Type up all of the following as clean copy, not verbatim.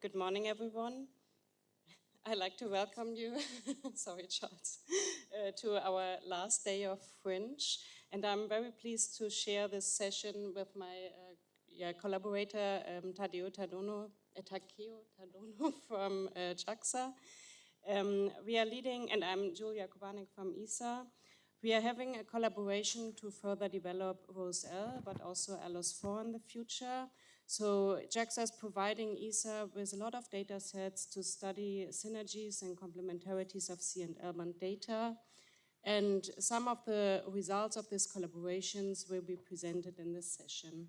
Good morning, everyone. I'd like to welcome you, sorry, Charles, to our last day of Fringe. And I'm very pleased to share this session with my collaborator, Takeo Tadono from JAXA. We are leading, and I'm Julia Kobanek from ESA. We are having a collaboration to further develop ROSE-L, but also LOS4 in the future. So JAXA is providing ESA with a lot of data sets to study synergies and complementarities of C and L band data. And some of the results of these collaborations will be presented in this session.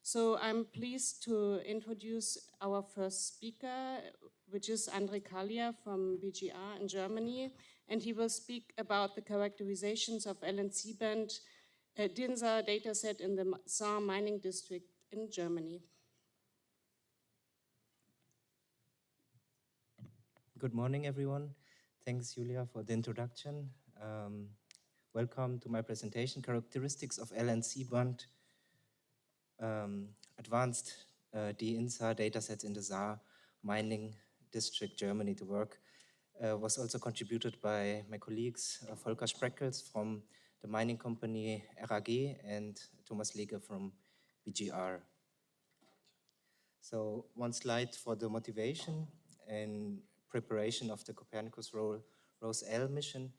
So I'm pleased to introduce our first speaker, which is André Kalia from BGR in Germany. And he will speak about the characterizations of LNC band DINSA dataset in the Tsar mining district in Germany. Good morning, everyone. Thanks, Julia, for the introduction. Welcome to my presentation, Characteristics of LNC band Advanced DINSA datasets in the Tsar mining district, Germany. The work was also contributed by my colleagues Volker Spreckels from the mining company RAG and Thomas Lege from BGR. So one slide for the motivation and preparation of the Copernicus ROSE-L mission.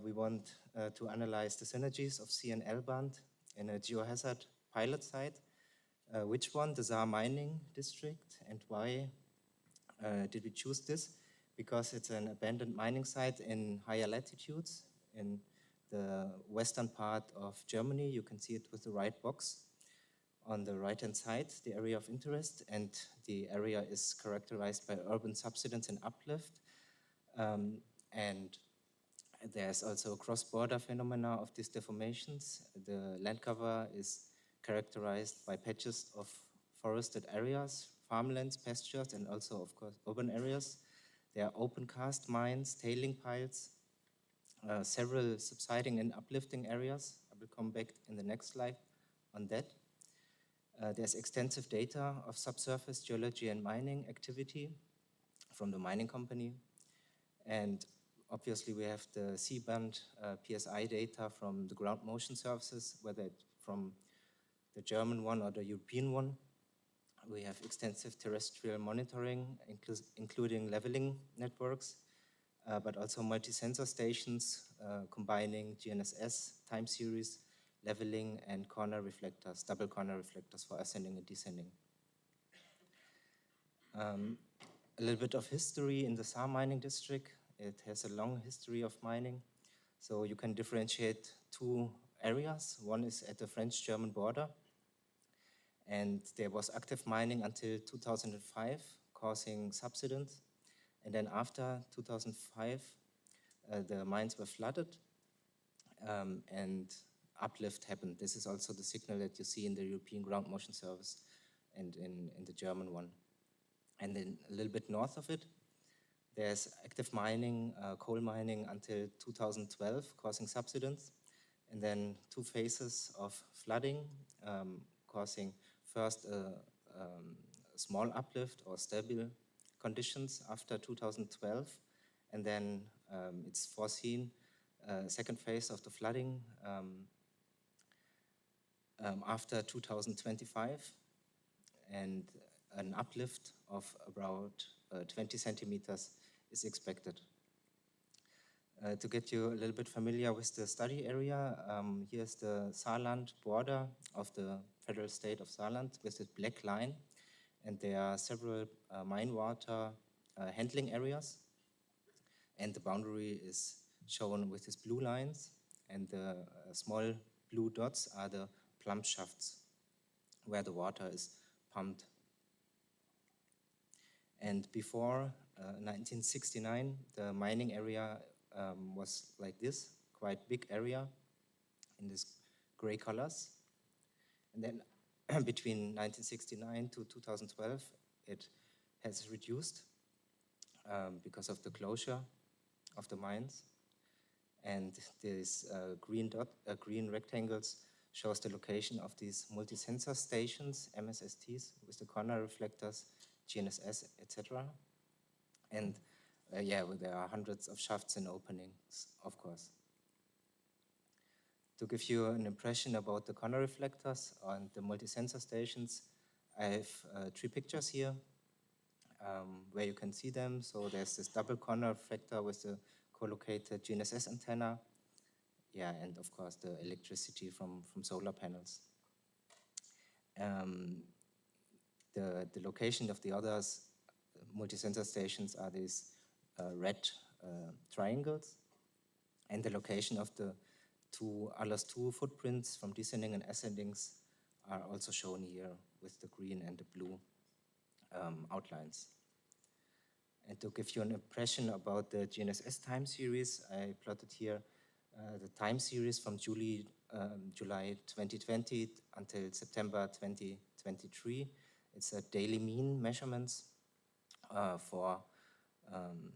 We want to analyze the synergies of C and L band in a geohazard pilot site. Which one? The Tsar mining district. And why did we choose this? Because it's an abandoned mining site in higher latitudes in the western part of Germany. You can see it with the right box on the right-hand side, the area of interest, and the area is characterized by urban subsidence and uplift. And there's also a cross-border phenomena of these deformations. The land cover is characterized by patches of forested areas, farmlands, pastures, and also, of course, urban areas. There are open cast mines, tailing piles, several subsiding and uplifting areas. I will come back in the next slide on that. There's extensive data of subsurface geology and mining activity from the mining company. And obviously we have the C-band PSI data from the ground motion services, whether it's from the German one or the European one. We have extensive terrestrial monitoring, including leveling networks, but also multi-sensor stations combining GNSS, time series, leveling, and corner reflectors, double corner reflectors for ascending and descending. A little bit of history in the Tsar mining district. It has a long history of mining. So you can differentiate two areas. One is at the French-German border. And there was active mining until 2005, causing subsidence. And then after 2005, the mines were flooded and uplift happened. This is also the signal that you see in the European ground motion service and in the German one. And then a little bit north of it, there's active mining, coal mining until 2012, causing subsidence. And then two phases of flooding, causing first a small uplift or stable conditions after 2012. And then it's foreseen second phase of the flooding after 2025, and an uplift of about 20 centimeters is expected. To get you a little bit familiar with the study area, here's the Saarland border of the federal state of Saarland with this black line, and there are several mine water handling areas, and the boundary is shown with these blue lines, and the small blue dots are the plumb shafts where the water is pumped. And before 1969, the mining area was like this, quite big area in these gray colors. And then between 1969 to 2012, it has reduced because of the closure of the mines. And these green rectangles shows the location of these multi-sensor stations, MSSTs, with the corner reflectors GNSS, etc. And yeah, well, there are hundreds of shafts and openings, of course. To give you an impression about the corner reflectors and the multi-sensor stations, I have 3 pictures here where you can see them. So there's this double corner reflector with the co-located GNSS antenna. Yeah, and of course the electricity from solar panels. The location of the others multi-sensor stations are these red triangles, and the location of the 2 ALAS2 footprints from descending and ascendings are also shown here with the green and the blue outlines. And to give you an impression about the GNSS time series, I plotted here the time series from July 2020 until September 2023. It's a daily mean measurements for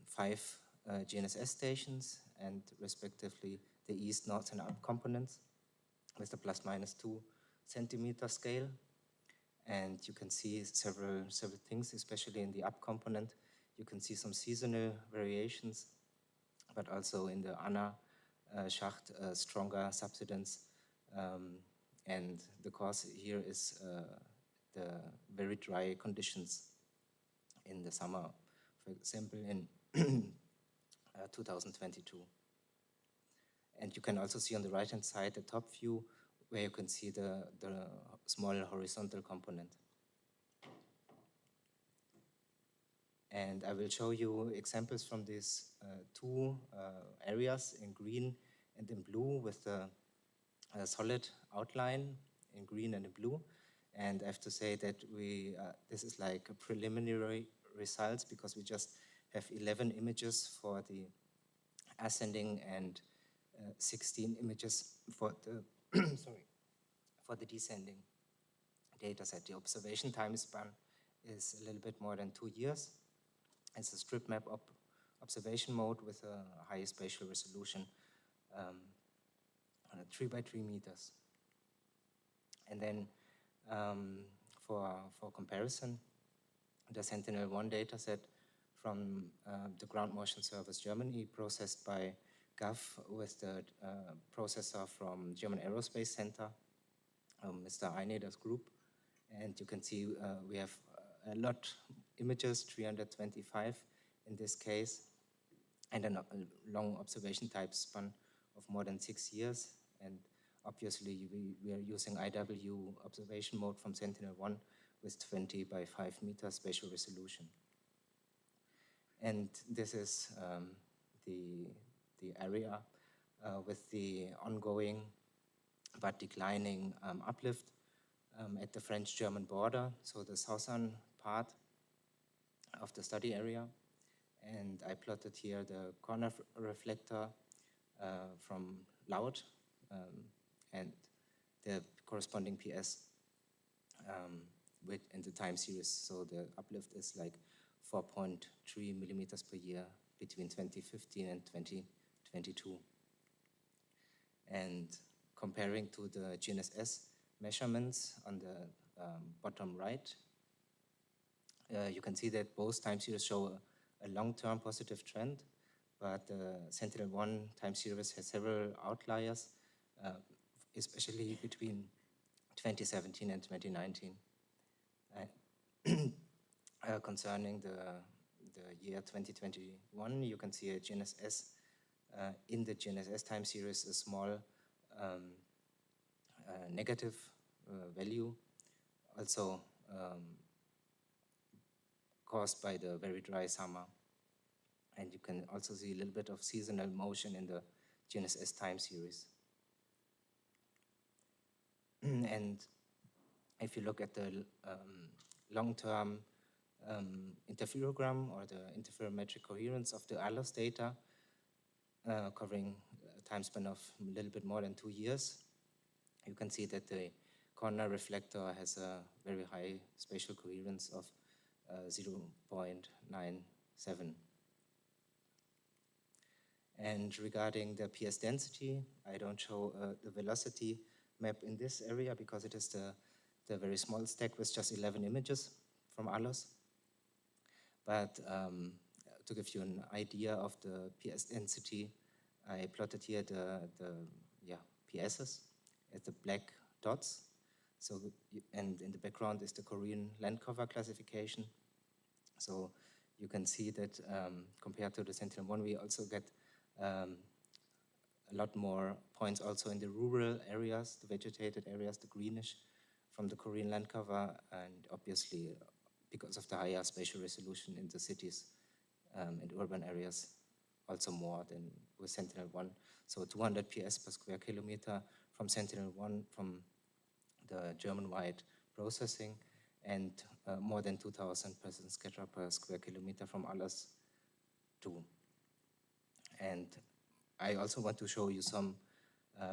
5 GNSS stations and respectively the east, north, and up components with the ±2 centimeter scale. And you can see several things, especially in the up component. You can see some seasonal variations, but also in the Anna Schacht, stronger subsidence. And the cause here is the very dry conditions in the summer, for example, in 2022. And you can also see on the right-hand side the top view where you can see the small horizontal component. And I will show you examples from these 2 areas in green and in blue with the solid outline in green and in blue. And I have to say that this is like a preliminary results because we just have 11 images for the ascending and 16 images for the for the descending data set. The observation time span is a little bit more than 2 years. It's a strip map observation mode with a high spatial resolution, 3 by 3 meters. And then for comparison, the Sentinel-1 dataset from the Ground Motion Service Germany, processed by GAV with the processor from German Aerospace Center, Mr. Eineder's group. And you can see we have a lot images, 325 in this case, and a long observation type span of more than 6 years. And obviously we are using IW observation mode from Sentinel-1 with 20 by 5 meter spatial resolution. And this is the area with the ongoing but declining uplift at the French-German border, so the southern part of the study area. And I plotted here the corner reflector from Loud and the corresponding PS in the time series. So the uplift is like 4.3 millimeters per year between 2015 and 2022. And comparing to the GNSS measurements on the bottom right, you can see that both time series show a long-term positive trend, but the Sentinel-1 time series has several outliers, especially between 2017 and 2019. Concerning the year 2021, you can see a GNSS, in the GNSS time series, a small negative value, also caused by the very dry summer. And you can also see a little bit of seasonal motion in the GNSS time series. And if you look at the long-term interferogram or the interferometric coherence of the ALAS data, covering a time span of a little bit more than 2 years, you can see that the corner reflector has a very high spatial coherence of 0.97. And regarding the PS density, I don't show the velocity map in this area because it is the very small stack with just 11 images from ALAS. But to give you an idea of the PS density, I plotted here the PSs as the black dots. So, and in the background is the Korean land cover classification. So you can see that compared to the Sentinel-1, we also get a lot more points also in the rural areas, the vegetated areas, the greenish from the Korean land cover, and obviously because of the higher spatial resolution in the cities and urban areas, also more than with Sentinel-1. So 200 PS per square kilometer from Sentinel-1 from the German-wide processing, and more than 2,000 per scatter per square kilometer from ALAS 2. And I also want to show you some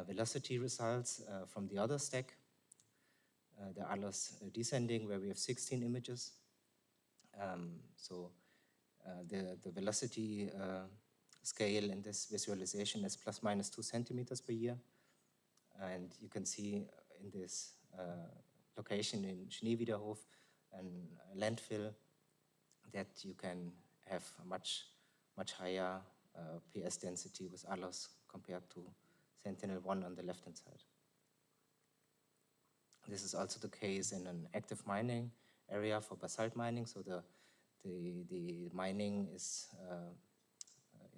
velocity results from the other stack, the ALAS descending, where we have 16 images. The velocity scale in this visualization is plus minus 2 centimeters per year. And you can see in this location in Schneewiederhof, a landfill, that you can have a much higher PS density with ALAS compared to Sentinel-1 on the left-hand side. This is also the case in an active mining area for basalt mining. So the mining is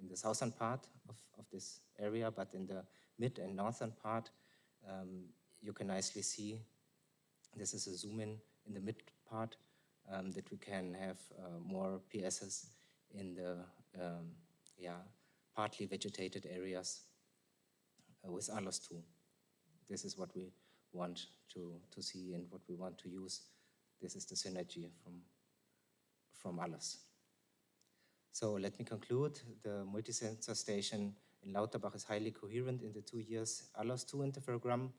in the southern part of this area, but in the mid and northern part, you can nicely see, this is a zoom in the mid part, that we can have more PSs in the partly vegetated areas with ALAS 2. This is what we want to see and what we want to use. This is the synergy from ALAS. So let me conclude. The multi-sensor station in Lauterbach is highly coherent in the 2 years ALAS 2 interferogram.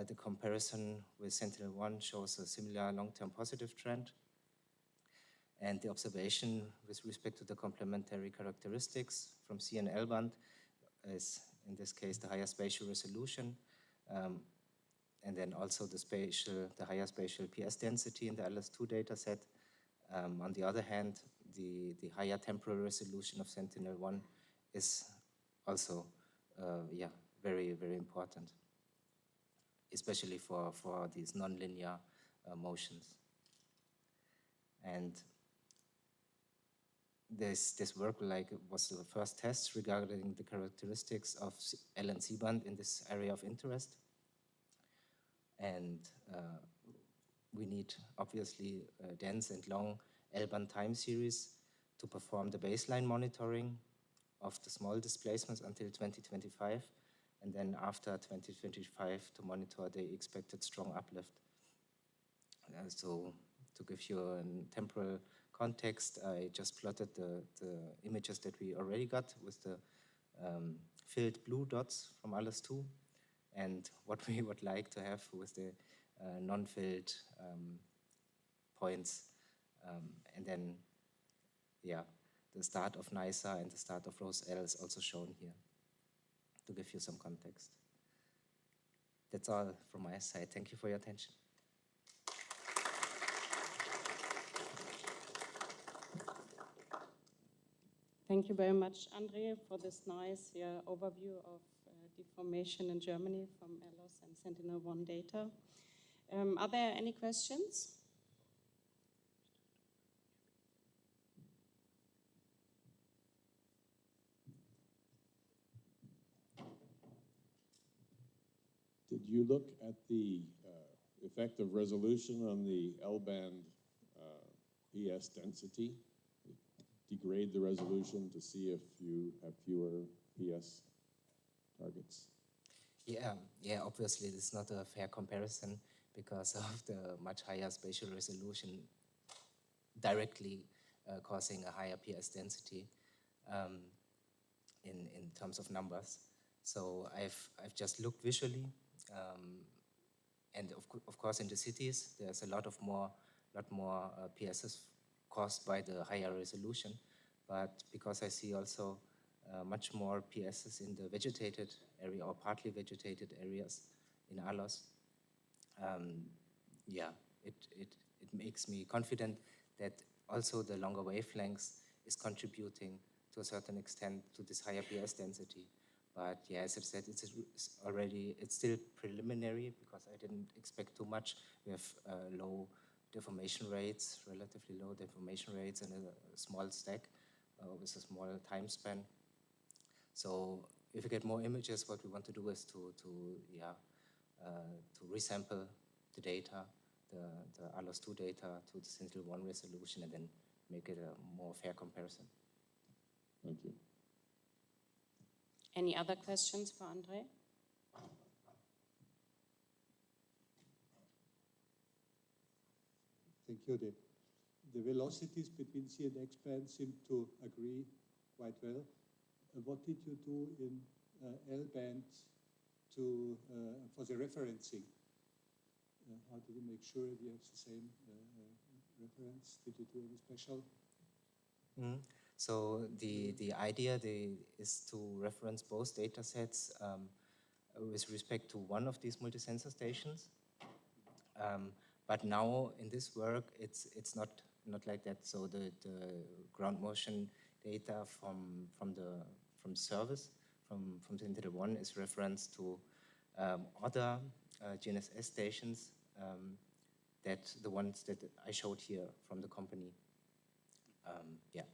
The comparison with Sentinel-1 shows a similar long-term positive trend. And the observation with respect to the complementary characteristics from C and L band is, in this case, the higher spatial resolution, and then also the higher spatial PS density in the ALAS2 dataset. On the other hand, the higher temporal resolution of Sentinel-1 is also very, very important, especially for these nonlinear motions. And this work was the first test regarding the characteristics of L and C band in this area of interest. And we need obviously a dense and long L band time series to perform the baseline monitoring of the small displacements until 2025, and then after 2025 to monitor the expected strong uplift. So to give you a temporal context, I just plotted the images that we already got with the filled blue dots from ALAS2, and what we would like to have with the non-filled points. And then, the start of NISA and the start of Rose L is also shown here to give you some context. That's all from my side. Thank you for your attention. Thank you very much, Andre, for this nice overview of deformation in Germany from ALAS and Sentinel-1 data. Are there any questions? Did you look at the effect of resolution on the L-band PS density? Degrade the resolution to see if you have fewer PS targets? Yeah, obviously this is not a fair comparison because of the much higher spatial resolution directly causing a higher PS density in terms of numbers. So I've just looked visually, and of course in the cities there's a lot more PSs caused by the higher resolution, but because I see also much more PSs in the vegetated area or partly vegetated areas in ALAS, it makes me confident that also the longer wavelengths is contributing to a certain extent to this higher PS density. But yeah, as I said, it's still preliminary because I didn't expect too much. We have low deformation rates, relatively low deformation rates, and a small stack with a small time span. So if we get more images, what we want to do is to resample the data, the ALOS2 data to the Sentinel-1 resolution, and then make it a more fair comparison. Thank you. Any other questions for Andre? Thank you. The velocities between C and X band seem to agree quite well. What did you do in L band for the referencing? How did you make sure you have the same reference? Did you do any special? Mm-hmm. So the idea is to reference both data sets with respect to one of these multi-sensor stations. But now in this work, it's not like that. So the ground motion data from service from Sentinel-1 is referenced to other GNSS stations that the ones that I showed here from the company. Yeah.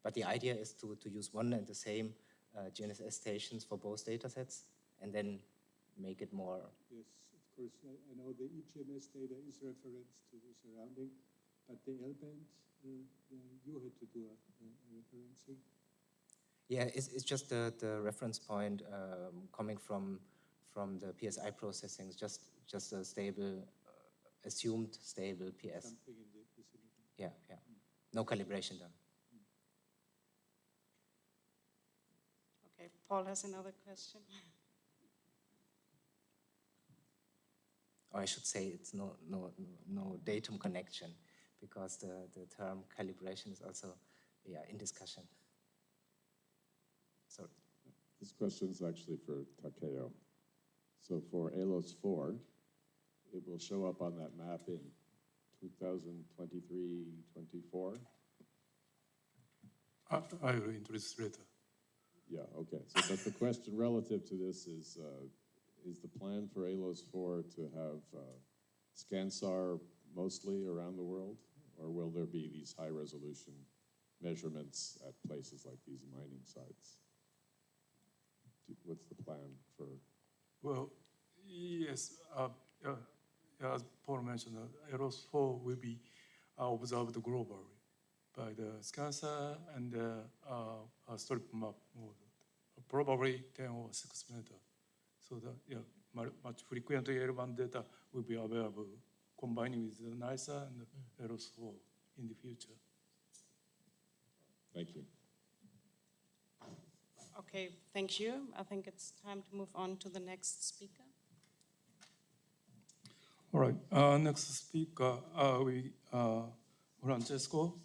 But the idea is to use one and the same GNSS stations for both data sets and then make it more. Yes, of course. I know the EGMS data is referenced to the surrounding, but the L-band, you had to do a referencing. Yeah, it's just the reference point coming from the PSI processing, just a stable, assumed stable PS. Something in the vicinity. Yeah, yeah. No calibration done. Okay, Paul has another question. Or I should say it's no datum connection, because the term calibration is also in discussion. Sorry. This question is actually for Takeo. So for ALOS-4, it will show up on that map in 2023-24? I will introduce later. Yeah, okay. So, but the question relative to this is the plan for ALOS-4 to have ScanSAR mostly around the world, or will there be these high-resolution measurements at places like these mining sites? What's the plan for? Well, yes, as Paul mentioned, ALOS-4 will be observed globally by the ScanSAR and strip map mode, probably 10 or 6 meters. So that much frequently L-band data will be available, combining with the NISA and ALOS-4 in the future. Thank you. Okay, thank you. I think it's time to move on to the next speaker. All right, next speaker, Francesco.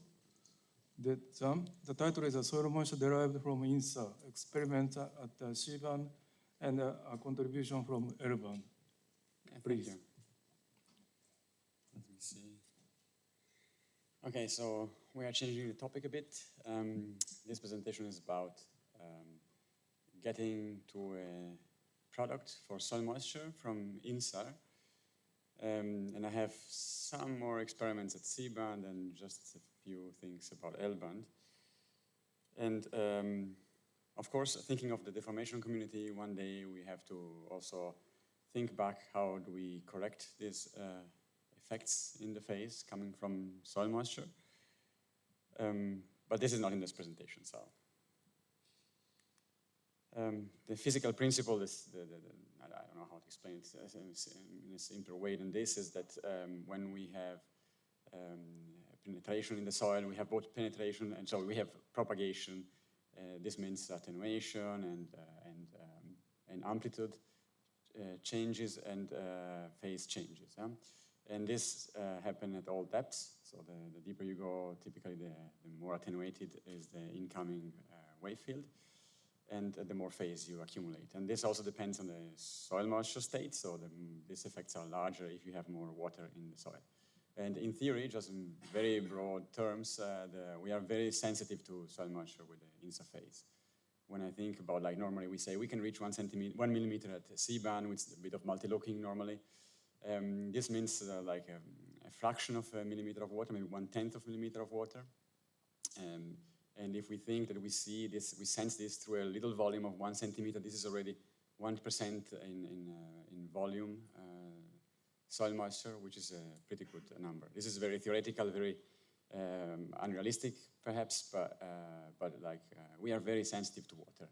The title is a soil moisture derived from INSA, experiment at the C-band, and a contribution from L-band. Please. Thank you. Let me see. Okay, so we are changing the topic a bit. This presentation is about getting to a product for soil moisture from INSA. And I have some more experiments at C-band and just a few things about L-band. And of course, thinking of the deformation community, one day we have to also think back, how do we correct these effects in the phase coming from soil moisture? But this is not in this presentation, so. The physical principle is, I don't know how to explain it in a simpler way than this, is that when we have penetration in the soil, we have both penetration and so we have propagation. This means attenuation and amplitude changes and phase changes. And this happen at all depths. So the deeper you go, typically the more attenuated is the incoming wave field, and the more phase you accumulate. And this also depends on the soil moisture state, so these effects are larger if you have more water in the soil. And in theory, just in very broad terms, we are very sensitive to soil moisture with the interface. When I think about, like, normally we say we can reach 1 millimeter at C-band with a bit of multi-looking normally. This means like a fraction of a millimeter of water, maybe 1/10 of a millimeter of water. And if we think that we see this, we sense this through a little volume of 1 centimeter, this is already 1% in volume soil moisture, which is a pretty good number. This is very theoretical, very unrealistic perhaps, but like we are very sensitive to water.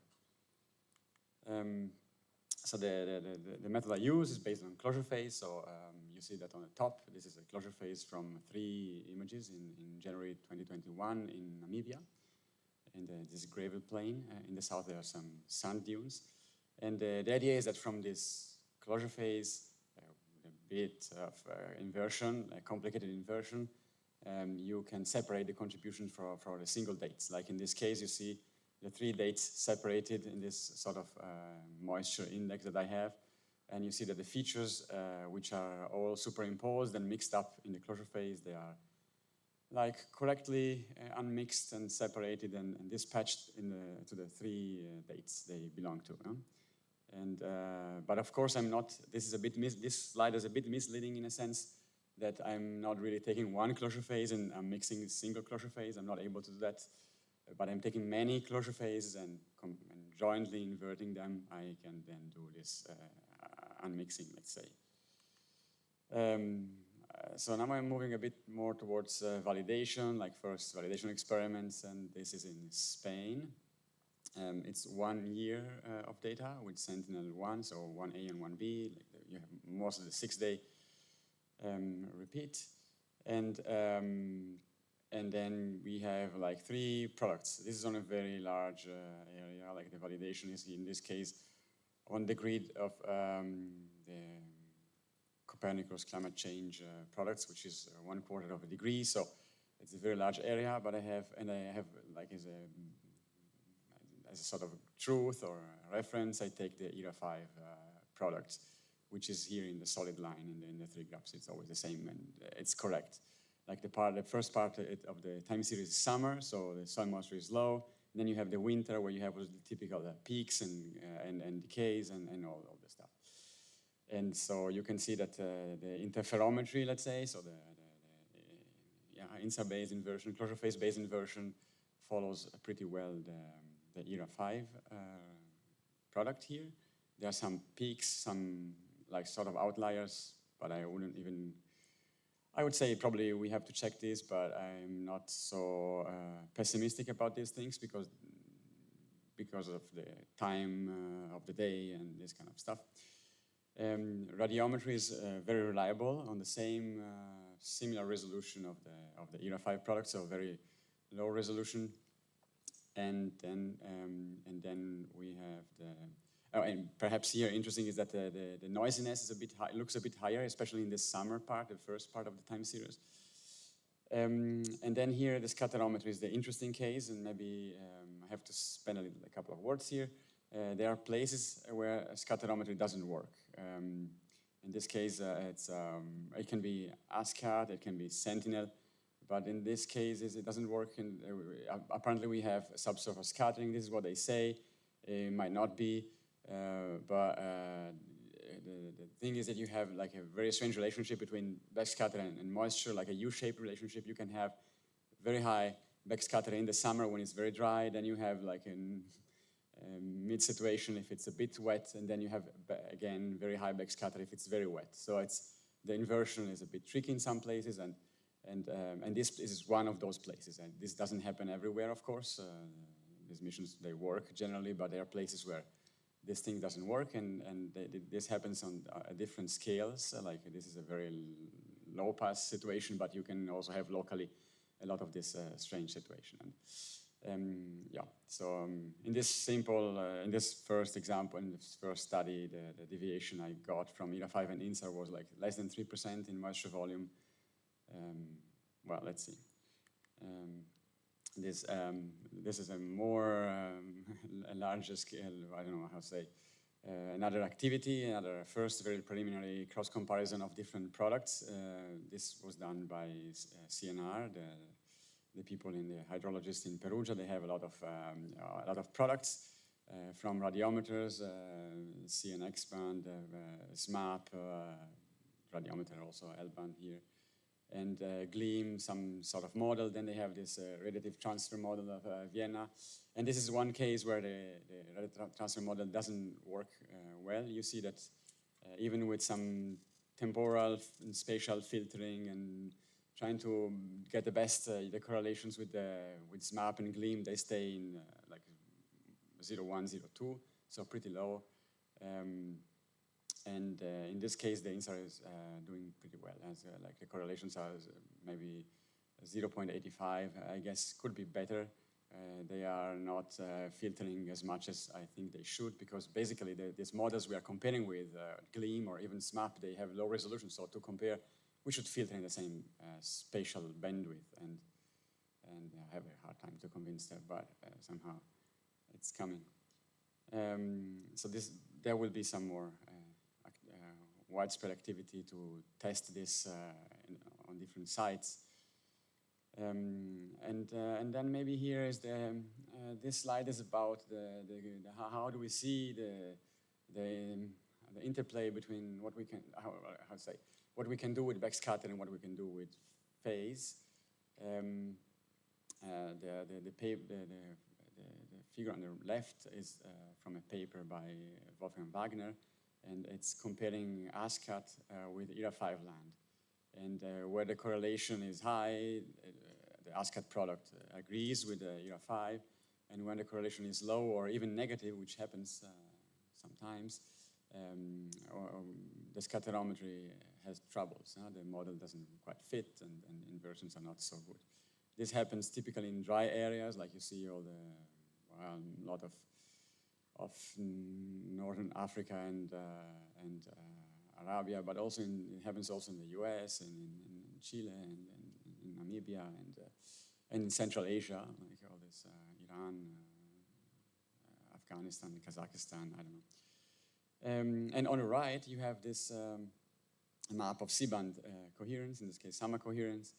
So the method I use is based on closure phase. So you see that on the top, this is a closure phase from 3 images in January 2021 in Namibia. And this gravel plain. In the south, there are some sand dunes. And the idea is that from this closure phase, a bit of inversion, a complicated inversion, you can separate the contribution for the single dates. Like in this case, you see the 3 dates separated in this sort of moisture index that I have. And you see that the features, which are all superimposed and mixed up in the closure phase, they are like correctly unmixed and separated and dispatched to the 3 dates they belong to. And but of course, I'm not. This slide is a bit misleading in a sense that I'm not really taking one closure phase and I'm mixing a single closure phase. I'm not able to do that. But I'm taking many closure phases and jointly inverting them. I can then do this unmixing, let's say. So now I'm moving a bit more towards validation, like first validation experiments, and this is in Spain. It's 1 year of data with Sentinel-1, so 1A and 1B. Like you have most of the 6-day repeat. And then we have like 3 products. This is on a very large area, like the validation is in this case on the grid of the Copernicus climate change products, which is 1/4 of a degree. So it's a very large area, but I have like as a sort of truth or a reference, I take the ERA5 product, which is here in the solid line in the 3 graphs. It's always the same and it's correct. Like the first part of the time series is summer, so the soil moisture is low. And then you have the winter where you have the typical peaks and decays and all the stuff. And so you can see that the interferometry, let's say, so the INSA-based inversion, closure phase-based inversion follows pretty well the ERA5 product here. There are some peaks, some like sort of outliers, but I would say probably we have to check this, but I'm not so pessimistic about these things because of the time of the day and this kind of stuff. Radiometry is very reliable on the same similar resolution of the ERA5 product, so very low resolution. And then we have and perhaps here interesting is that the noisiness is a bit high, looks a bit higher, especially in the summer part, the first part of the time series. And then here the scatterometry is the interesting case, and maybe I have to spend a couple of words here. There are places where scatterometry doesn't work. In this case, it can be ASCAT, it can be Sentinel, but in this case, it doesn't work. Apparently, we have subsurface scattering. This is what they say. It might not be, but the thing is that you have like a very strange relationship between backscatter and moisture, like a U-shaped relationship. You can have very high backscatter in the summer when it's very dry. Then you have like a mid situation if it's a bit wet, and then you have again very high backscatter if it's very wet. So the inversion is a bit tricky in some places, and this is one of those places. And this doesn't happen everywhere, of course. These missions, they work generally, but there are places where this thing doesn't work, and this happens on different scales. Like this is a very low pass situation, but you can also have locally a lot of this strange situation. Yeah, so in this in this first example, in this first study, the deviation I got from ERA5 and INSA was like less than 3% in moisture volume. Well, let's see. This is a more a larger scale. I don't know how to say. Another activity, another first very preliminary cross-comparison of different products. This was done by CNR, the people in the hydrologists in Perugia. They have a lot of products from radiometers, CNX band, SMAP, radiometer also L-band here, and Gleam, some sort of model. Then they have this radiative transfer model of Vienna. And this is one case where the radiative transfer model doesn't work well. You see that even with some temporal and spatial filtering and trying to get the best, the correlations with SMAP and Gleam, they stay in like 0.1, 0.2, so pretty low. And in this case, the INSAR is doing pretty well, as like the correlations are maybe 0.85. I guess could be better. They are not filtering as much as I think they should, because basically these models we are comparing with, Gleam or even SMAP, they have low resolution. So to compare, we should filter in the same spatial bandwidth, and I have a hard time to convince that, but somehow it's coming. So there will be some more widespread activity to test this on different sites. And then maybe here is this slide is about how do we see the interplay between what we can what we can do with backscatter and what we can do with phase. The figure on the left is from a paper by Wolfgang Wagner, and it's comparing ASCAT with ERA5 land. And where the correlation is high, the ASCAT product agrees with the ERA5, and when the correlation is low or even negative, which happens sometimes, the scatterometry has troubles. The model doesn't quite fit, and inversions are not so good. This happens typically in dry areas, like you see all the lot of Northern Africa and Arabia, but also it happens also in the US and in Chile and in Namibia and in Central Asia, like all this Iran, Afghanistan, Kazakhstan, I don't know. And on the right, you have this map of C-band coherence, in this case, summer coherence,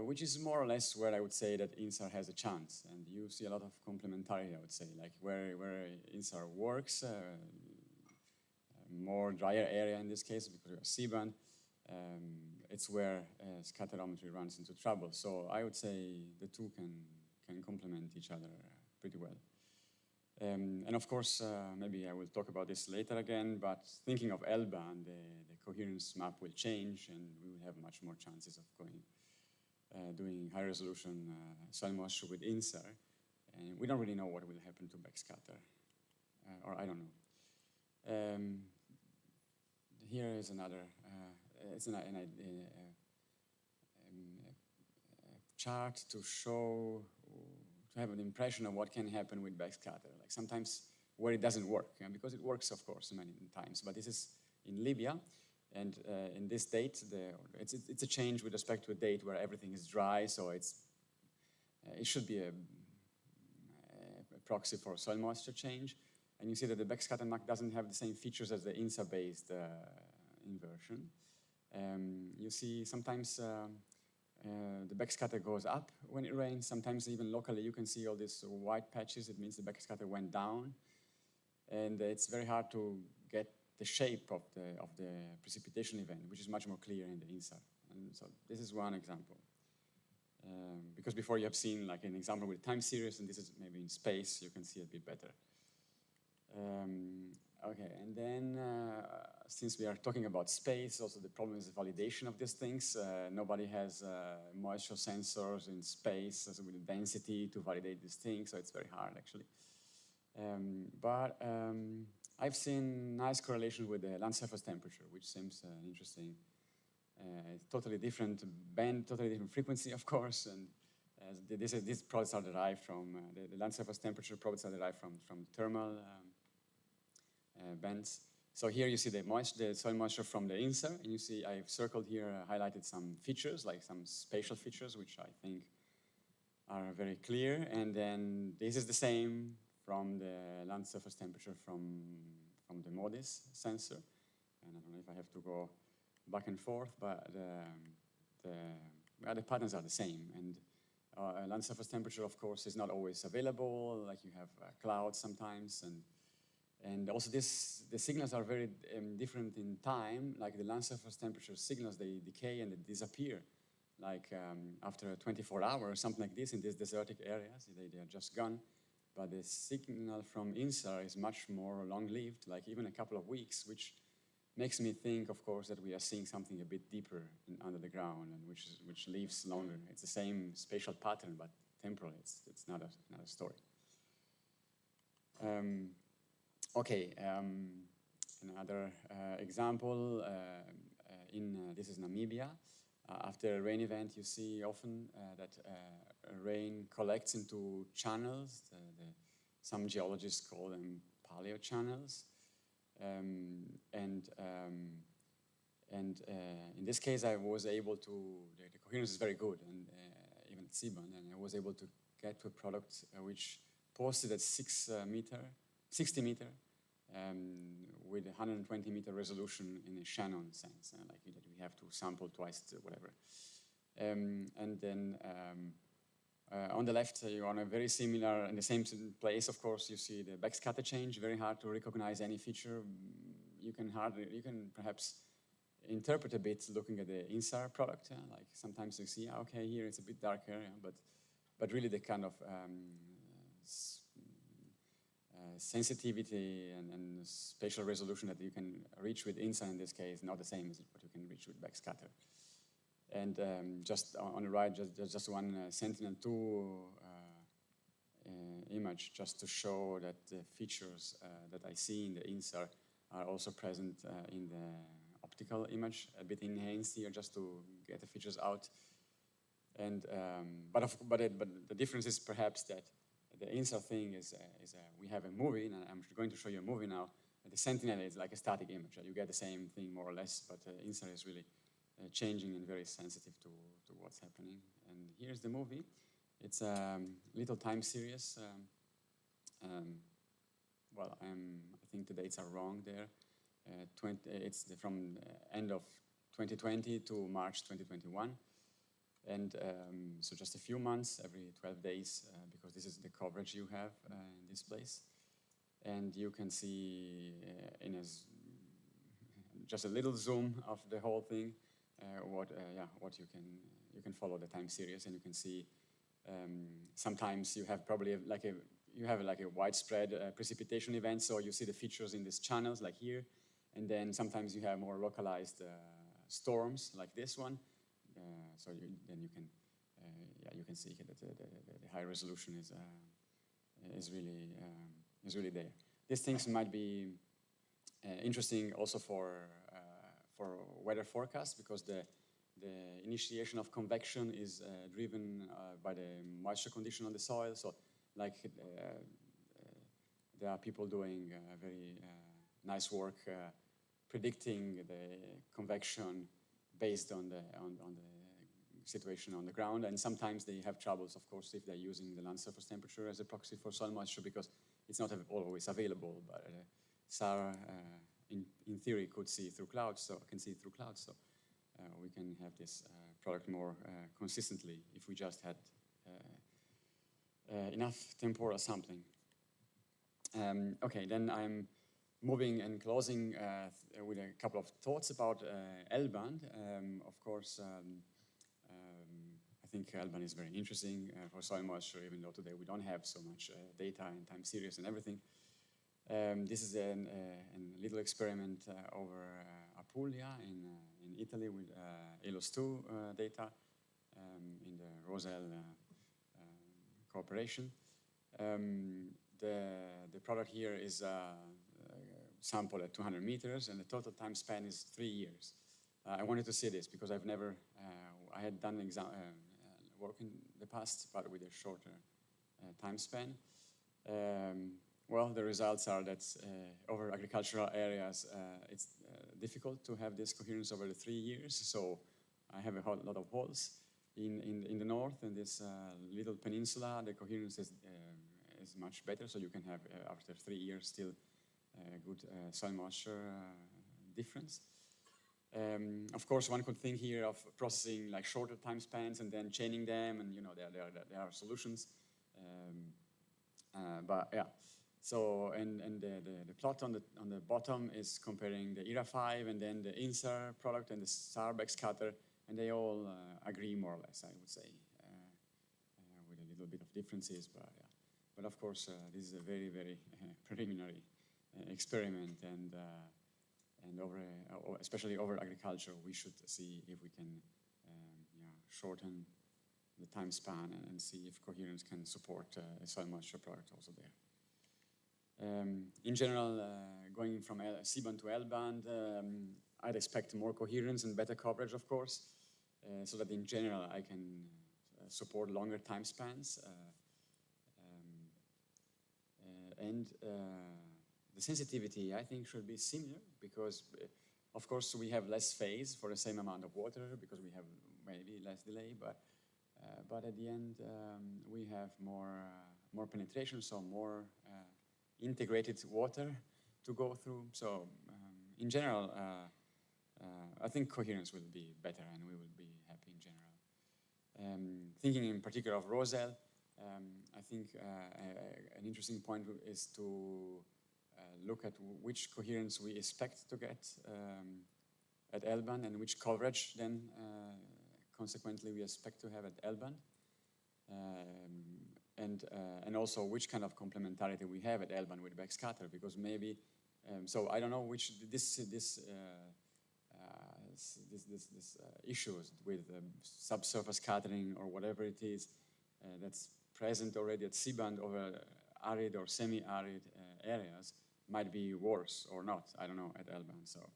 which is more or less where I would say that INSAR has a chance. And you see a lot of complementarity, I would say, like where INSAR works, more drier area in this case, because we have C-band, it's where scatterometry runs into trouble. So I would say the two can complement each other pretty well. And of course, maybe I will talk about this later again, but thinking of L-band, the coherence map will change, and we will have much more chances of doing high resolution soil moisture with INSAR. And we don't really know what will happen to backscatter, or I don't know. Here is another, it's a chart to show, to have an impression of what can happen with backscatter. Like sometimes where it doesn't work, because it works, of course, many times. But this is in Libya, and in this date, it's a change with respect to a date where everything is dry, so it should be a proxy for soil moisture change. And you see that the backscatter map doesn't have the same features as the INSAR-based inversion. You see sometimes the backscatter goes up when it rains. Sometimes even locally you can see all these white patches. It means the backscatter went down. And it's very hard to get the shape of the precipitation event, which is much more clear in the INSAR. And so this is one example. Because before you have seen like an example with time series, and this is maybe in space, you can see it a bit better. Okay, and then since we are talking about space, also the problem is the validation of these things. Nobody has moisture sensors in space with the density to validate these things, so it's very hard actually. But I've seen nice correlation with the land surface temperature, which seems interesting. Totally different band, totally different frequency, of course, and these products are derived from, the land surface temperature products are derived from thermal bands. So here you see the soil moisture from the INSAR, and you see I've circled here, highlighted some features, like some spatial features, which I think are very clear. And then this is the same from the land surface temperature from from the MODIS sensor. And I don't know if I have to go back and forth, but the patterns are the same. And land surface temperature, of course, is not always available. Like you have clouds sometimes, and also the signals are very different in time. Like the land surface temperature signals, they decay and they disappear. Like after 24 hours, something like this in these desertic areas, they are just gone. But the signal from INSAR is much more long-lived, like even a couple of weeks, which makes me think, of course, that we are seeing something a bit deeper under the ground and which lives longer. It's the same spatial pattern, but temporal. It's not a story. Okay, another example. This is Namibia. After a rain event, you see often that rain collects into channels. Some geologists call them paleochannels. In this case, I was able to, the coherence is very good, and even at C-band, and I was able to get to a product which posted at 60 meter with 120 meter resolution in a Shannon sense, like that we have to sample twice, whatever. And then on the left, you're on a very similar, in the same place, of course, you see the backscatter change, very hard to recognize any feature. You can perhaps interpret a bit looking at the INSAR product. Like sometimes you see, okay, here it's a bit darker, but really the kind of sensitivity and spatial resolution that you can reach with INSAR in this case, not the same as what you can reach with backscatter. And just on the right, just one Sentinel-2 image, just to show that the features that I see in the INSAR are also present in the optical image, a bit enhanced here, just to get the features out. And but the difference is perhaps that the INSAR thing is we have a movie, and I'm going to show you a movie now. The Sentinel is like a static image. You get the same thing more or less, but INSAR is really changing and very sensitive to what's happening. And here's the movie. It's a little time series. Well, I think the dates are wrong there. It's from end of 2020 to March 2021. And so just a few months, every 12 days, because this is the coverage you have in this place. And you can see just a little zoom of the whole thing, what you can follow the time series, and you can see sometimes you have probably like a widespread precipitation event, so you see the features in these channels like here, and then sometimes you have more localized storms like this one. So you can see that the high resolution is really there. These things might be interesting also for weather forecast, because the initiation of convection is driven by the moisture condition on the soil. So like there are people doing very nice work predicting the convection based on the situation on the ground, and sometimes they have troubles, of course, if they're using the land surface temperature as a proxy for soil moisture, because it's not always available. But Tsar, in theory, could see through clouds, so can see through clouds. So we can have this product more consistently if we just had enough temporal sampling. Okay, then I'm moving and closing with a couple of thoughts about L-band. Of course, I think L-band is very interesting for soil moisture, even though today we don't have so much data and time series and everything. This is a little experiment over Apulia in Italy with ALOS2 data in the Roselle cooperation. The product here is sample at 200 meters, and the total time span is 3 years. I wanted to see this because I've never, I had done work in the past, but with a shorter time span. Well, the results are that over agricultural areas, it's difficult to have this coherence over the 3 years. So I have a lot of holes in the north, and this little peninsula, the coherence is much better. So you can have, after 3 years, still good soil moisture difference. Of course, one could think here of processing like shorter time spans and then chaining them, and there are solutions. But yeah, so and the plot on the bottom is comparing the ERA 5 and then the INSAR product and the Tsar backscatter, and they all agree more or less, I would say, with a little bit of differences, but yeah. But of course, this is a very, very preliminary experiment, and especially over agriculture, we should see if we can shorten the time span and see if coherence can support a soil moisture product also there. In general, going from C-band to L-band, I'd expect more coherence and better coverage, of course, so that in general I can support longer time spans. And the sensitivity, I think, should be similar because, of course, we have less phase for the same amount of water because we have maybe less delay, but at the end we have more penetration, so more integrated water to go through. So in general, I think coherence will be better and we will be happy in general. Thinking in particular of Roselle, I think an interesting point is to look at which coherence we expect to get at L-band and which coverage then consequently we expect to have at L-band, and also which kind of complementarity we have at L-band with backscatter, because maybe so I don't know which this issues with subsurface scattering or whatever it is that's present already at C-band over arid or semi-arid areas might be worse or not, I don't know, at L-band. So,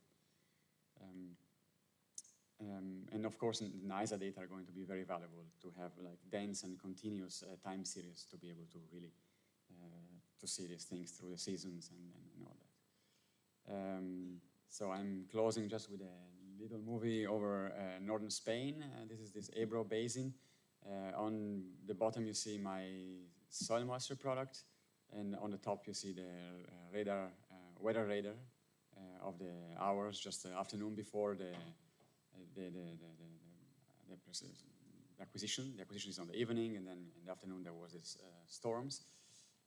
and of course, NISA data are going to be very valuable to have like dense and continuous time series to be able to really to see these things through the seasons and all that. So I'm closing just with a little movie over northern Spain. This is this Ebro Basin. On the bottom you see my soil moisture product, and on the top you see the radar, weather radar of the hours, just the afternoon before the acquisition. The acquisition is on the evening, and then in the afternoon there was this storms.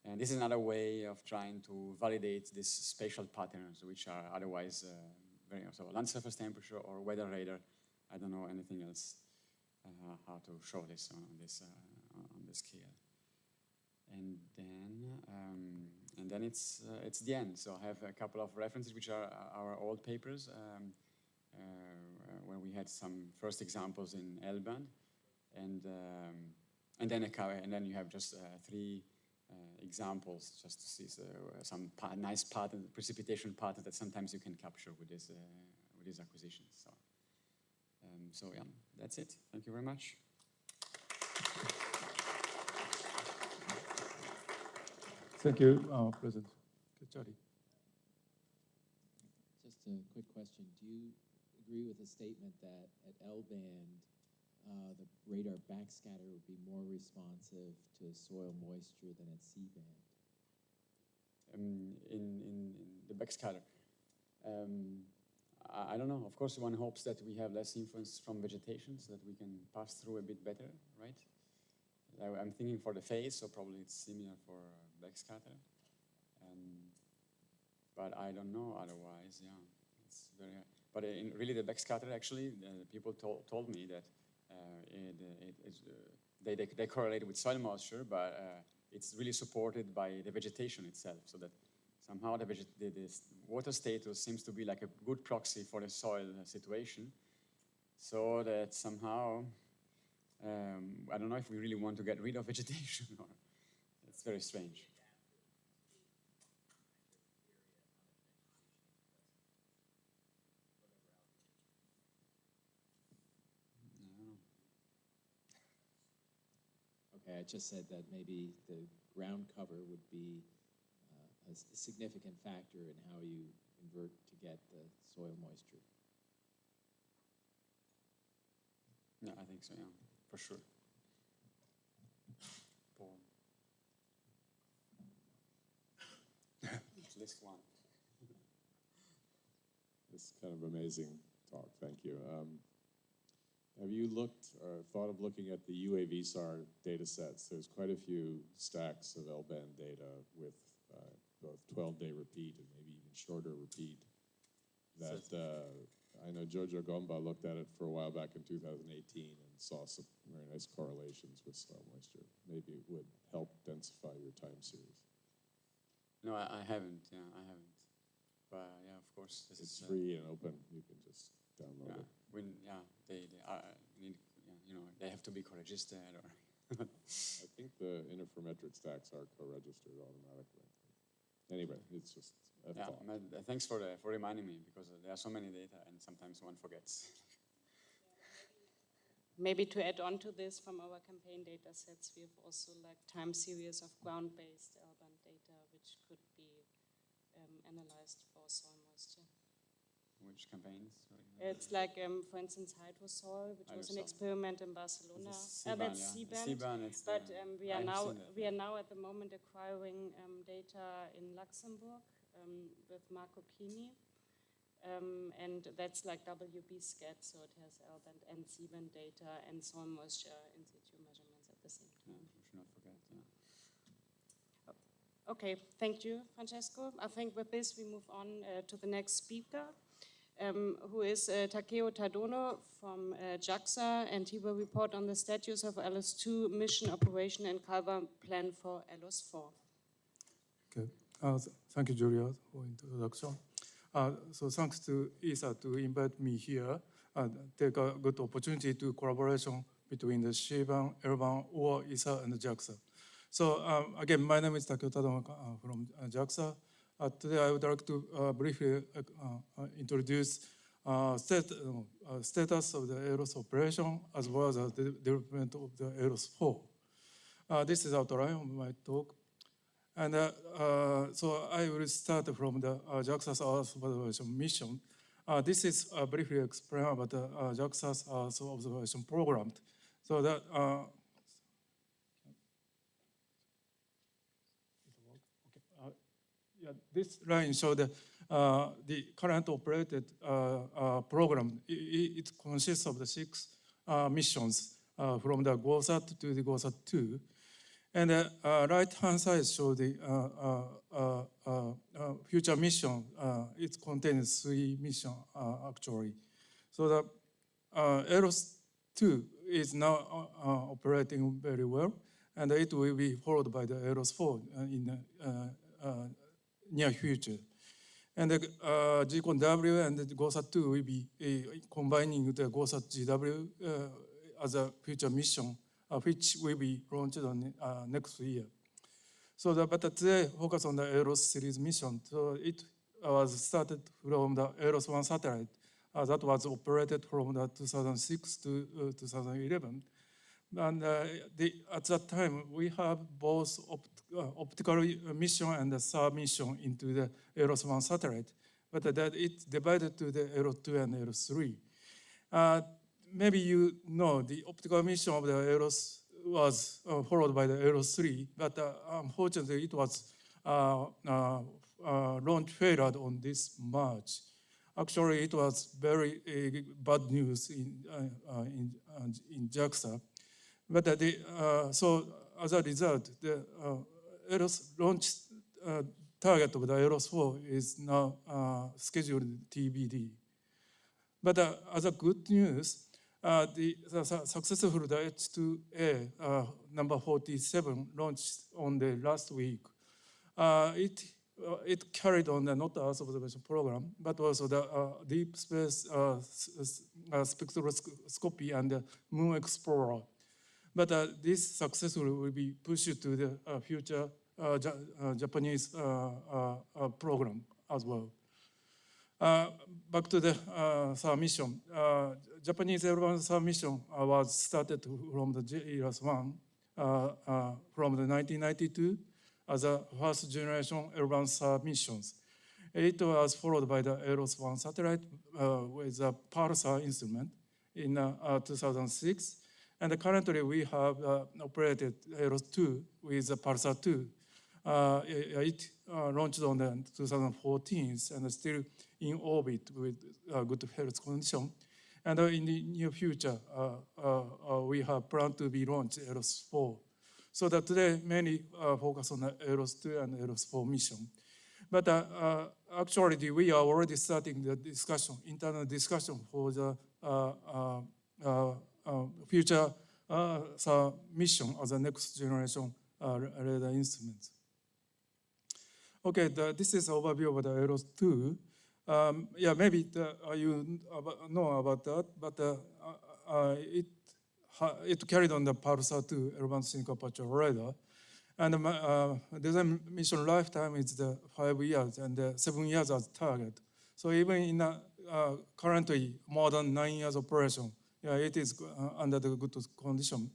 And this is another way of trying to validate these spatial patterns, which are otherwise very, so land surface temperature or weather radar. I don't know anything else how to show this on this scale. And then it's the end. So I have a couple of references, which are our old papers, where we had some first examples in L-band, and then you have just 3 examples just to see some nice pattern, precipitation pattern that sometimes you can capture with these acquisitions. So yeah, that's it. Thank you very much. Thank you, President Kachari. Just a quick question. Do you agree with the statement that at L-band, the radar backscatter would be more responsive to soil moisture than at C-band? In the backscatter, I don't know. Of course, one hopes that we have less influence from vegetation so that we can pass through a bit better, right? I'm thinking for the phase, so probably it's similar for backscatter. But I don't know otherwise, yeah. It's very hard. But in really the backscatter, actually, people told me that they correlate with soil moisture, but it's really supported by the vegetation itself, so that somehow the water status seems to be like a good proxy for the soil situation, so that somehow, I don't know if we really want to get rid of vegetation, or it's very strange. Okay, I just said that maybe the ground cover would be a significant factor in how you invert to get the soil moisture. Yeah, I think so, yeah, for sure. Paul. List 1. It's kind of amazing talk. Thank you. Have you looked or thought of looking at the UAV SAR data sets? There's quite a few stacks of L-band data with both 12-day repeat and maybe even shorter repeat. That I know Jojo Gomba looked at it for a while back in 2018 and saw some very nice correlations with soil moisture. Maybe it would help densify your time series. No, I haven't. Yeah, I haven't. But yeah, of course, this It's is free and open. You can just download yeah. it. They need, you know, they have to be co-registered or. I think the interferometric stacks are co-registered automatically. Anyway, it's just a thought. Thanks for reminding me, because there are so many data and sometimes one forgets. Maybe to add on to this, from our campaign data sets, we have also like time series of ground-based L-band data, which could be analyzed for soil moisture. Which campaigns? Sorry. It's like, for instance, hydrosol, which was an experiment in Barcelona. That's C-band. But we are now at the moment acquiring data in Luxembourg with Marco Chini. And that's like WB-SCAT, so it has L-band and C-band data and soil moisture in situ measurements at the same time. Yeah, we should not forget. Yeah. Okay, thank you, Francesco. I think with this we move on to the next speaker, who is Takeo Tadono from JAXA, and he will report on the status of LS2 mission operation and Calva plan for LS4. Okay, thank you, Julia, for introduction. So thanks to ESA to invite me here. Take a good opportunity to collaboration between the C-band, L-band, or ESA and JAXA. So again, my name is Takeo Tadono from JAXA. Today I would like to briefly introduce status of the EROS operation as well as the development of the EROS-4. This is outline of my talk. And so I will start from the JAXA's Earth observation mission. This is briefly explain about the JAXA's Earth observation program. So that this line shows the current operated program. It consists of the 6 missions from the GOSAT to the GOSAT-2. And the right-hand side shows the future mission. It contains 3 missions, actually. So the EROS-2 is now operating very well, and it will be followed by the EROS-4 in the near future. And the GCON-W and the GOSAT-2 will be combining the GOSAT-GW as a future mission, which will be launched on next year. So, but today focus on the EROS series mission. So it was started from the EROS-1 satellite that was operated from the 2006 to 2011. And at that time, we have both optical mission and the SAR mission into the EROS-1 satellite, but that it divided to the EROS-2 and EROS-3. Maybe you know the optical mission of the EROS was followed by the EROS-3, but unfortunately it was launch failed on this March. Actually, it was very bad news in JAXA. But so as a result, the EROS launch target of the EROS-4 is now scheduled TBD. But as a good news, the successful H2A number 47 launched on the last week. It carried on the not Earth observation program, but also the deep space spectroscopy and the Moon Explorer. But this successfully will be pushed to the future Japanese program as well. Back to the SAR mission. Japanese L-band SAR mission was started from the JAXA-1 from the 1992 as a first generation L-band SAR missions. It was followed by the EROS-1 satellite with a pulsar instrument in 2006. And currently we have operated EROS-2 with the pulsar 2. It launched on the 2014 and still in orbit with good health condition. And in the near future, we have planned to be launched EROS-4. So that today mainly focus on the EROS-2 and EROS-4 mission. But actually, we are already starting the discussion, internal discussion for the future mission as a next generation radar instruments. Okay, this is overview of the EROS-2. Yeah, maybe you know about that, but it carried on the Pulsar-2 urban sync aperture radar. And the mission lifetime is the 5 years and 7 years as target. So even in currently more than 9 years operation, yeah, it is under the good condition.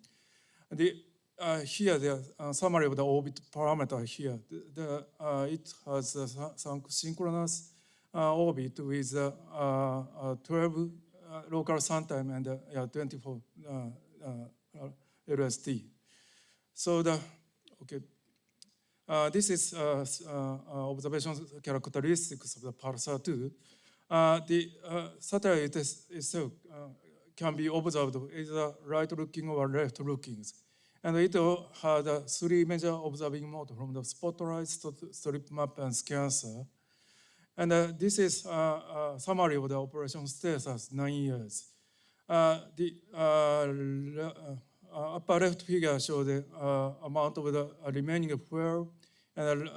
Here, the summary of the orbit parameter here. It has some synchronous orbit with 12 local sun time and 24 LST. So this is observation characteristics of the Pulsar-2. The satellite itself can be observed either right-looking or left-looking. And it had 3 major observing modes from the spotlight, strip map, and scanner. And this is a summary of the operation status 9 years. The upper left figure shows the amount of the remaining fuel, and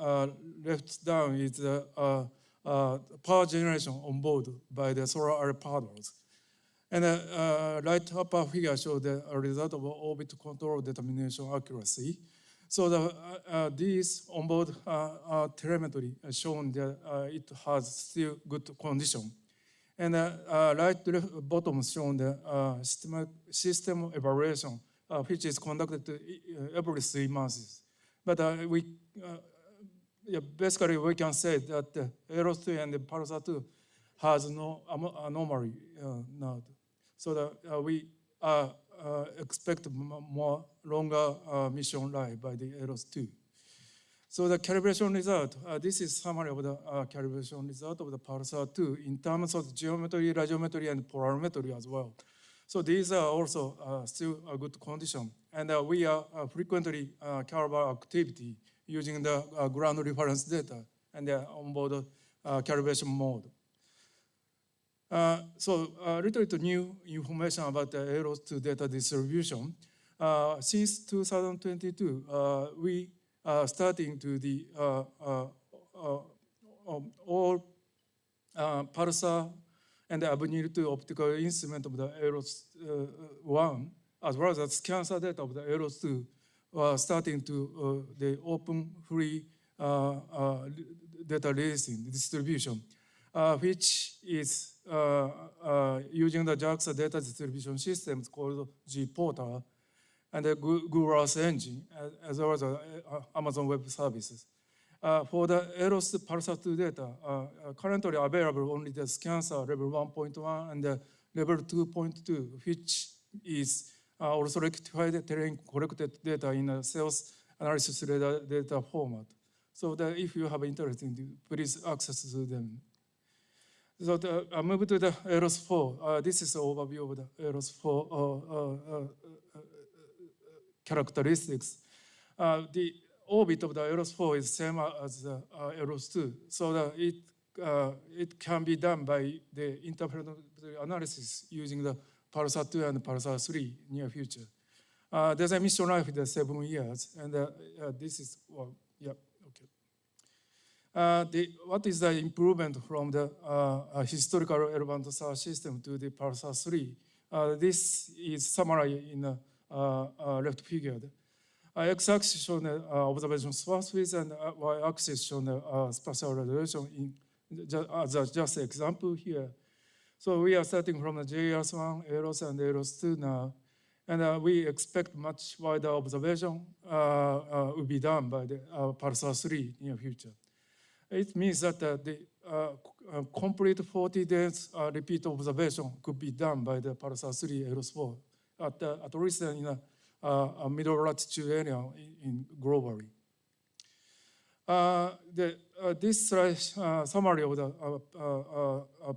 left down is the power generation on board by the solar array paddles. And right upper figure shows the result of orbit control determination accuracy. So these onboard telemetry shown that it has still good condition. And right bottom shown the system evaluation, which is conducted every 3 months. But basically we can say that the EROS-2 and the Pulsar-2 has no anomaly now. So that we expect more longer mission life by the EROS-2. So the calibration result, this is summary of the calibration result of the Pulsar-2 in terms of geometry, radiometry, and polarimetry as well. So these are also still a good condition. And we are frequently calibrate activity using the ground reference data and the onboard calibration mode. So a little bit new information about the EROS-2 data distribution. Since 2022, we are starting to the all Pulsar and the Avenir-2 optical instrument of the EROS-1, as well as scanner data of the EROS-2, starting to the open free data releasing distribution, which is using the JAXA data distribution systems called G-Portal and the Google Earth Engine, as well as Amazon Web Services. For the EROS Pulsar-2 data, currently available only the scanner level 1.1 and the level 2.2, which is also rectified terrain collected data in a sales analysis data format. So that if you have interest in it, please access to them. So I move to the EROS-4. This is an overview of the EROS-4 characteristics. The orbit of the EROS-4 is same as the EROS-2, so that it can be done by the interferometry analysis using the Pulsar-2 and Pulsar-3 near future. There's a mission life in 7 years, and this is, well, yeah, okay. What is the improvement from the historical L-band Tsar system to the Pulsar-3? This is summarized in the left figure. X-axis shows the observation source width, and y-axis shows the spatial resolution as just example here. So we are starting from the JAXA, EROS, and EROS-2 now, and we expect much wider observation will be done by the Pulsar-3 near future. It means that the complete 40 days repeat observation could be done by the Pulsar-3 EROS-4 at least in a middle latitude area in globally. this slide summary of the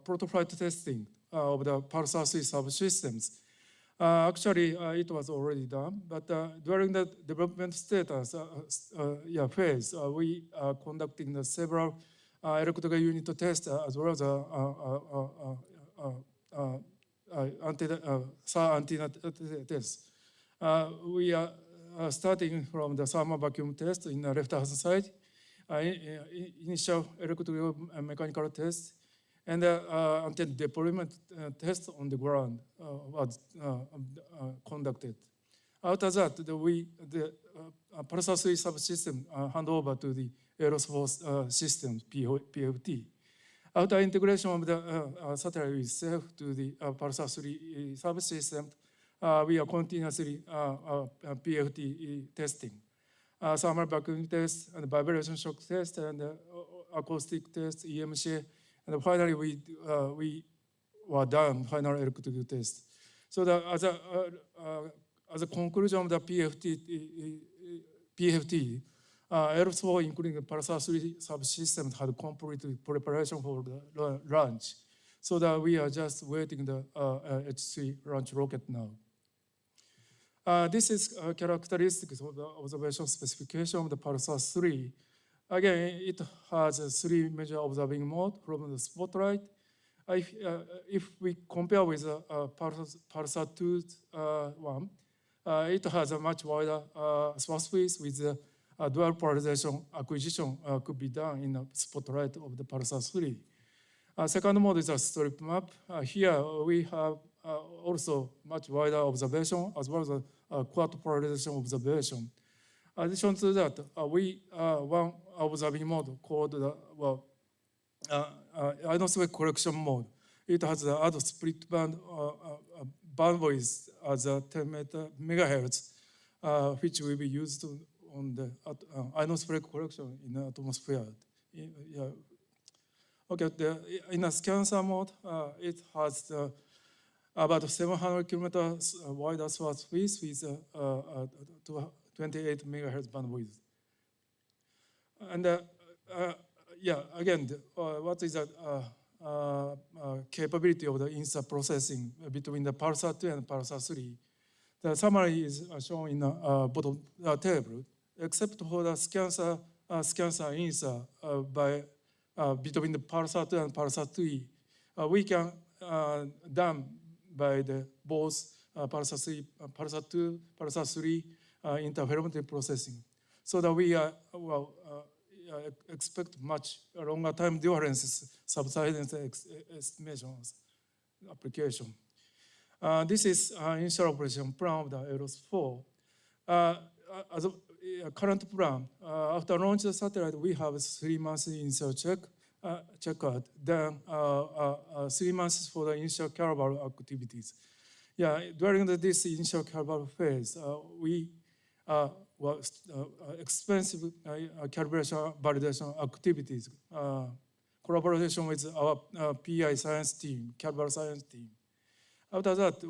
prototype testing of the Pulsar 3 subsystems. Actually, it was already done, but during the development status phase, we are conducting the several electrical unit tests as well as Tsar antenna tests. We are starting from the thermal vacuum test in the left-hand side, initial electrical and mechanical test, and antenna deployment test on the ground was conducted. After that, the Pulsar 3 subsystem hand over to the aerospace systems, PFT. After integration of the satellite itself to the Pulsar 3 subsystem, we are continuously PFT testing. Thermal vacuum test and vibration shock test and acoustic test, EMC, and finally we were done final electrical test. So as a conclusion of the PFT, aerospace, including the Pulsar 3 subsystems, had complete preparation for the launch. So that we are just waiting the H3 launch rocket now. This is characteristics of the observation specification of the Pulsar 3. Again, it has 3 major observing modes from the spotlight. If we compare with the Pulsar 2 one, it has a much wider surface with the dual polarization acquisition could be done in the spotlight of the Pulsar 3. Second mode is a strip map. Here we have also much wider observation as well as a quad polarization observation. In addition to that, we one observing mode called the ionosphere collection mode. It has the other split band bandwidth as a 10 megahertz, which will be used on the ionosphere collection in the atmosphere. Okay, in a scanner mode, it has about 700 kilometers wider surface with 28 megahertz bandwidth. And again, what is the capability of the INSA processing between the Pulsar 2 and Pulsar 3? The summary is shown in the bottom table. Except for the scanner INSA between the Pulsar 2 and Pulsar 3, we can done by the both Pulsar 2, Pulsar 3 interferometry processing. So that we are expect much longer time differences, subsidence estimations application. This is initial operation plan of the AEROS 4. As a current plan, after launch the satellite, we have 3 months initial checkout, then 3 months for the initial caliber activities. During this initial caliber phase, we expensive calibration validation activities, collaboration with our PI science team, caliber science team. After that,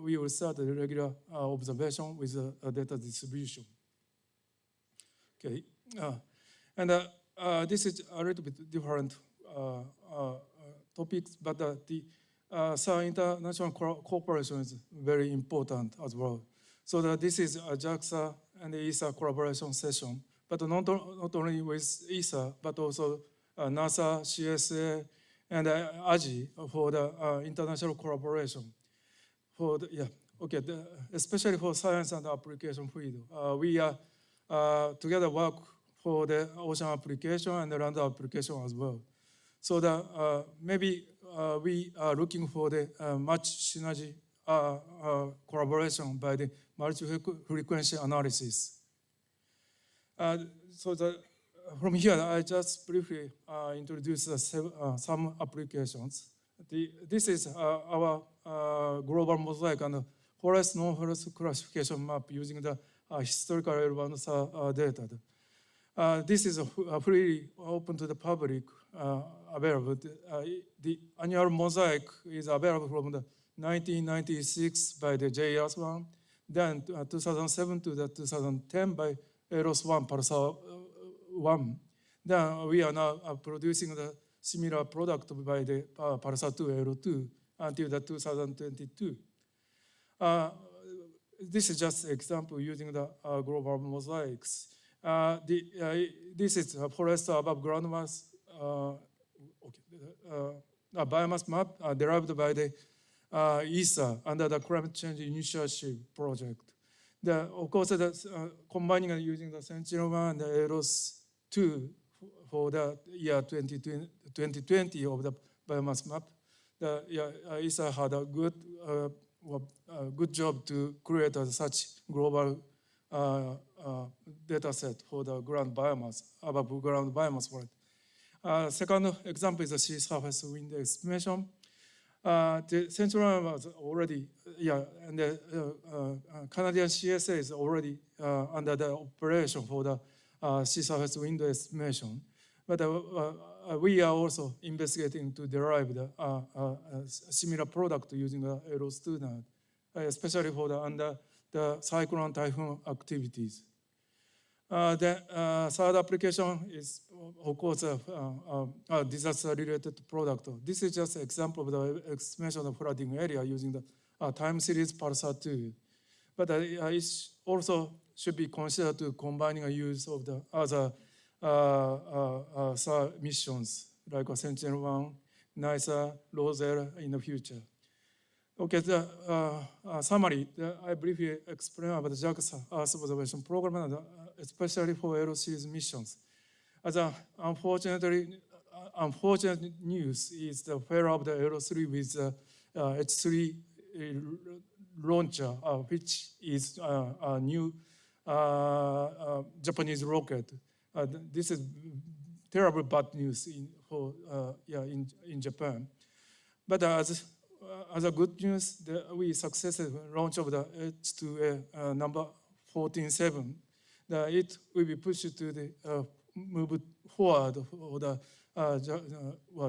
we will start the regular observation with data distribution. Okay, and this is a little bit different topics, but the Tsar international cooperation is very important as well. So that this is a JAXA and the ESA collaboration session, but not only with ESA, but also NASA, CSA, and AGI for the international collaboration. For the, especially for science and application field, we are together work for the ocean application and the land application as well. So that maybe we are looking for the much synergy collaboration by the multi-frequency analysis. So from here, I just briefly introduce some applications. This is our global mosaic and forest non-forest classification map using the historical relevant data. This is freely open to the public, available. The annual mosaic is available from the 1996 by the JAXA, then 2007 to the 2010 by AEROS 1, Pulsar 1. Then we are now producing the similar product by the Pulsar-2 L2 until the 2022. This is just an example using the global mosaics. This is a forest above ground mass, a biomass map derived by the ESA under the Climate Change Initiative project. Of course, combining and using the Sentinel-1 and the EROS-2 for the year 2020 of the biomass map, the ESA had a good job to create such global data set for the ground biomass, above ground biomass world. Second example is the sea surface wind estimation. The Sentinel was already, and the Canadian CSA is already under the operation for the sea surface wind estimation. But we are also investigating to derive the similar product using the EROS-2 now, especially for under the cyclone typhoon activities. The third application is, of course, a disaster-related product. This is just an example of the estimation of flooding area using the time series Pulsar-2. But it also should be considered to combining a use of the other Tsar missions like Sentinel-1, NISA, ROSEL in the future. Okay, the summary, I briefly explain about the JAXA Earth Observation Program, and especially for Aero series missions. As unfortunate news is the failure of the Aero 3 with the H3 launcher, which is a new Japanese rocket. This is terrible bad news in Japan. But as a good news, we successfully launched of the H2A number 14.7. It will be pushed to the move forward for the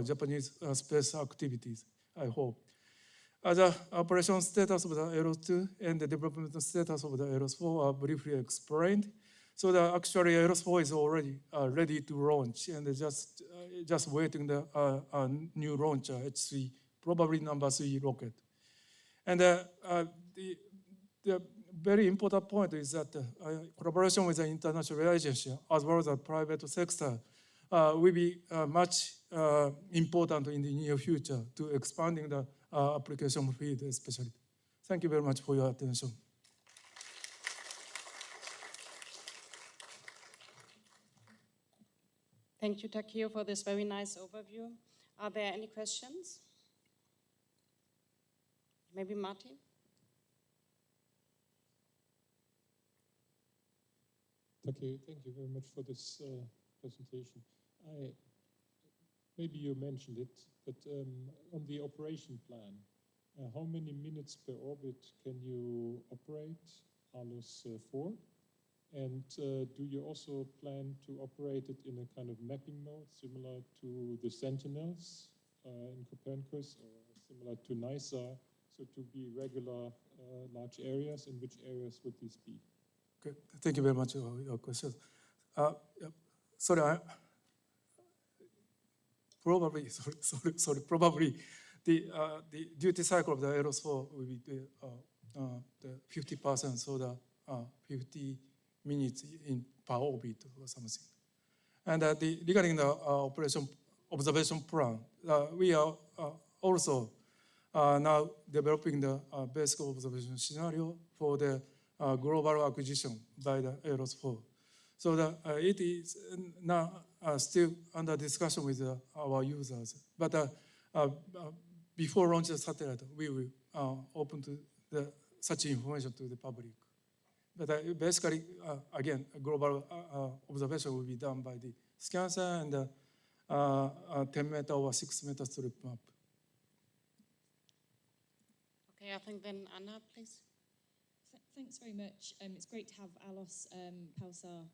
Japanese space activities, I hope. As the operation status of the EROS-2 and the development status of the EROS-4 are briefly explained. So actually EROS-4 is already ready to launch and just waiting the new launcher, H3, probably number 3 rocket. And the very important point is that collaboration with the international agency as well as the private sector will be much important in the near future to expanding the application field especially. Thank you very much for your attention. Thank you, Takio, for this very nice overview. Are there any questions? Maybe Martin? Okay, thank you very much for this presentation. Maybe you mentioned it, but on the operation plan, how many minutes per orbit can you operate ALOS 4? And do you also plan to operate it in a kind of mapping mode similar to the Sentinels in Copernicus or similar to NISA, so to be regular large areas? In which areas would these be? Okay, thank you very much for your question. Sorry, probably the duty cycle of the EROS-4 will be the 50%, so the 50 minutes per orbit or something. And regarding the observation plan, we are also now developing the basic observation scenario for the global acquisition by the EROS-4. So it is now still under discussion with our users. But before launching the satellite, we will open to such information to the public. But basically, again, a global observation will be done by the scanner and 10-meter or 6-meter strip map. Okay, I think then Anna, please. Thanks very much. It's great to have ALOS Pulsar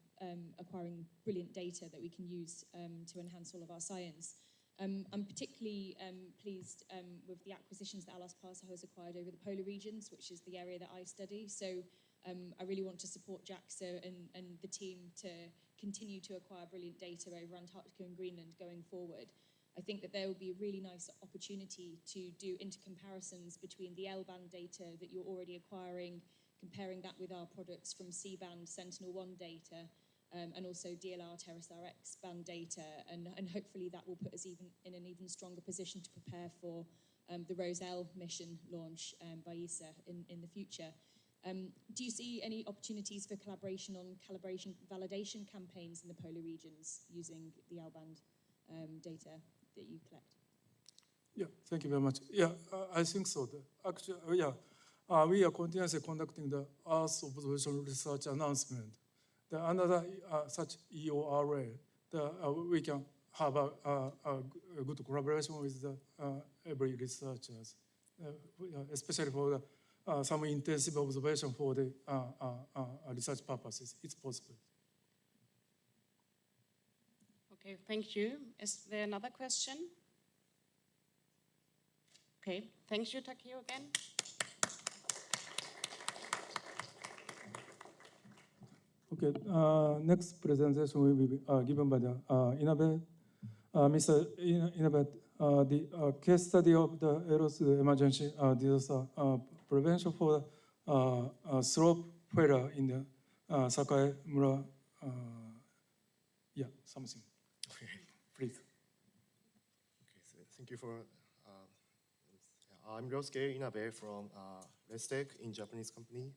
acquiring brilliant data that we can use to enhance all of our science. I'm particularly pleased with the acquisitions that ALOS Pulsar has acquired over the polar regions, which is the area that I study. So I really want to support JAXA and the team to continue to acquire brilliant data over Antarctica and Greenland going forward, I think that there will be a really nice opportunity to do inter-comparisons between the L-band data that you're already acquiring, comparing that with our products from C-band Sentinel-1 data, and also DLR TerreStar X-band data, and hopefully that will put us in an even stronger position to prepare for the Roselle mission launch by ESA in the future. Do you see any opportunities for collaboration on calibration validation campaigns in the polar regions using the L-band data that you collect? Yeah, thank you very much. Yeah, I think so. Actually, yeah, we are continuously conducting the Earth observation research announcement. Another such EORA, we can have a good collaboration with every researchers, especially for some intensive observation for the research purposes. It's possible. Okay, thank you. Is there another question? Okay, thank you, Takeo, again. Okay, next presentation will be given by the Mr. Inabet, the case study of the EROS emergency disaster prevention for slope failure in the Sakai-mura. Yeah, something. Okay. Please. Okay, so thank you for. I'm Ryosuke Inabe from Restec in Japanese company.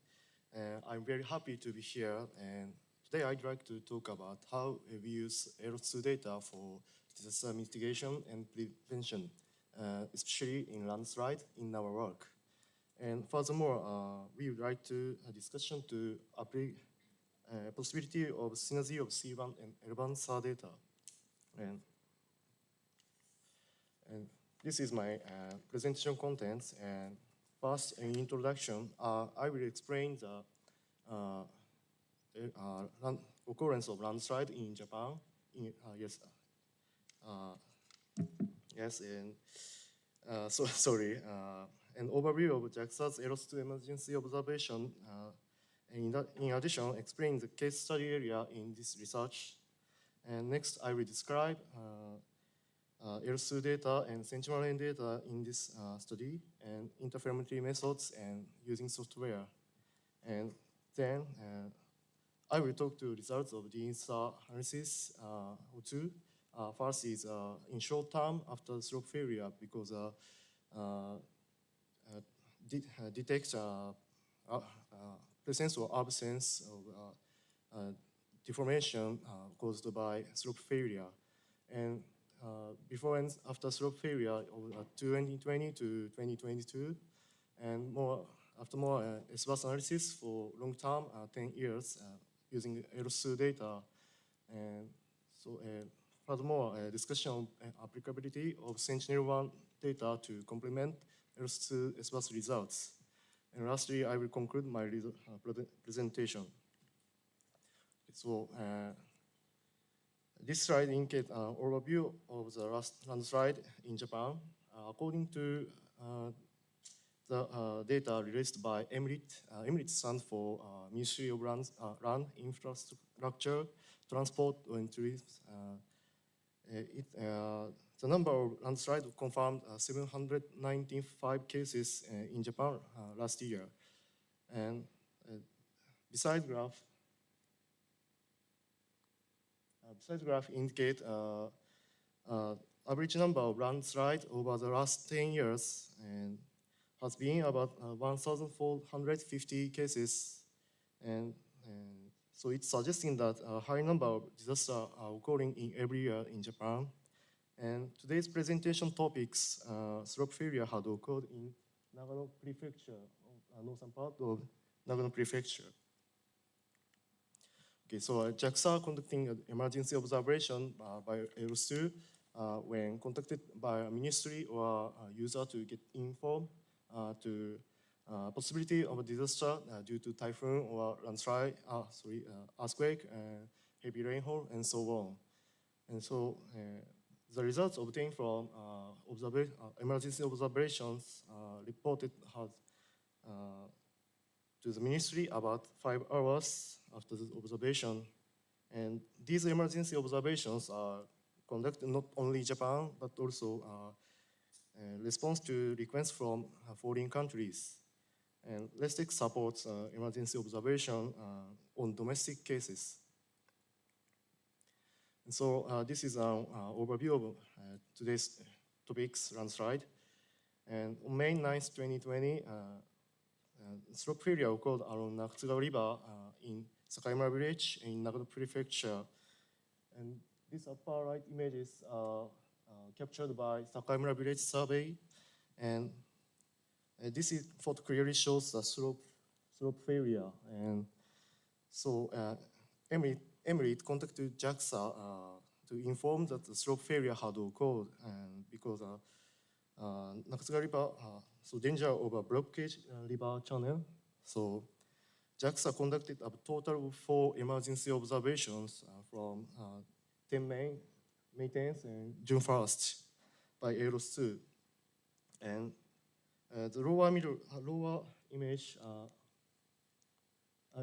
I'm very happy to be here, and today I'd like to talk about how we use EROS data for disaster mitigation and prevention, especially in landslide in our work. And furthermore, we would like to discussion to apply possibility of synergy of C1 and L1 SAR data. And this is my presentation contents. And first, in introduction, I will explain the occurrence of landslide in Japan. Yes, and sorry. An overview of JAXA's EROS-2 emergency observation. And in addition, explain the case study area in this research. And next, I will describe EROS-2 data and Sentinel-1 data in this study, and interferometry methods and using software. And then I will talk to results of the SAR analysis or two. First is in short term after slope failure, because detect presence or absence of deformation caused by slope failure. And before and after slope failure of 2020 to 2022, and after more SBAS analysis for long term, 10 years, using EROS-2 data. And so furthermore, discussion of applicability of Sentinel-1 data to complement EROS-2 SBAS results. And lastly, I will conclude my presentation. So this slide indicates an overview of the last landslide in Japan. According to the data released by MRIT, MRIT stands for Ministry of Land Infrastructure, Transport and Tourism. The number of landslides confirmed 795 cases in Japan last year. And beside graph indicate average number of landslides over the last 10 years, and has been about 1,450 cases. And so it's suggesting that a high number of disasters are occurring in every year in Japan. And today's presentation topics, slope failure had occurred in Nagano Prefecture, northern part of Nagano Prefecture. Okay, so JAXA conducting an emergency observation by EROS-2 when contacted by a ministry or a user to get informed to possibility of a disaster due to typhoon or landslide, earthquake, heavy rainfall, and so on. And so the results obtained from emergency observations reported to the ministry about 5 hours after the observation. And these emergency observations are conducted not only Japan, but also response to requests from foreign countries. And LESTEC supports emergency observation on domestic cases. And so this is an overview of today's topics, Landslide. And on May 9th, 2020, slope failure occurred along Nakatsuga River in Sakaimura village in Nagano Prefecture. And these upper right images are captured by Sakaimura village survey. And this photo clearly shows the slope failure. And so Emily contacted JAXA to inform that the slope failure had occurred, and because Nakatsuga River, so danger of a blockage river channel. So JAXA conducted a total of 4 emergency observations from 10 May 10th and June 1st by ALOS-2. And the lower image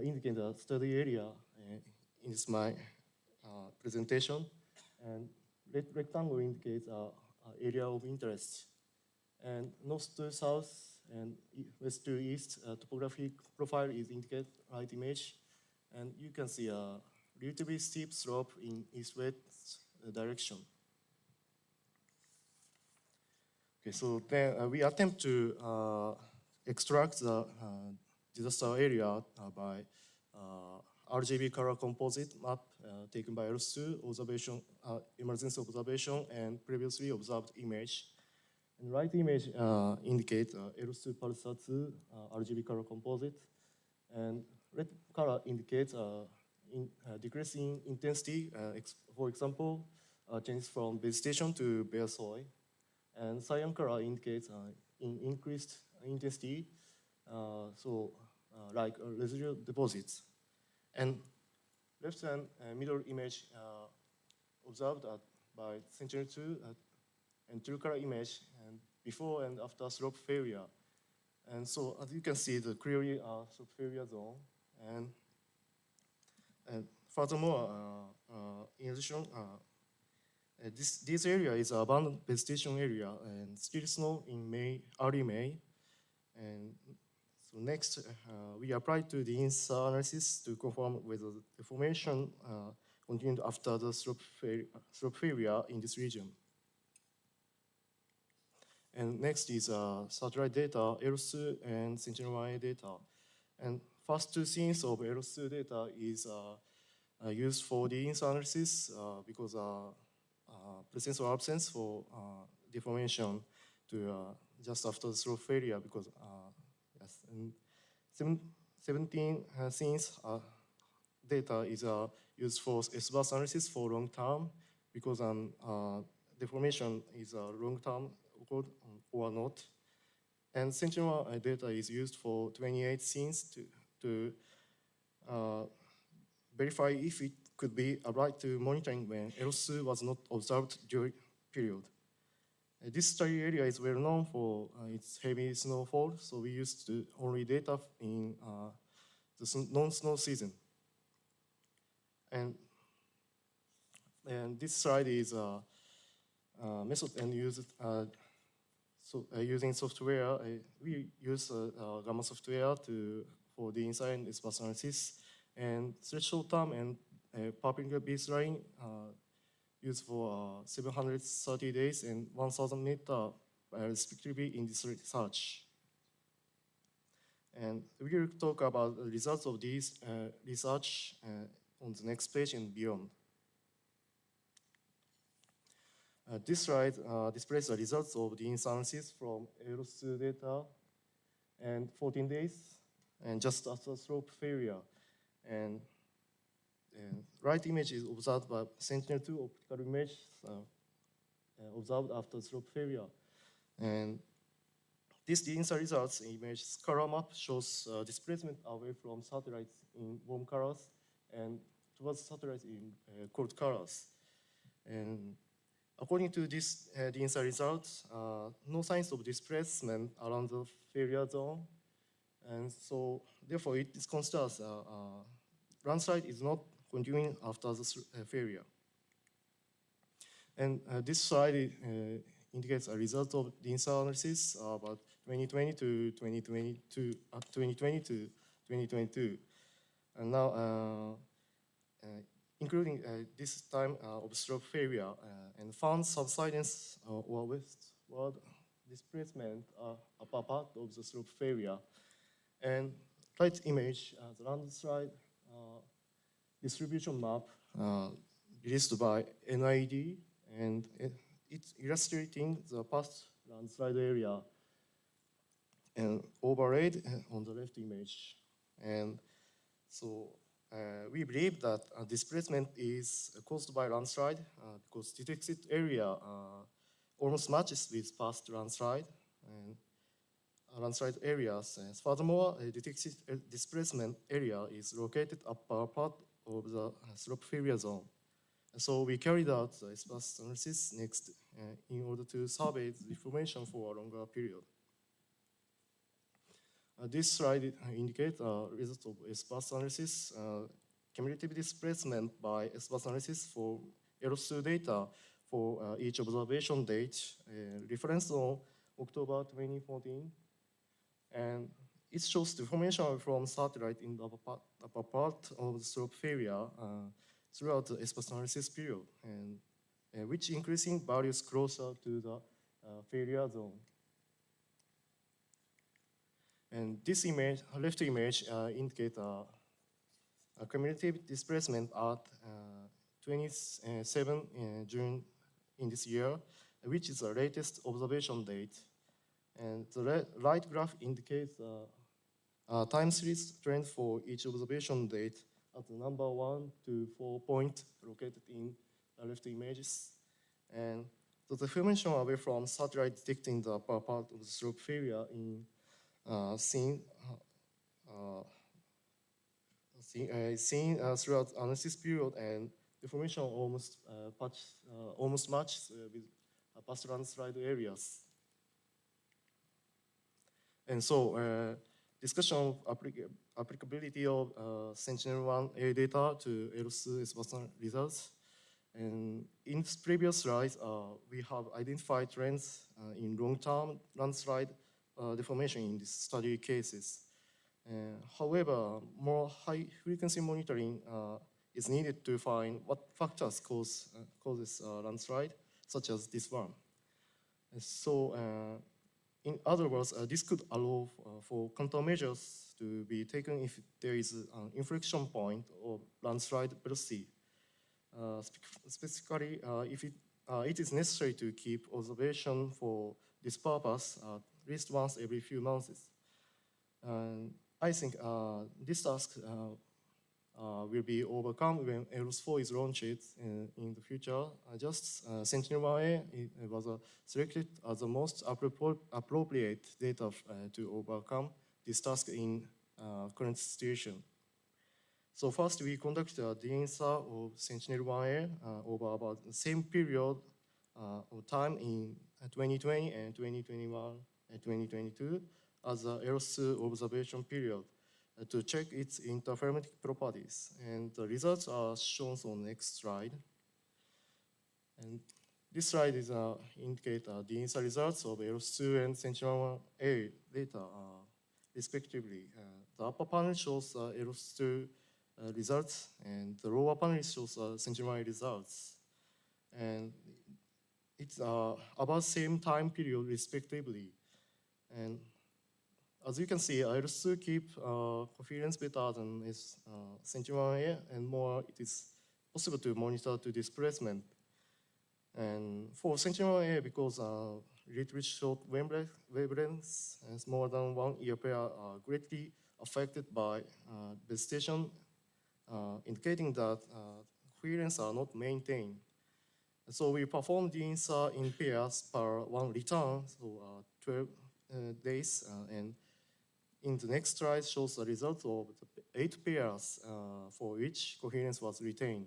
indicate the study area in this my presentation, and red rectangle indicates area of interest. And north to south and west to east topographic profile is indicated right image, and you can see a relatively steep slope in east-west direction. Okay, so then we attempt to extract the disaster area by RGB color composite map taken by ALOS-2 observation, emergency observation, and previously observed image. And right image indicates ALOS-2 pulsar 2 RGB color composite, and red color indicates decreasing intensity. For example, changes from vegetation to bare soil, and cyan color indicates increased intensity, like residual deposits. And left and middle image observed by Century 2 and true color image and before and after slope failure. And so as you can see, the clearly slope failure zone. And furthermore, in addition, this area is an abandoned vegetation area and still snow in early May. And so next, we applied to the INSA analysis to confirm whether the formation continued after the slope failure in this region. And next is satellite data, ALOS-2 and Sentinel-1A data. And first 2 scenes of ALOS-2 data is used for the INSA analysis because presence or absence for deformation to just after the slope failure, because yes, and 17 scenes data is used for S-bus analysis for long term, because deformation is long term occurred or not. And Sentinel data is used for 28 scenes to verify if it could be applied to monitoring when ALOS-2 was not observed during period. This study area is well known for its heavy snowfall, so we used only data in the non-snow season. And this slide is a method and using software. We use Gamma software for the inside and S-bus analysis, and threshold term and perpendicular baseline used for 730 days and 1,000 meters respectively in this research. And we will talk about the results of this research on the next page and beyond. This slide displays the results of the INSA analysis from ALOS-2 data and 14 days and just after slope failure. And right image is observed by Sentinel-2 optical image observed after slope failure. And this INSA results image color map shows displacement away from satellites in warm colors and towards satellites in cold colors. And according to this the INSA results, no signs of displacement around the failure zone. And so therefore it is considered landslide is not continuing after the failure. And this slide indicates a result of the DINSA analysis about 2020 to 2022. And now, including this time of stroke failure and found subsidence or westward displacement upper part of the stroke failure. And right image, the landslide distribution map released by NID, and it's illustrating the past landslide area and overlaid on the left image. And so we believe that displacement is caused by landslide because detected area almost matches with past landslide and landslide areas. And furthermore, a detected displacement area is located upper part of the slope failure zone. And so we carried out the SPAS analysis next in order to survey the information for a longer period. This slide indicates result of SPAS analysis, cumulative displacement by SPAS analysis for LS2 data for each observation date, reference on October 2014. And it shows deformation from satellite in the upper part of the slope failure throughout the SPAS analysis period, and which increasing values closer to the failure zone. And this image, left image, indicates a cumulative displacement at 27 June in this year, which is the latest observation date. And the right graph indicates time series trend for each observation date at the number 1 to 4 point located in the left images. And the deformation away from satellite detecting the upper part of the slope failure in seen throughout analysis period, and deformation almost matches with past landslide areas. And so discussion of applicability of Sentinel-1A data to LS SPAS results. And in this previous slide, we have identified trends in long-term landslide deformation in these study cases. However, more high-frequency monitoring is needed to find what factors causes landslide, such as this one. And so, in other words, this could allow for countermeasures to be taken if there is an inflection point of landslide velocity. Specifically, if it is necessary to keep observation for this purpose at least once every few months. And I think this task will be overcome when LS4 is launched in the future. Sentinel-1A was selected as the most appropriate data to overcome this task in current situation. So first, we conducted a DINSA of Sentinel-1A over about the same period of time in 2020 and 2021 and 2022 as a LS2 observation period to check its interferometric properties. And the results are shown on the next slide. And this slide is indicate the DINSA results of LS2 and Sentinel-1A data respectively. The upper panel shows LS2 results, and the lower panel shows Sentinel-1A results. And it's about same time period respectively. And as you can see, LS2 keep coherence better than Sentinel-1A, and more it is possible to monitor to displacement. And for Sentinel-1A, because relatively short wavelengths and more than 1 year pair are greatly affected by vegetation, indicating that coherence are not maintained. So we perform DINSA in pairs per one return, so 12 days, and in the next slide shows the result of the 8 pairs for which coherence was retained.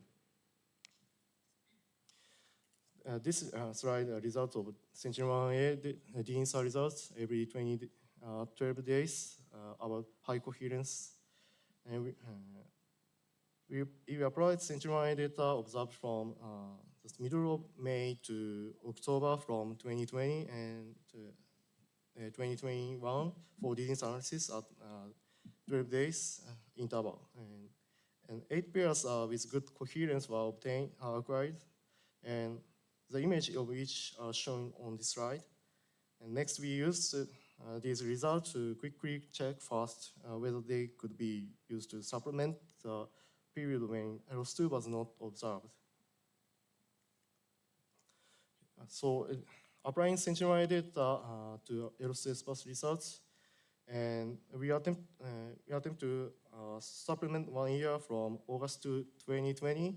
This slide results of Sentinel-1A DINSA results every 12 days about high coherence. And we applied sentinel data observed from the middle of May to October from 2020 and 2021 for distance analysis at 12 days interval. And 8 pairs with good coherence were acquired, and the image of each are shown on this slide. And next, we used these results to quickly check first whether they could be used to supplement the period when LS2 was not observed. So applying sentinel data to LS2 sparse results, and we attempt to supplement 1 year from August to 2020.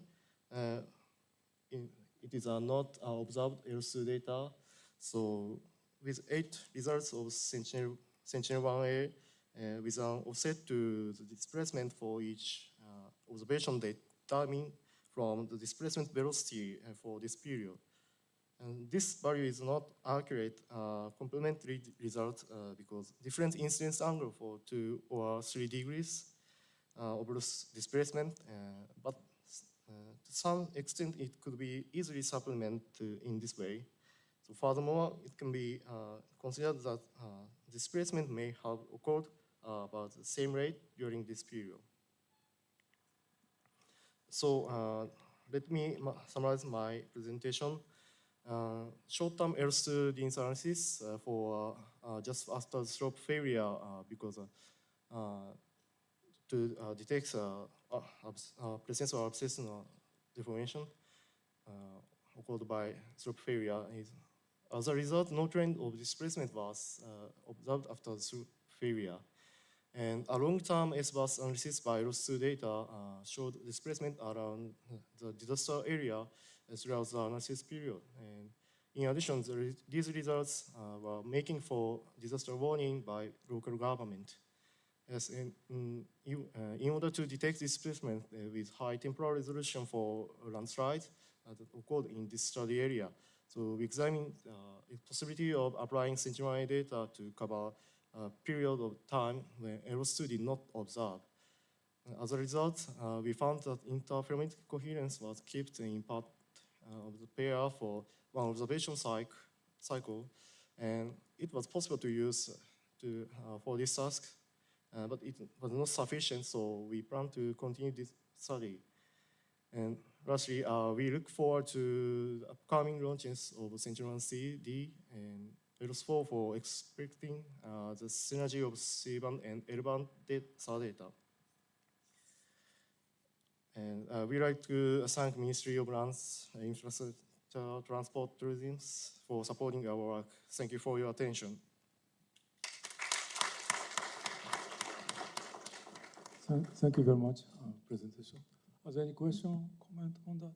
It is not observed LS2 data. So with 8 results of Sentinel-1A, with an offset to the displacement for each observation determined from the displacement velocity for this period. And this value is not accurate complementary result because different incidence angle for 2 or 3 degrees of displacement, but to some extent it could be easily supplemented in this way. So furthermore, it can be considered that displacement may have occurred about the same rate during this period. So let me summarize my presentation. Short-term LS2 distance analysis for just after the slope failure because to detect presence of abscessional deformation occurred by slope failure. As a result, no trend of displacement was observed after the slope failure. And a long-term S-bus analysis by LS2 data showed displacement around the disaster area throughout the analysis period. And in addition, these results were making for disaster warning by local government. Yes, in order to detect displacement with high temporal resolution for landslides that occurred in this study area, so we examined the possibility of applying sentinel data to cover a period of time when LS2 did not observe. As a result, we found that interferometric coherence was kept in part of the pair for 1 observation cycle, and it was possible to use for this task, but it was not sufficient, so we plan to continue this study. And lastly, we look forward to the upcoming launches of Sentinel-CD and LS4 for expecting the synergy of C-band and L-band Tsar data. And we like to thank Ministry of Lands, Infrastructure, Transport, Tourism for supporting our work. Thank you for your attention. Thank you very much, presentation. Are there any question, comment on that?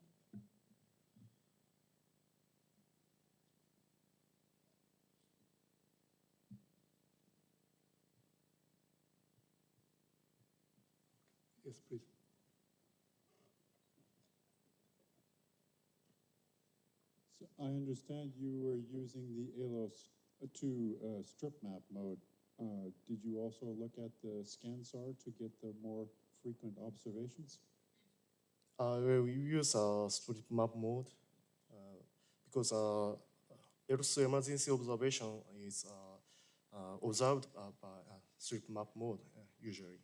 Yes, please. So I understand you were using the ALOS-2 strip map mode. Did you also look at the ScanSAR to get the more frequent observations? We use strip map mode because LS2 emergency observation is observed by strip map mode usually.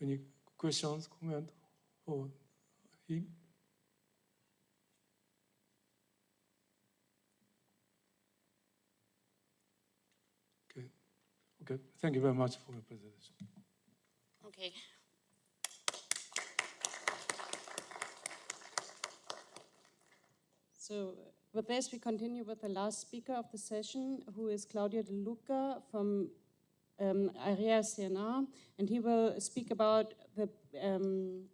Any questions, comment for him? Okay, thank you very much for your presentation. Okay. So with this, we continue with the last speaker of the session, who is Claudio De Luca from Area CNR, and he will speak about the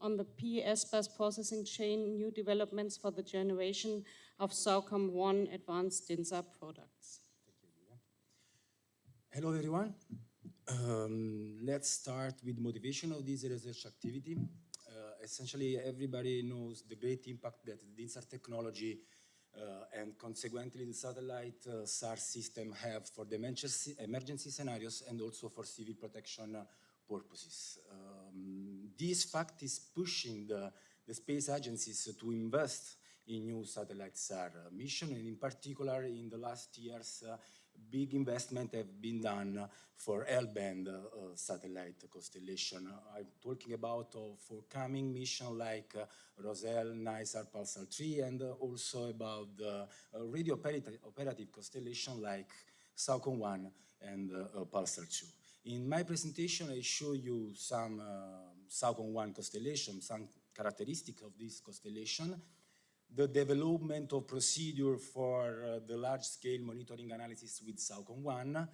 on the PS bus processing chain new developments for the generation of SOCOM 1 advanced DINSA products. Hello everyone. Let's start with the motivation of this research activity. Essentially, everybody knows the great impact that the DINSA technology and consequently the satellite SAR system have for the emergency scenarios and also for civil protection purposes. This fact is pushing the space agencies to invest in new satellite SAR mission, and in particular in the last years big investment have been done for L-band satellite constellation. I'm talking about forthcoming mission like Roselle, NISAR, Pulsar 3, and also about the radio operative constellation like Saucon 1 and Pulsar 2. In my presentation, I show you some Saucon 1 constellation, some characteristics of this constellation, the development of procedure for the large-scale monitoring analysis with Saucon 1,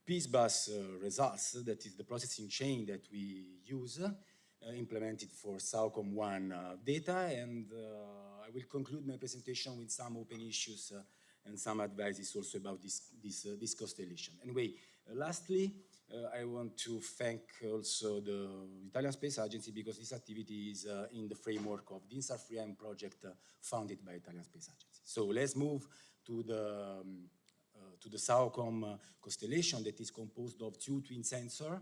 Peace bus results, that is the processing chain that we use, implemented for Saucon 1 data, and I will conclude my presentation with some open issues and some advices also about this constellation. Anyway, lastly, I want to thank also the Italian Space Agency because this activity is in the framework of the INSAR-FRIEND project funded by Italian Space Agency. So let's move to the Saucon constellation that is composed of two twin sensors,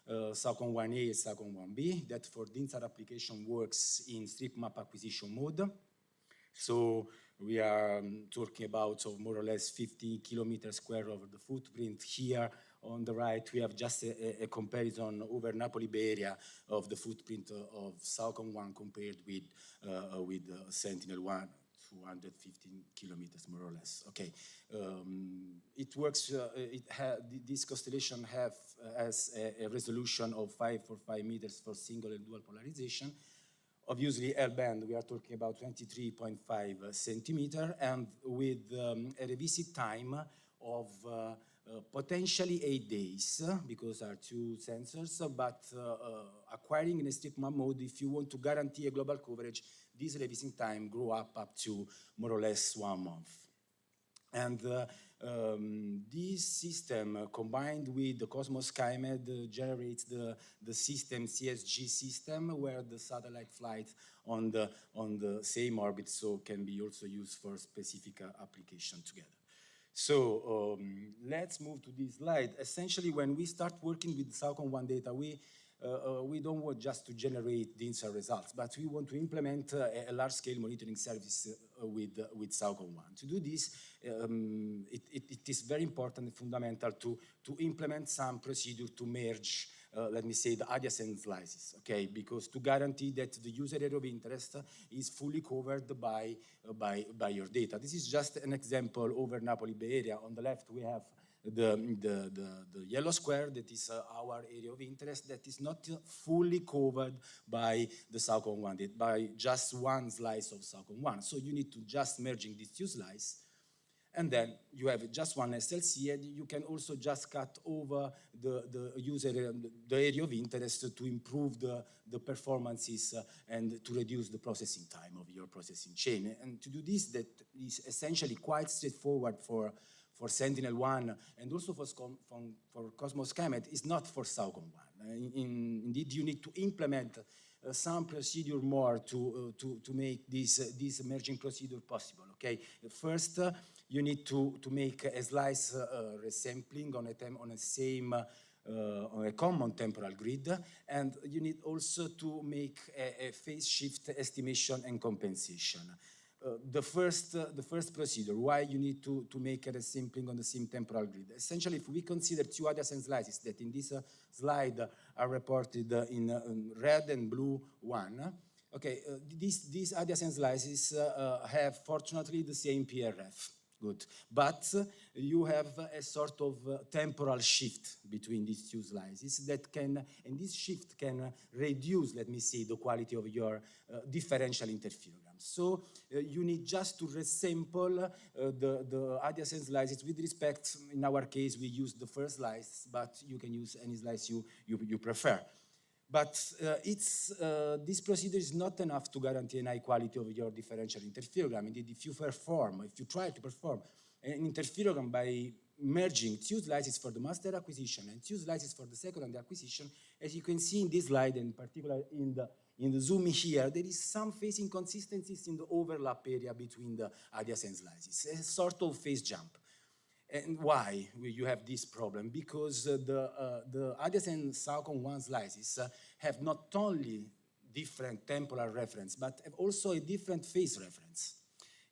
Saucon 1A and Saucon 1B, that for the INSAR application works in strip map acquisition mode. So we are talking about more or less 50 kilometers square over the footprint. Here on the right, we have just a comparison over Napoli Bay Area of the footprint of Saucon 1 compared with Sentinel-1, 215 kilometers more or less. Okay, it works. This constellation has a resolution of 545 meters for single and dual polarization. Obviously, L-band, we are talking about 23.5 centimeter, and with a revisit time of potentially 8 days, because there are two sensors, but acquiring in a strip map mode, if you want to guarantee a global coverage, this revisit time grow up to more or less 1 month. And this system, combined with the Cosmos SkyMed, generates the system CSG system, where the satellite flies on the same orbit, so can be also used for specific application together. So let's move to this slide. Essentially, when we start working with Saucon 1 data, we don't want just to generate the INSAR results, but we want to implement a large-scale monitoring service with Saucon 1. To do this, it is very important and fundamental to implement some procedure to merge, let me say, the adjacent slices, okay? Because to guarantee that the user area of interest is fully covered by your data. This is just an example over Napoli Bay Area. On the left, we have the yellow square, that is our area of interest, that is not fully covered by the Saucon 1, by just one slice of Saucon 1. So you need to just merging these two slices, and then you have just one SLC, and you can also just cut over the user, the area of interest to improve the performances and to reduce the processing time of your processing chain. And to do this, that is essentially quite straightforward for Sentinel-1 and also for Cosmos SkyMed, is not for Saucon 1. Indeed, you need to implement some procedure more to make this merging procedure possible, okay? First, you need to make a slice resampling on a common temporal grid, and you need also to make a phase shift estimation and compensation. The first procedure, why you need to make a resampling on the same temporal grid. Essentially, if we consider two adjacent slices that in this slide are reported in red and blue one, okay, these adjacent slices have fortunately the same PRF. Good, but you have a sort of temporal shift between these two slices that can, and this shift can reduce, let me say, the quality of your differential interferogram. So you need just to resample the adjacent slices with respect, in our case, we use the first slice, but you can use any slice you prefer. But this procedure is not enough to guarantee an high quality of your differential interferogram. Indeed, if you try to perform an interferogram by merging 2 slices for the master acquisition and 2 slices for the secondary acquisition, as you can see in this slide, and in particular in the zoom here, there is some phase inconsistencies in the overlap area between the adjacent slices, a sort of phase jump. And why you have this problem? Because the adjacent SAOCON1 slices have not only different temporal reference, but have also a different phase reference.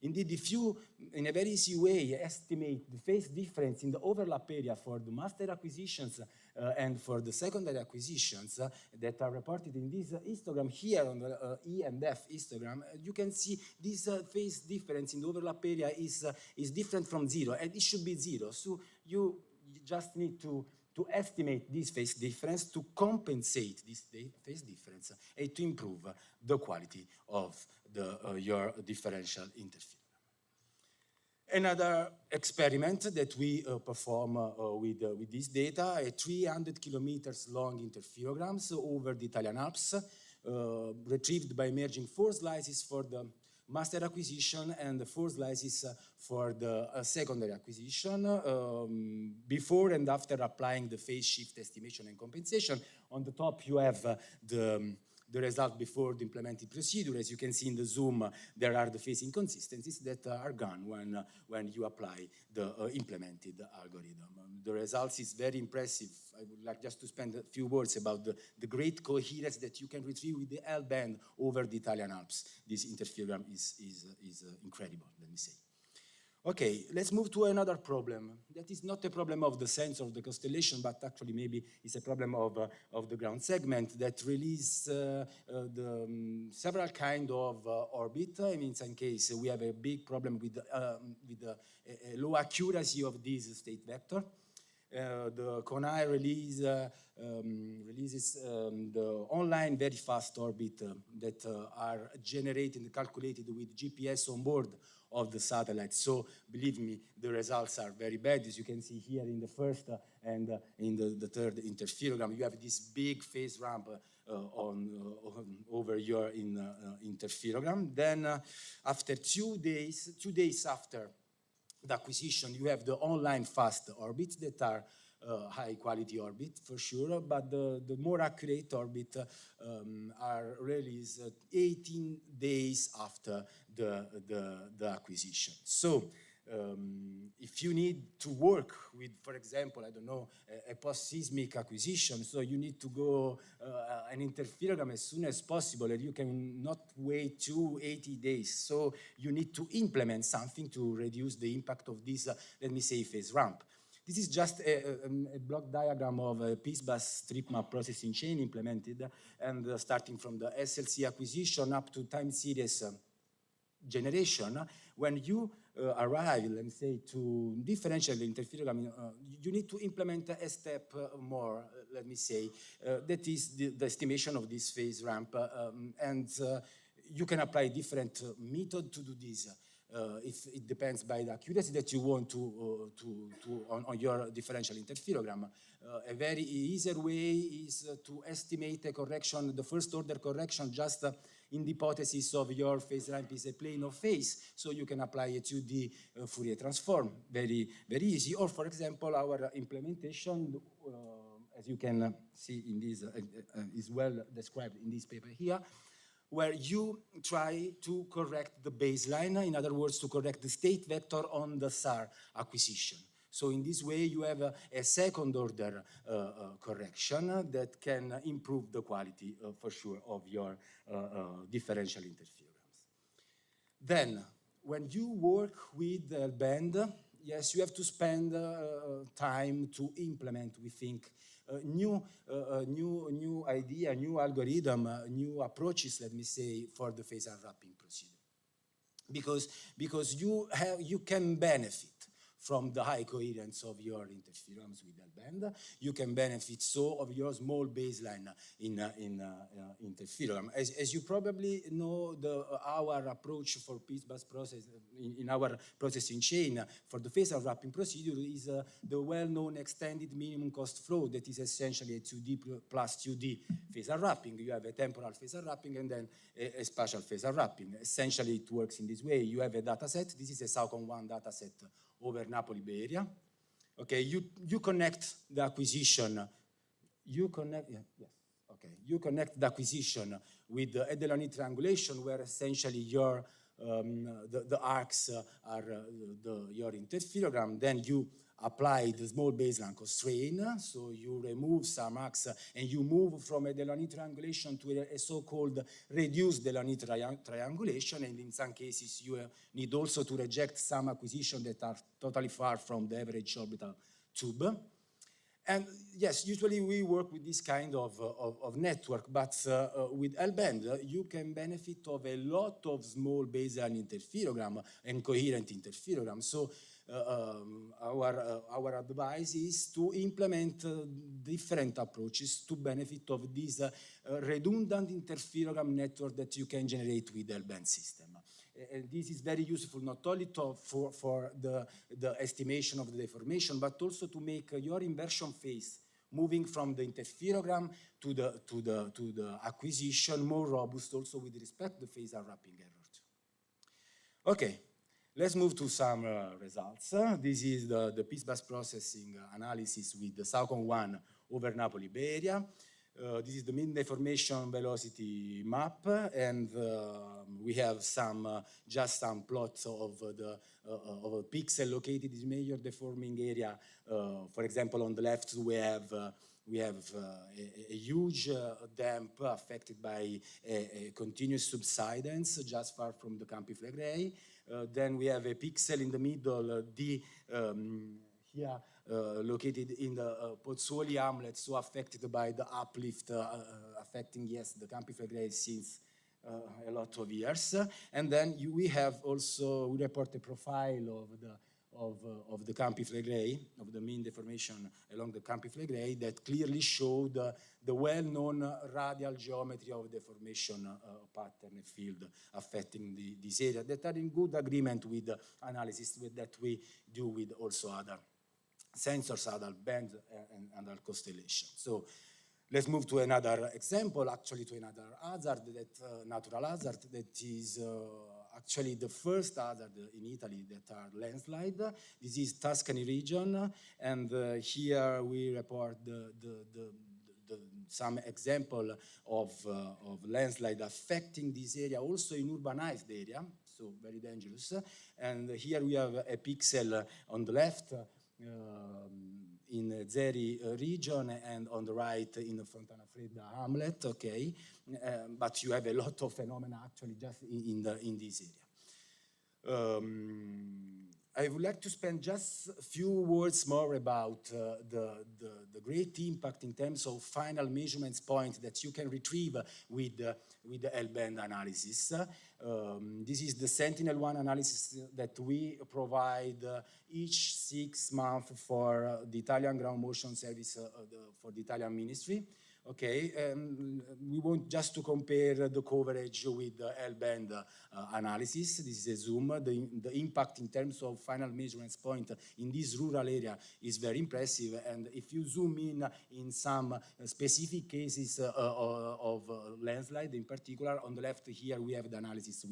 Indeed, if you, in a very easy way, estimate the phase difference in the overlap area for the master acquisitions and for the secondary acquisitions that are reported in this histogram here on the E and F histogram, you can see this phase difference in the overlap area is different from 0, and it should be 0. So you just need to estimate this phase difference, to compensate this phase difference, and to improve the quality of your differential interferogram. Another experiment that we perform with this data, a 300 kilometers long interferograms over the Italian Alps, retrieved by merging 4 slices for the master acquisition and 4 slices for the secondary acquisition, before and after applying the phase shift estimation and compensation. On the top you have the result before the implemented procedure. As you can see in the zoom, there are the phase inconsistencies that are gone when you apply the implemented algorithm. The results is very impressive. I would like just to spend a few words about the great coherence that you can retrieve with the L band over the Italian Alps. This interferogram is incredible, let me say. Okay, let's move to another problem. That is not a problem of the sensor of the constellation, but actually maybe it's a problem of the ground segment that release several kind of orbit. I mean, in some case, we have a big problem with a low accuracy of this state vector. The CONAI releases the online very fast orbit that are generated and calculated with GPS on board of the satellite. So believe me, the results are very bad. As you can see here in the first and in the third interferogram, you have this big phase ramp over your interferogram. Then after 2 days after the acquisition, you have the online fast orbits that are high quality orbit for sure, but the more accurate orbit are released 18 days after the acquisition. So if you need to work with, for example, I don't know, a post-seismic acquisition, so you need to go an interferogram as soon as possible, and you can not wait 80 days. So you need to implement something to reduce the impact of this, let me say, phase ramp. This is just a block diagram of a piece-bus strip map processing chain implemented, and starting from the SLC acquisition up to time series generation. When you arrive, let me say, to differential interferogram, you need to implement a step more, let me say, that is the estimation of this phase ramp, and you can apply different method to do this. If it depends by the accuracy that you want on your differential interferogram. A very easier way is to estimate a correction, the first order correction, just in the hypothesis of your phase ramp is a plane of phase, so you can apply a 2D Fourier transform, very, very easy. Or for example, our implementation, as you can see in this, is well described in this paper here, where you try to correct the baseline, in other words, to correct the state vector on the Tsar acquisition. So in this way, you have a second order correction that can improve the quality, for sure, of your differential interferograms. Then, when you work with the band, yes, you have to spend time to implement, we think, new idea, new algorithm, new approaches, let me say, for the phase unwrapping procedure. Because you can benefit from the high coherence of your interferometers with that band. You can benefit so of your small baseline in interferogram. As you probably know, our approach for piece-bus process in our processing chain for the phase unwrapping procedure is the well-known extended minimum cost flow that is essentially a 2D plus 2D phase unwrapping. You have a temporal phase unwrapping and then a spatial phase unwrapping. Essentially, it works in this way. You have a data set. This is a SAOCON1 data set over Napoli Bay Area. Okay, you connect the acquisition. You connect, you connect the acquisition with the Edeloni triangulation, where essentially your the arcs are your interferogram. Then you apply the small baseline constraint, so you remove some arcs and you move from a Delaunay triangulation to a so-called reduced Delaunay triangulation, and in some cases you need also to reject some acquisitions that are totally far from the average orbital tube. And yes, usually we work with this kind of network, but with L-band, you can benefit of a lot of small baseline interferogram and coherent interferogram. So our advice is to implement different approaches to benefit of this redundant interferogram network that you can generate with L-band system. And this is very useful not only for the estimation of the deformation, but also to make your inversion phase moving from the interferogram to the acquisition more robust also with respect to the phasor wrapping error. Okay, let's move to some results. This is the piece bus processing analysis with the Saucon 1 over Napoli Bay Area. This is the mean deformation velocity map, and we have just some plots of a pixel located in major deforming area. For example, on the left we have a huge damp affected by a continuous subsidence just far from the Campi Flegrei. Then we have a pixel in the middle, here. Located in the Pozzuoli hamlet, so affected by the uplift, affecting, yes, the Campi Flegrei since a lot of years. And then we report a profile of the Campi Flegrei, of the mean deformation along the Campi Flegrei that clearly showed the well-known radial geometry of deformation pattern field affecting this area that are in good agreement with the analysis that we do with also other sensors, other bands, and other constellations. So let's move to another example, actually to another hazard, natural hazard, that is actually the first hazard in Italy that are landslide. This is Tuscany region, and here we report some example of landslide affecting this area, also in urbanized area, so very dangerous. And here we have a pixel on the left, in Zeri region, and on the right in the Fontana Fredda hamlet, okay? But you have a lot of phenomena actually just in this area. I would like to spend just a few words more about the great impact in terms of final measurements point that you can retrieve with the L-band analysis. This is the Sentinel-1 analysis that we provide each 6 months for the Italian ground motion service for the Italian ministry. Okay, we want just to compare the coverage with the L-band analysis. This is a zoom. The impact in terms of final measurements point in this rural area is very impressive. And if you zoom in some specific cases of landslide, in particular, on the left here we have the analysis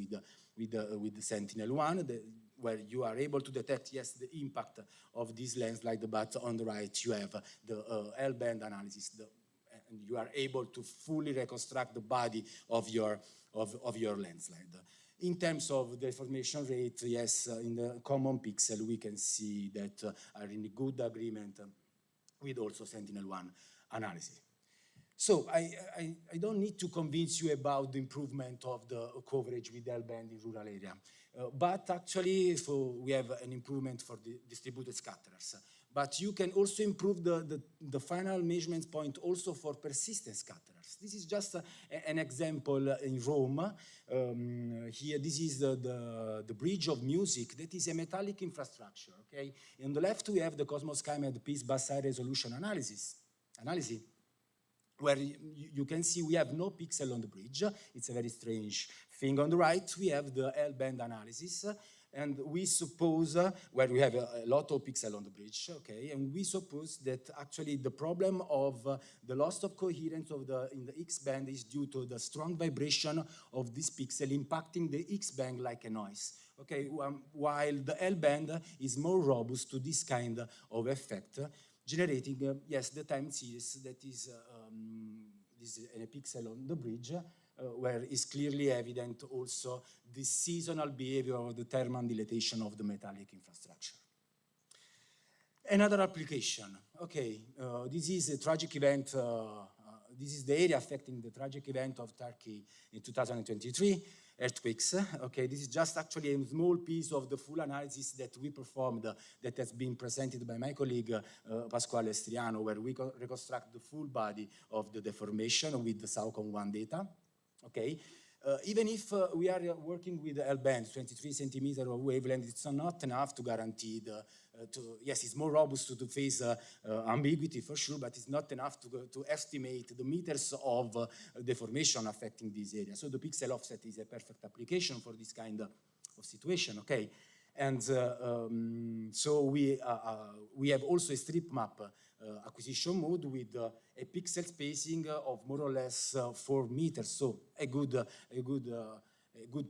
with the Sentinel-1, where you are able to detect, yes, the impact of this landslide, but on the right you have the L-band analysis, and you are able to fully reconstruct the body of your landslide. In terms of deformation rate, yes, in the common pixel, we can see that are in good agreement with also Sentinel-1 analysis. So I don't need to convince you about the improvement of the coverage with L-band in rural area, but actually we have an improvement for the distributed scatterers. But you can also improve the final measurement point also for persistent scatterers. This is just an example in Rome. Here, this is the Bridge of Music. That is a metallic infrastructure, okay? On the left, we have the Cosmos Skymed piece bus high resolution analysis, where you can see we have no pixel on the bridge. It's a very strange thing. On the right, we have the L-band analysis. And we suppose, where we have a lot of pixels on the bridge, okay, and we suppose that actually the problem of the loss of coherence in the X-band is due to the strong vibration of this pixel impacting the X-band like a noise. Okay, while the L band is more robust to this kind of effect, generating, yes, the time series that is this is a pixel on the bridge, where is clearly evident also the seasonal behavior of the thermal dilatation of the metallic infrastructure. Another application, okay, this is a tragic event, this is the area affecting the tragic event of Turkey in 2023, earthquakes. Okay, this is just actually a small piece of the full analysis that we performed that has been presented by my colleague Pasquale Striano, where we reconstruct the full body of the deformation with the SAOCOM 1 data. Okay, even if we are working with L band, 23 centimeter of wavelength, it's not enough to guarantee the, yes, it's more robust to face ambiguity for sure, but it's not enough to estimate the meters of deformation affecting this area. So the pixel offset is a perfect application for this kind of situation, okay? And so we have also a strip map acquisition mode with a pixel spacing of more or less 4 meters, so a good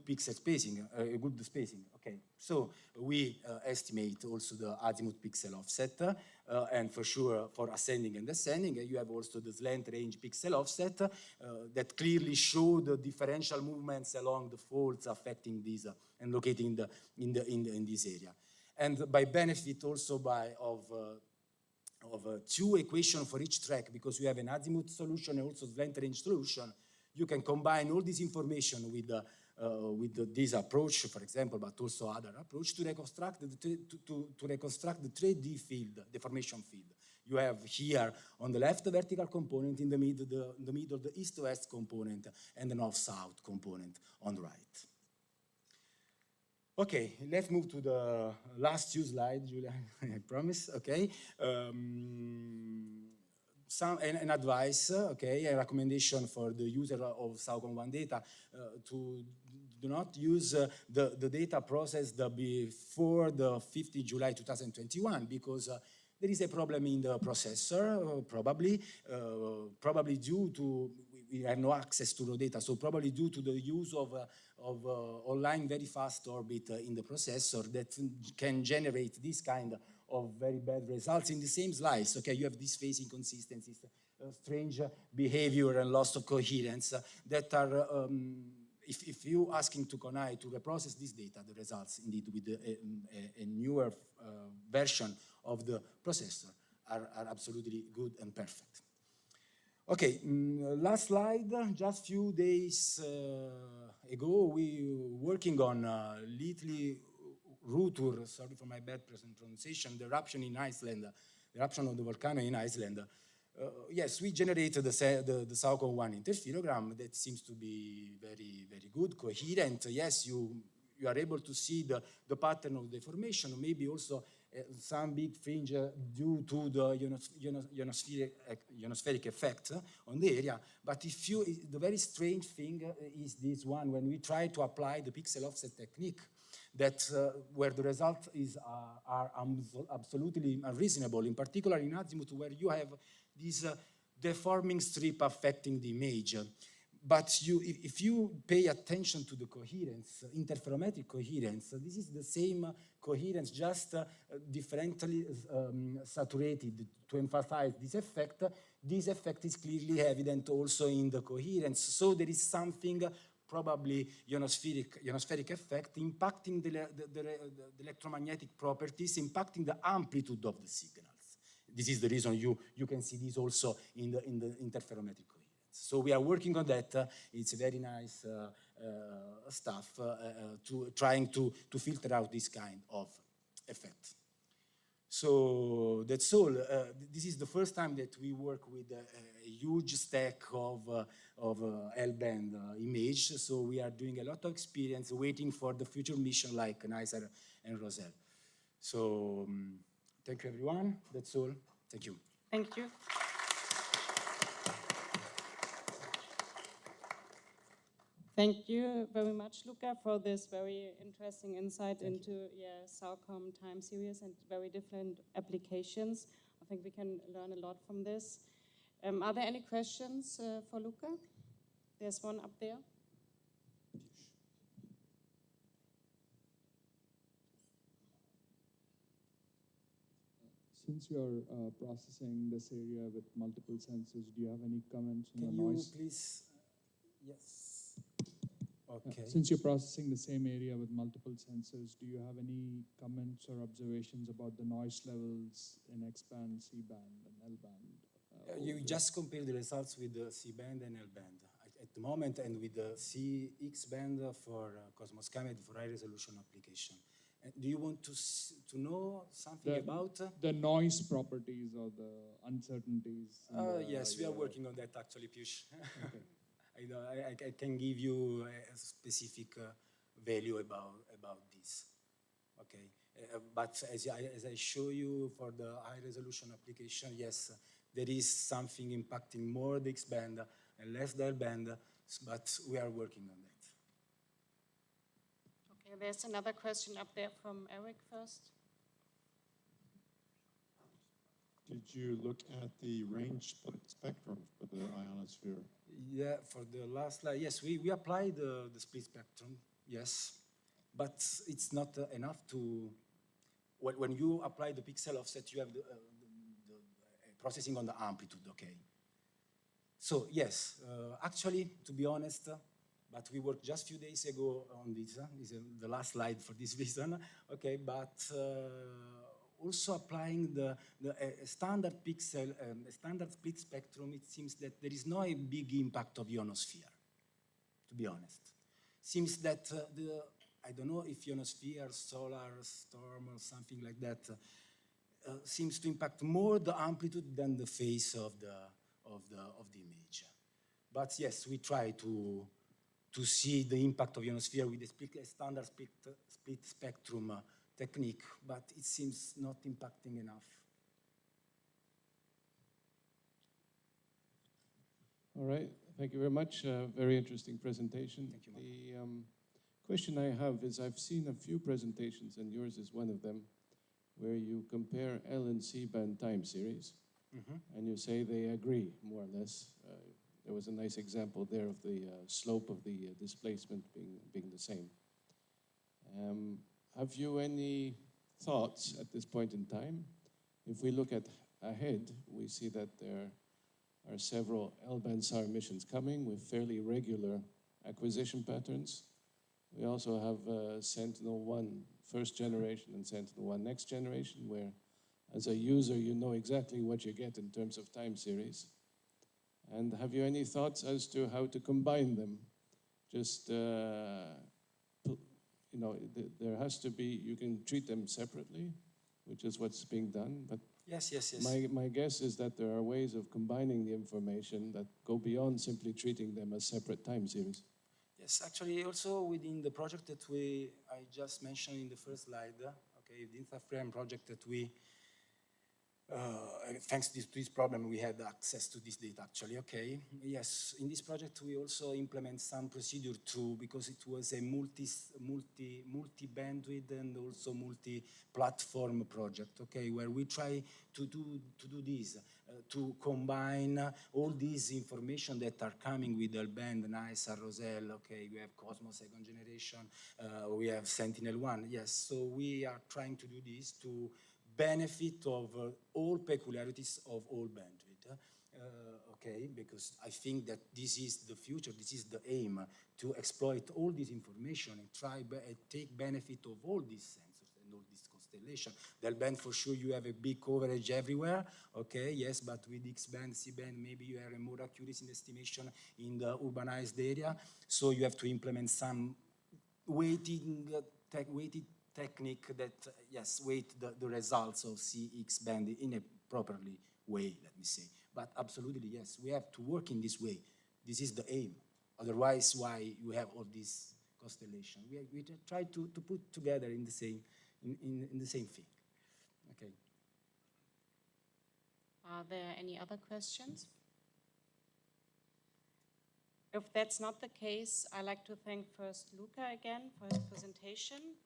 pixel spacing, a good spacing. Okay, so we estimate also the azimuth pixel offset, and for sure for ascending and descending, you have also the slant range pixel offset that clearly show the differential movements along the folds affecting these and locating in this area. And by benefit also of 2 equations for each track, because we have an azimuth solution and also slant range solution, you can combine all this information with this approach, for example, but also other approach to reconstruct the 3D field, deformation field. You have here on the left the vertical component, in the middle the east-west component, and the north-south component on the right. Okay, let's move to the last 2 slides, Julia, I promise, okay. An advice, okay, a recommendation for the user of SAOCOM 1 data to do not use the data processed before the 15th July 2021, because there is a problem in the processor, probably due to, we have no access to the data, so probably due to the use of online very fast orbit in the processor that can generate this kind of very bad results in the same slice. Okay, you have these phase inconsistencies, strange behavior and loss of coherence that are, if you asking to Konai to reprocess this data, the results indeed with a newer version of the processor are absolutely good and perfect. Okay, last slide. Just few days ago, we were working on Little Rutur, sorry for my bad pronunciation, the eruption in Iceland, the eruption of the volcano in Iceland. Yes, we generated the SAOCOM 1 interferogram that seems to be very, very good, coherent. Yes, you are able to see the pattern of deformation, maybe also some big fringe due to the ionospheric effect on the area. But the very strange thing is this one, when we try to apply the pixel offset technique, that where the result are absolutely unreasonable, in particular in azimuth, where you have this deforming strip affecting the image. But if you pay attention to the coherence, interferometric coherence, this is the same coherence, just differently saturated to emphasize this effect. This effect is clearly evident also in the coherence. So there is something, probably ionospheric effect, impacting the electromagnetic properties, impacting the amplitude of the signals. This is the reason you can see this also in the interferometric coherence. So we are working on that. It's very nice stuff trying to filter out this kind of effect. So that's all. This is the first time that we work with a huge stack of L-band image. So we are doing a lot of experience, waiting for the future mission like NICER and Roselle. So thank you, everyone. That's all. Thank you. Thank you. Thank you very much, Luca, for this very interesting insight into SAOCOM time series and very different applications. I think we can learn a lot from this. Are there any questions for Luca? There's one up there. since you are processing this area with multiple sensors, do you have any comments on the Can you noise? please? Yes. Okay. Since you're processing the same area with multiple sensors, do you have any comments or observations about the noise levels in X-band, C-band, and L-band? You just compare the results with the C-band and L-band at the moment, and with the CX-band for Cosmos Comet for high-resolution application. Do you want to know something about? The noise properties or the uncertainties? Yes, we are working on that actually, Piyush. Okay. I can give you a specific value about this. Okay, but as I show you for the high-resolution application, yes, there is something impacting more the X-band and less the L-band, but we are working on that. Okay, there's another question up there from Eric first. Did you look at the range spectrum for the ionosphere? Yeah, for the last slide, yes, we applied the split spectrum, yes, but it's not enough to, when you apply the pixel offset, you have the processing on the amplitude, okay? So yes, actually, to be honest, but we worked just a few days ago on this. This is the last slide for this reason, okay? But also applying the standard pixel, standard split spectrum, it seems that there is no big impact of ionosphere, to be honest. Seems that I don't know if ionosphere, solar storm, or something like that, seems to impact more the amplitude than the phase of the image. But yes, we try to see the impact of ionosphere with a standard split spectrum technique, but it seems not impacting enough. All right, thank you very much. Very interesting presentation. Thank you, Mark. The question I have is, I've seen a few presentations, and yours is one of them, where you compare L and C band time series, and you say they agree, more or less. There was a nice example there of the slope of the displacement being the same. Have you any thoughts at this point in time? If we look ahead, we see that there are several L-band SAR missions coming with fairly regular acquisition patterns. We also have Sentinel-1 first generation and Sentinel-1 next generation, where as a user you know exactly what you get in terms of time series. And have you any thoughts as to how to combine them? Just, you know, there has to be, you can treat them separately, which is what's being done, but yes. My guess is that there are ways of combining the information that go beyond simply treating them as separate time series. Yes, actually, also within the project that I just mentioned in the first slide, okay, the InfraFrame project that we, thanks to this problem, we had access to this data actually, okay. Yes, in this project we also implement some procedure too, because it was a multi-bandwidth and also multi-platform project, okay, where we try to do this, to combine all these information that are coming with L-band, NICE, Roselle, okay, we have Cosmos second generation, we have Sentinel-1, yes, so we are trying to do this to benefit of all peculiarities of all bandwidth, okay, because I think that this is the future, this is the aim, to exploit all this information and try take benefit of all these sensors and all this constellation. The L-band, for sure, you have a big coverage everywhere, okay, yes, but with X-band, C-band, maybe you have a more accuracy in estimation in the urbanized area, so you have to implement some weighted technique that, yes, weight the results of CX band in a properly way, let me say. But absolutely, yes, we have to work in this way. This is the aim. Otherwise, why you have all this constellation? We try to put together in the same thing. Okay. Are there any other questions? If that's not the case, I'd like to thank first Luca again for his presentation.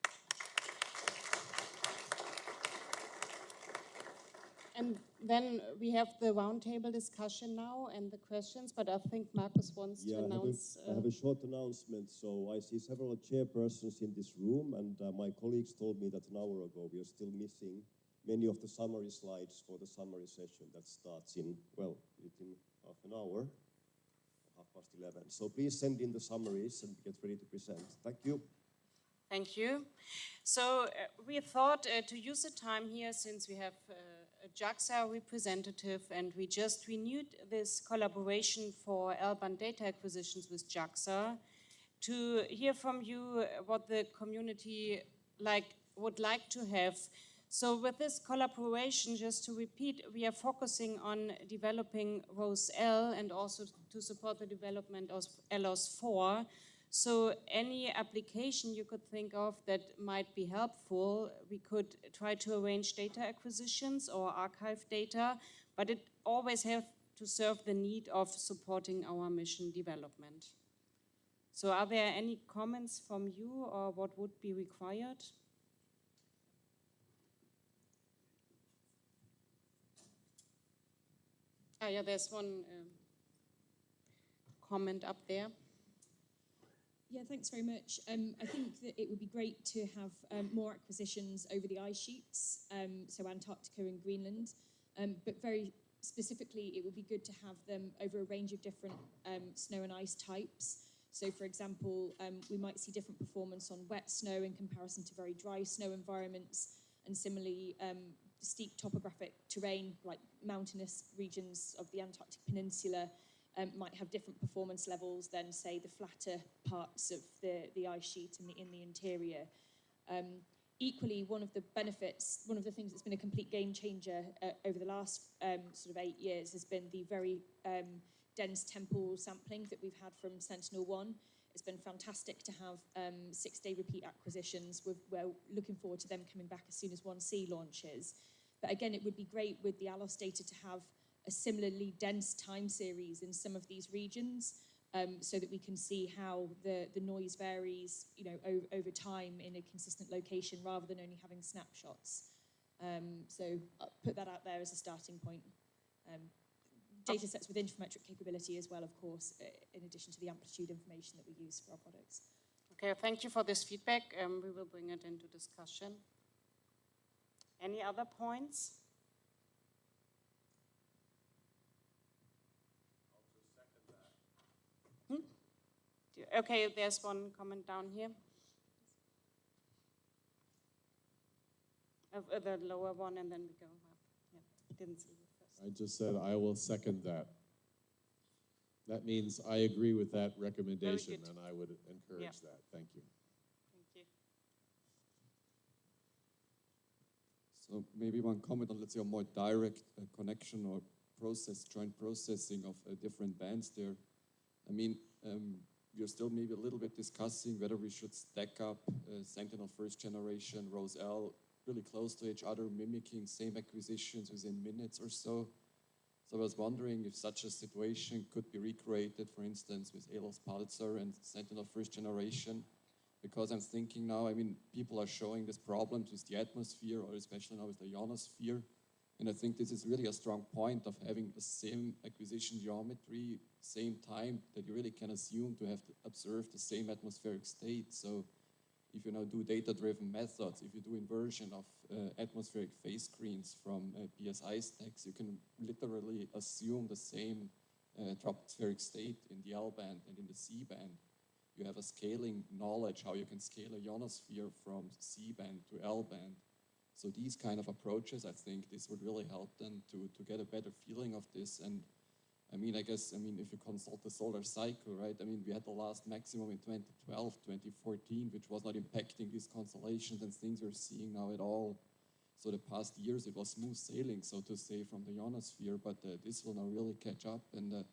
And then we have the roundtable discussion now and the questions, but I think Marcus wants to announce. I have a short announcement. So I see several chairpersons in this room, and my colleagues told me that an hour ago we are still missing many of the summary slides for the summary session that starts in, well, within half an hour, 11:30. So please send in the summaries and get ready to present. Thank you. Thank you. So we thought to use the time here, since we have a JAXA representative and we just renewed this collaboration for L-band data acquisitions with JAXA, to hear from you what the community would like to have. So with this collaboration, just to repeat, we are focusing on developing ROSE-L and also to support the development of LOS4. So any application you could think of that might be helpful, we could try to arrange data acquisitions or archive data, but it always has to serve the need of supporting our mission development. So are there any comments from you or what would be required? Ah, yeah, there's one comment up there. Yeah, thanks very much. I think that it would be great to have more acquisitions over the ice sheets, so Antarctica and Greenland, but very specifically, it would be good to have them over a range of different snow and ice types. So, for example, we might see different performance on wet snow in comparison to very dry snow environments, and similarly, steep topographic terrain, like mountainous regions of the Antarctic Peninsula, might have different performance levels than, say, the flatter parts of the ice sheet in the interior. Equally, one of the benefits, one of the things that's been a complete game changer over the last sort of 8 years has been the very dense temporal sampling that we've had from Sentinel-1. It's been fantastic to have 6-day repeat acquisitions. We're looking forward to them coming back as soon as 1C launches. But again, it would be great with the ALOS data to have a similarly dense time series in some of these regions, so that we can see how the noise varies, over time in a consistent location rather than only having snapshots. So I'll put that out there as a starting point. Data sets with interferometric capability as well, of course, in addition to the amplitude information that we use for our products. Okay, thank you for this feedback. We will bring it into discussion. Any other points? Okay, there's one comment down here. The lower one, and then we go up. Yeah, didn't see you first. I just said I will second that. That means I agree with that recommendation, and I would encourage that. Thank you. Thank you. So maybe one comment on, let's say, a more direct connection or joint processing of different bands there. I mean, we're still maybe a little bit discussing whether we should stack up Sentinel first generation, ROSE-L, really close to each other, mimicking same acquisitions within minutes or so. So I was wondering if such a situation could be recreated, for instance, with ALOS Pulsar and Sentinel first generation. Because I'm thinking now, I mean, people are showing this problems with the atmosphere, or especially now with the ionosphere. And I think this is really a strong point of having the same acquisition geometry, same time, that you really can assume to have to observe the same atmospheric state. So if you now do data-driven methods, if you do inversion of atmospheric phase screens from PSI stacks, you can literally assume the same tropospheric state in the L band and in the C band. You have a scaling knowledge how you can scale a ionosphere from C band to L band. So these kind of approaches, I think this would really help them to get a better feeling of this. And I mean, if you consult the solar cycle, right? I mean, we had the last maximum in 2012, 2014, which was not impacting these constellations and things we're seeing now at all. So the past years, it was smooth sailing, so to say, from the ionosphere, but this will now really catch up. And the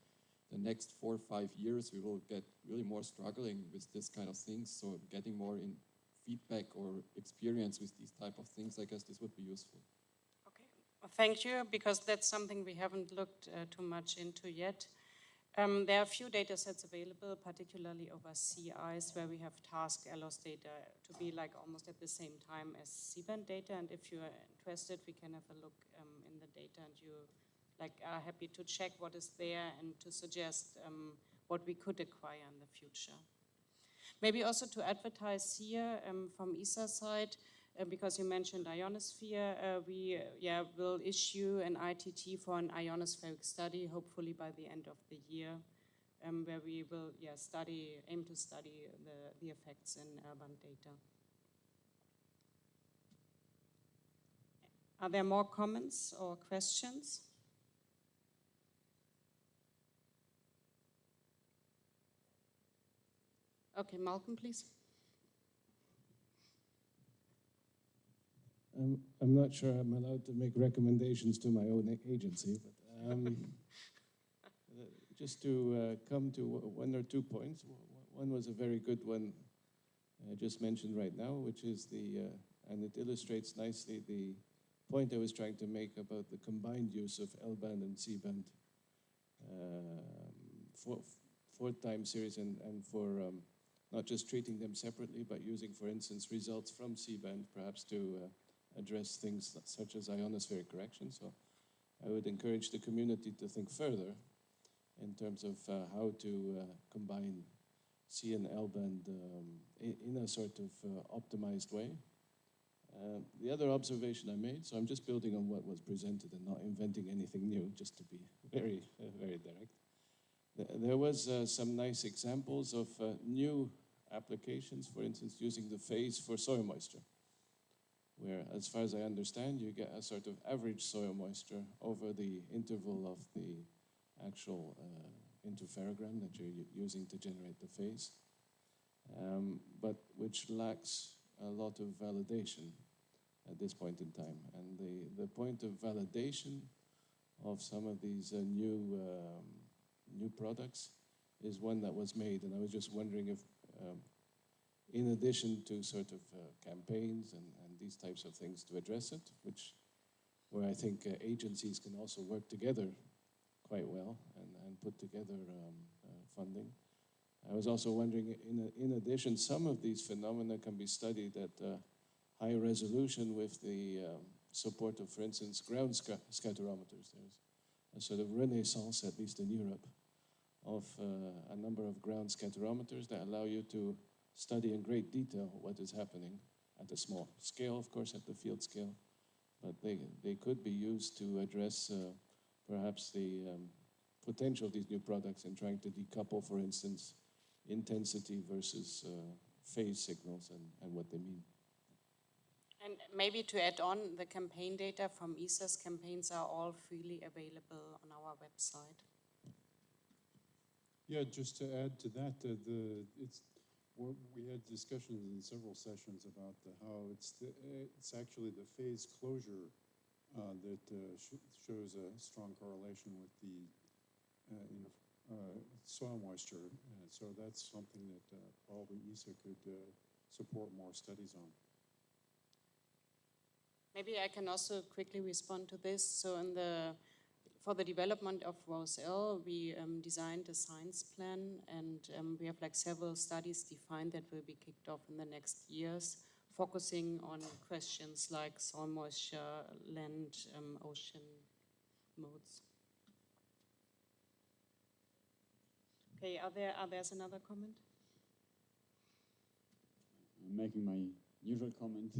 next 4 or 5 years, we will get really more struggling with this kind of things. So getting more in feedback or experience with these type of things, I guess this would be useful. Okay, well, thank you, because that's something we haven't looked too much into yet. There are a few data sets available, particularly over sea ice, where we have tasked ALOS data to be like almost at the same time as C-band data. And if you are interested, we can have a look in the data, and you are happy to check what is there and to suggest what we could acquire in the future. Maybe also to advertise here from ESA's side, because you mentioned ionosphere, we will issue an ITT for an ionospheric study, hopefully by the end of the year, where we will aim to study the effects in L-band data. Are there more comments or questions? Okay, Malcolm, please. I'm not sure I'm allowed to make recommendations to my own agency, but just to come to one or 2 points. One was a very good one I just mentioned right now, which is and it illustrates nicely the point I was trying to make about the combined use of L-band and C-band for time series and for not just treating them separately, but using, for instance, results from C-band perhaps to address things such as ionospheric correction. So I would encourage the community to think further in terms of how to combine C and L-band in a sort of optimized way. The other observation I made, so I'm just building on what was presented and not inventing anything new, just to be very, very direct. There was some nice examples of new applications, for instance, using the phase for soil moisture, where, as far as I understand, you get a sort of average soil moisture over the interval of the actual interferogram that you're using to generate the phase, but which lacks a lot of validation at this point in time. And the point of validation of some of these new products is one that was made, and I was just wondering if in addition to sort of campaigns and these types of things to address it, where I think agencies can also work together quite well and put together funding. I was also wondering, in addition, some of these phenomena can be studied at high resolution with the support of, for instance, ground scatterometers. There's a sort of renaissance, at least in Europe, of a number of ground scatterometers that allow you to study in great detail what is happening at a small scale, of course, at the field scale, but they could be used to address perhaps the potential of these new products in trying to decouple, for instance, intensity versus phase signals and what they mean. And maybe to add on, the campaign data from ESA's campaigns are all freely available on our website. Yeah, just to add to that, we had discussions in several sessions about how it's actually the phase closure that shows a strong correlation with the soil moisture. So that's something that probably ESA could support more studies on. Maybe I can also quickly respond to this. So for the development of ROSE-L, we designed a science plan, and we have like several studies defined that will be kicked off in the next years, focusing on questions like soil moisture, land, ocean modes. Okay, there's another comment? I'm making my usual comment.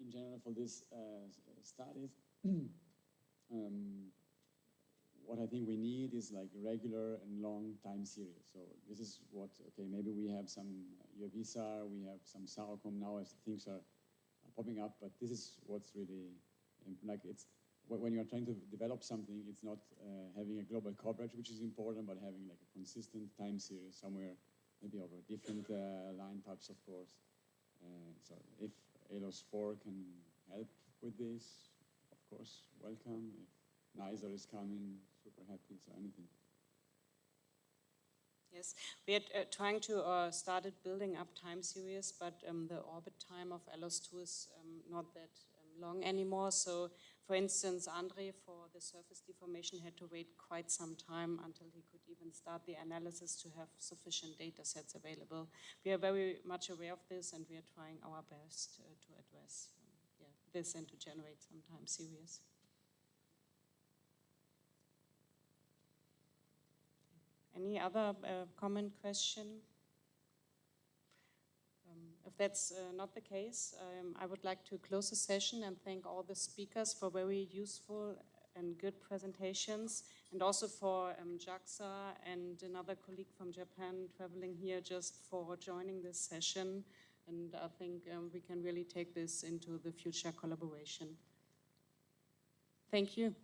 In general, for this studies, what I think we need is like regular and long time series. So this is what, okay, maybe we have some UAVSAR, we have some SAOCOM now as things are popping up, but this is what's really, like it's, when you're trying to develop something, it's not having a global coverage, which is important, but having like a consistent time series somewhere, maybe over different line types, of course. So if ALOS-4 can help with this, of course, welcome. If NISR is coming, super happy, so anything. Yes, we are trying to started building up time series, but the orbit time of ALOS-2 is not that long anymore. So, for instance, Andre for the surface deformation had to wait quite some time until he could even start the analysis to have sufficient data sets available. We are very much aware of this, and we are trying our best to address this and to generate some time series. Any other comment, question? If that's not the case, I would like to close the session and thank all the speakers for very useful and good presentations, and also for JAXA and another colleague from Japan traveling here just for joining this session. And I think we can really take this into the future collaboration. Thank you.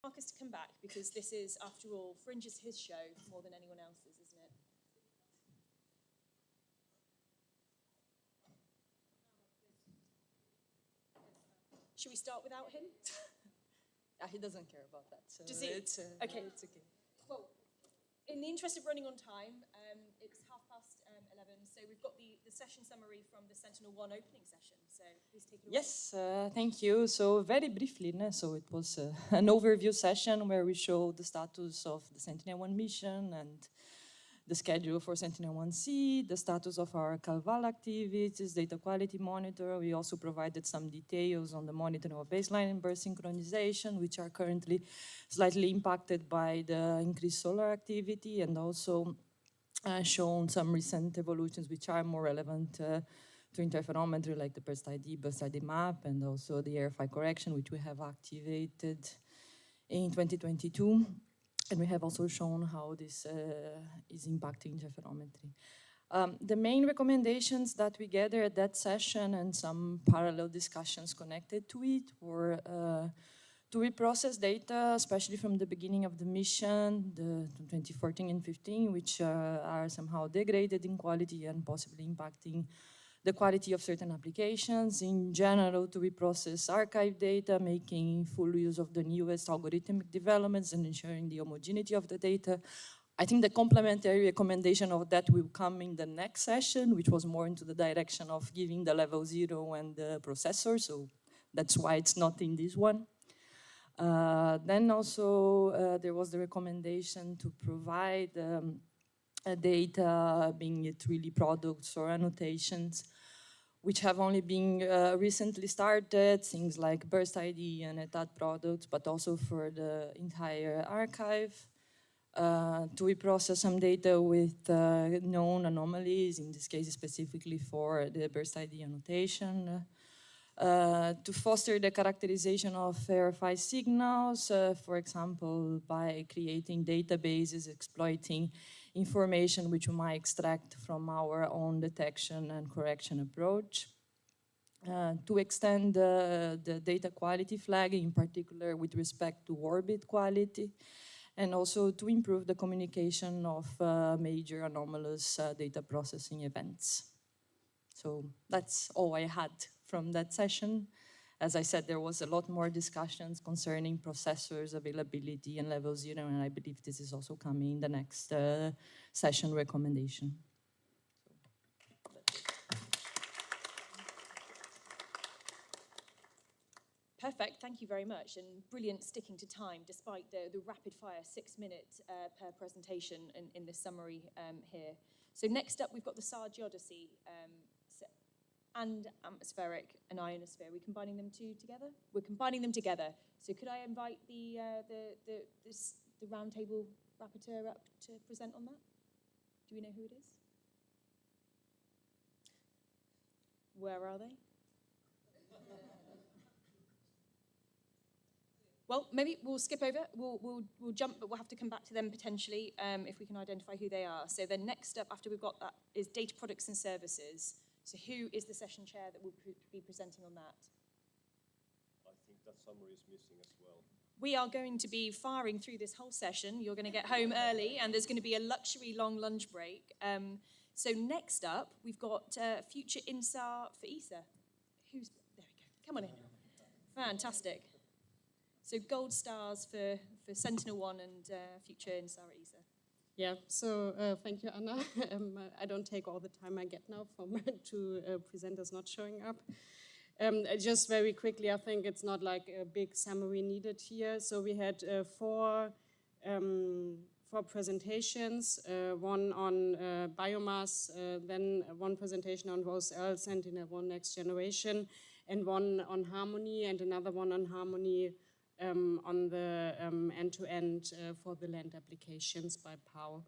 Marcus to come back, because this is, after all, Fringe is his show more than anyone else's, isn't it? Should we start without him? He doesn't care about that. So Does he? It's, okay. It's okay. Well, in the interest of running on time, it's 11:30, so we've got the session summary from the Sentinel-1 opening session, so please take it away. Yes, thank you. So very briefly, so it was an overview session where we showed the status of the Sentinel-1 mission and the schedule for Sentinel-1C, the status of our Calval activities, data quality monitor. We also provided some details on the monitoring of baseline and burst synchronization, which are currently slightly impacted by the increased solar activity, and also shown some recent evolutions which are more relevant to interferometry, like the burst ID map, and also the RFI correction, which we have activated in 2022. And we have also shown how this is impacting interferometry. The main recommendations that we gathered at that session and some parallel discussions connected to it were to reprocess data, especially from the beginning of the mission, the 2014 and 15, which are somehow degraded in quality and possibly impacting the quality of certain applications. In general, to reprocess archive data, making full use of the newest algorithmic developments and ensuring the homogeneity of the data. I think the complementary recommendation of that will come in the next session, which was more into the direction of giving the level 0 and the processor, so that's why it's not in this one. Then also there was the recommendation to provide data, being it really products or annotations, which have only been recently started, things like burst ID and etat products, but also for the entire archive, to reprocess some data with known anomalies, in this case specifically for the burst ID annotation, to foster the characterization of RFI signals, for example, by creating databases exploiting information which we might extract from our own detection and correction approach. To extend the data quality flag, in particular with respect to orbit quality, and also to improve the communication of major anomalous data processing events. So that's all I had from that session. As I said, there was a lot more discussions concerning processors, availability, and level 0, and I believe this is also coming in the next session recommendation. Perfect, thank you very much, and brilliant sticking to time, despite the rapid-fire 6-minute per presentation in this summary here. So next up, we've got the Tsar geodesy, and atmospheric and ionosphere. Are we combining them together? We're combining them together. So could I invite the Roundtable rapporteur up to present on that? Do we know who it is? Where are they? Well, maybe we'll skip over. We'll jump, but we'll have to come back to them potentially if we can identify who they are. So then next up, after we've got that, is data products and services. So who is the session chair that will be presenting on that? I think that summary is missing as well. We are going to be firing through this whole session. You're going to get home early, and there's going to be a luxury long lunch break. So next up, we've got future INSAR for ESA. There we go. Come on in. Fantastic. So gold stars for Sentinel-1 and future INSAR at ESA. Yeah, so thank you, Anna. I don't take all the time I get now from two presenters not showing up. Just very quickly, I think it's not like a big summary needed here. So we had four presentations, one on biomass, then one presentation on ROSE-L, Sentinel-1 Next Generation, and one on harmony, and another one on harmony on the end-to-end for the land applications by POW.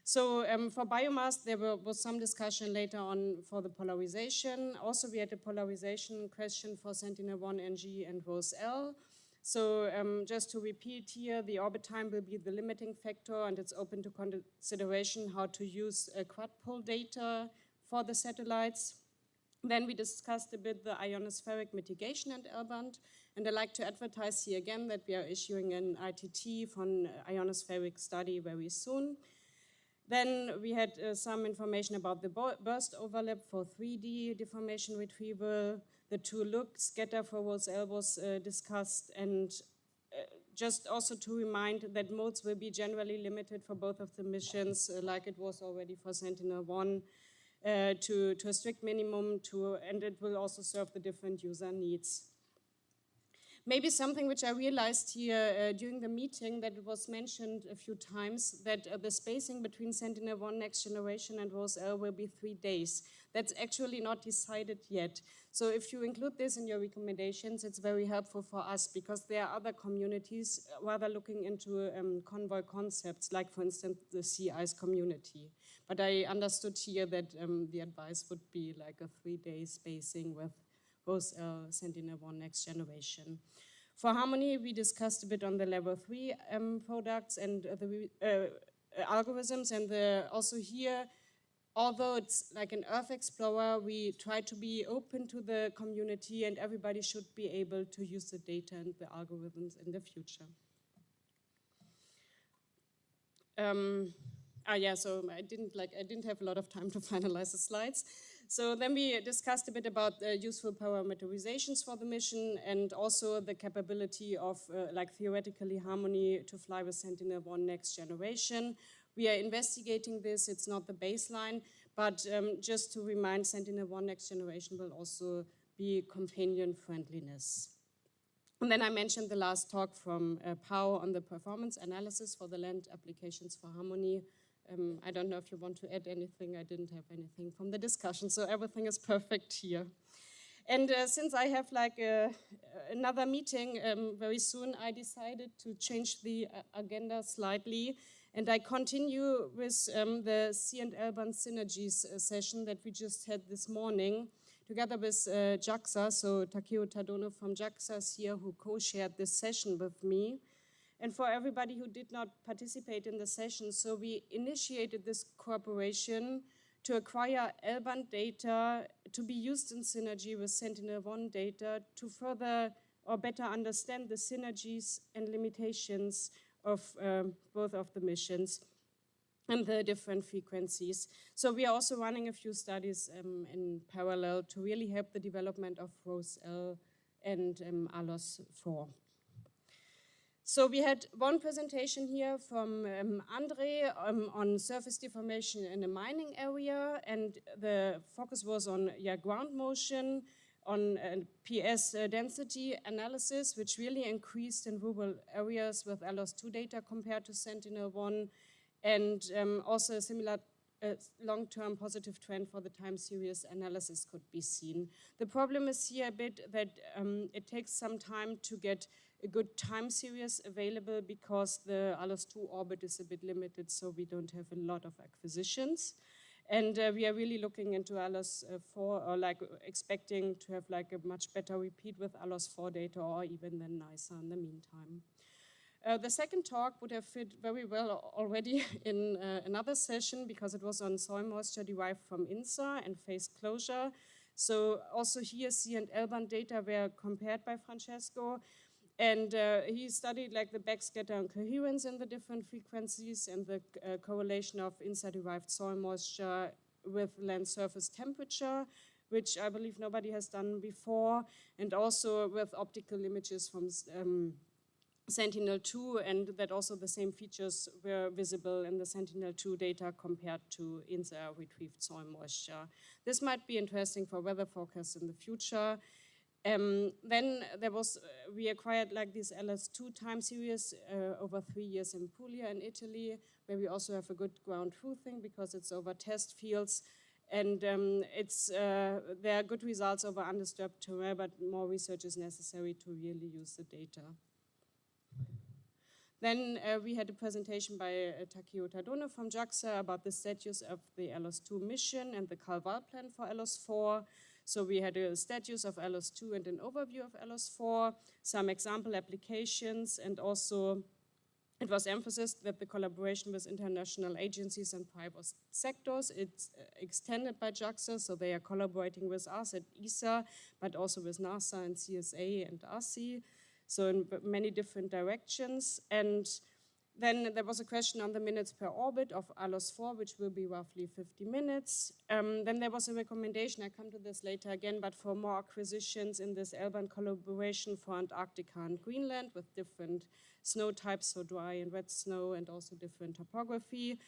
So for biomass, there was some discussion later on for the polarization. Also, we had a polarization question for Sentinel-1 NG and ROSE-L. So just to repeat here, the orbit time will be the limiting factor, and it's open to consideration how to use quad-pol data for the satellites. Then we discussed a bit the ionospheric mitigation and L-band, And I'd like to advertise here again that we are issuing an ITT from ionospheric study very soon. Then we had some information about the burst overlap for 3D deformation retrieval. The two look scatter for ROSE-L was discussed, and just also to remind that modes will be generally limited for both of the missions, like it was already for Sentinel-1, to a strict minimum, and it will also serve the different user needs. Maybe something which I realized here during the meeting, that it was mentioned a few times, that the spacing between Sentinel-1 Next Generation and ROSE-L will be 3 days. That's actually not decided yet. So if you include this in your recommendations, it's very helpful for us, because there are other communities rather looking into convoy concepts, like for instance the sea ice community. But I understood here that the advice would be like a 3-day spacing with ROSE-L Sentinel-1 Next Generation. For Harmony, we discussed a bit on the level 3 products and the algorithms, and also here, although it's like an Earth Explorer, we try to be open to the community, and everybody should be able to use the data and the algorithms in the future. So I didn't have a lot of time to finalize the slides. So then we discussed a bit about useful parameterizations for the mission, and also the capability of theoretically Harmony to fly with Sentinel-1 Next Generation. We are investigating this. It's not the baseline, but just to remind, Sentinel-1 Next Generation will also be companion friendliness. And then I mentioned the last talk from Pau on the performance analysis for the land applications for Harmony. I don't know if you want to add anything. I didn't have anything from the discussion, so everything is perfect here. And since I have another meeting very soon, I decided to change the agenda slightly, and I continue with the C and L-band synergies session that we just had this morning, together with JAXA. So Takeo Tadono from JAXA is here, who co-shared this session with me. And for everybody who did not participate in the session, so we initiated this cooperation to acquire L-band data to be used in synergy with Sentinel-1 data to further or better understand the synergies and limitations of both of the missions and the different frequencies. So we are also running a few studies in parallel to really help the development of ROSE-L and ALOS 4. So we had one presentation here from Andre on surface deformation in a mining area, and the focus was on ground motion, on PS density analysis, which really increased in rural areas with ALOS 2 data compared to Sentinel-1, and also a similar long-term positive trend for the time series analysis could be seen. The problem is here a bit that it takes some time to get a good time series available, because the ALOS 2 orbit is a bit limited, so we don't have a lot of acquisitions. And we are really looking into ALOS 4, or expecting to have a much better repeat with ALOS 4 data, or even then nicer in the meantime. The second talk would have fit very well already in another session, because it was on soil moisture derived from INSAR and phase closure. So also here, C and L-band data were compared by Francesco. And he studied the backscatter and coherence in the different frequencies, and the correlation of INSAR-derived soil moisture with land surface temperature, which I believe nobody has done before, and also with optical images from Sentinel-2, and that also the same features were visible in the Sentinel-2 data compared to INSAR-retrieved soil moisture. This might be interesting for weather forecasts in the future. Then we acquired this LS2 time series over 3 years in Puglia in Italy, where we also have a good ground truthing because it's over test fields, and there are good results over undisturbed terrain, but more research is necessary to really use the data. Then we had a presentation by Takeo Tadono from JAXA about the status of the LS2 mission and the Calval plan for LS4. So we had a status of LS2 and an overview of LS4, some example applications, and also It was emphasized that the collaboration with international agencies and private sectors, it's extended by JAXA, so they are collaborating with us at ESA, but also with NASA and CSA and ASI, so in many different directions. And then there was a question on the minutes per orbit of ALOS 4, which will be roughly 50 minutes. Then there was a recommendation, I come to this later again, but for more acquisitions in this L-band collaboration for Antarctica and Greenland with different snow types, so dry and wet snow, and also different topography.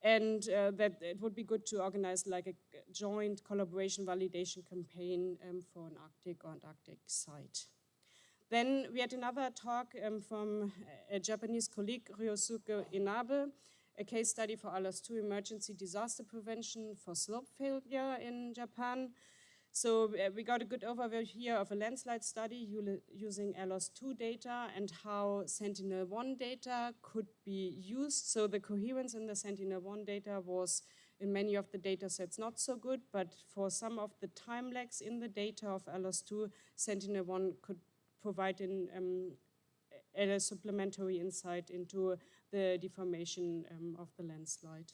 And that it would be good to organize like a joint collaboration validation campaign for an Arctic or Antarctic site. Then we had another talk from a Japanese colleague, Ryosuke Inabe, a case study for ALOS 2 emergency disaster prevention for slope failure in Japan. So we got a good overview here of a landslide study using ALOS 2 data and how Sentinel-1 data could be used. So the coherence in the Sentinel-1 data was in many of the data sets not so good, but for some of the time lags in the data of ALOS 2, Sentinel-1 could provide a supplementary insight into the deformation of the landslide.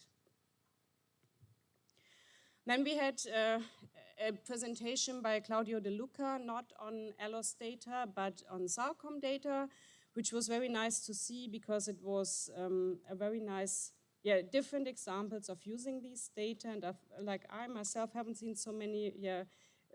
Then we had a presentation by Claudio De Luca, not on ALOS data, but on SARCOM data, which was very nice to see because it was a very nice, different examples of using these data. And like I myself haven't seen so many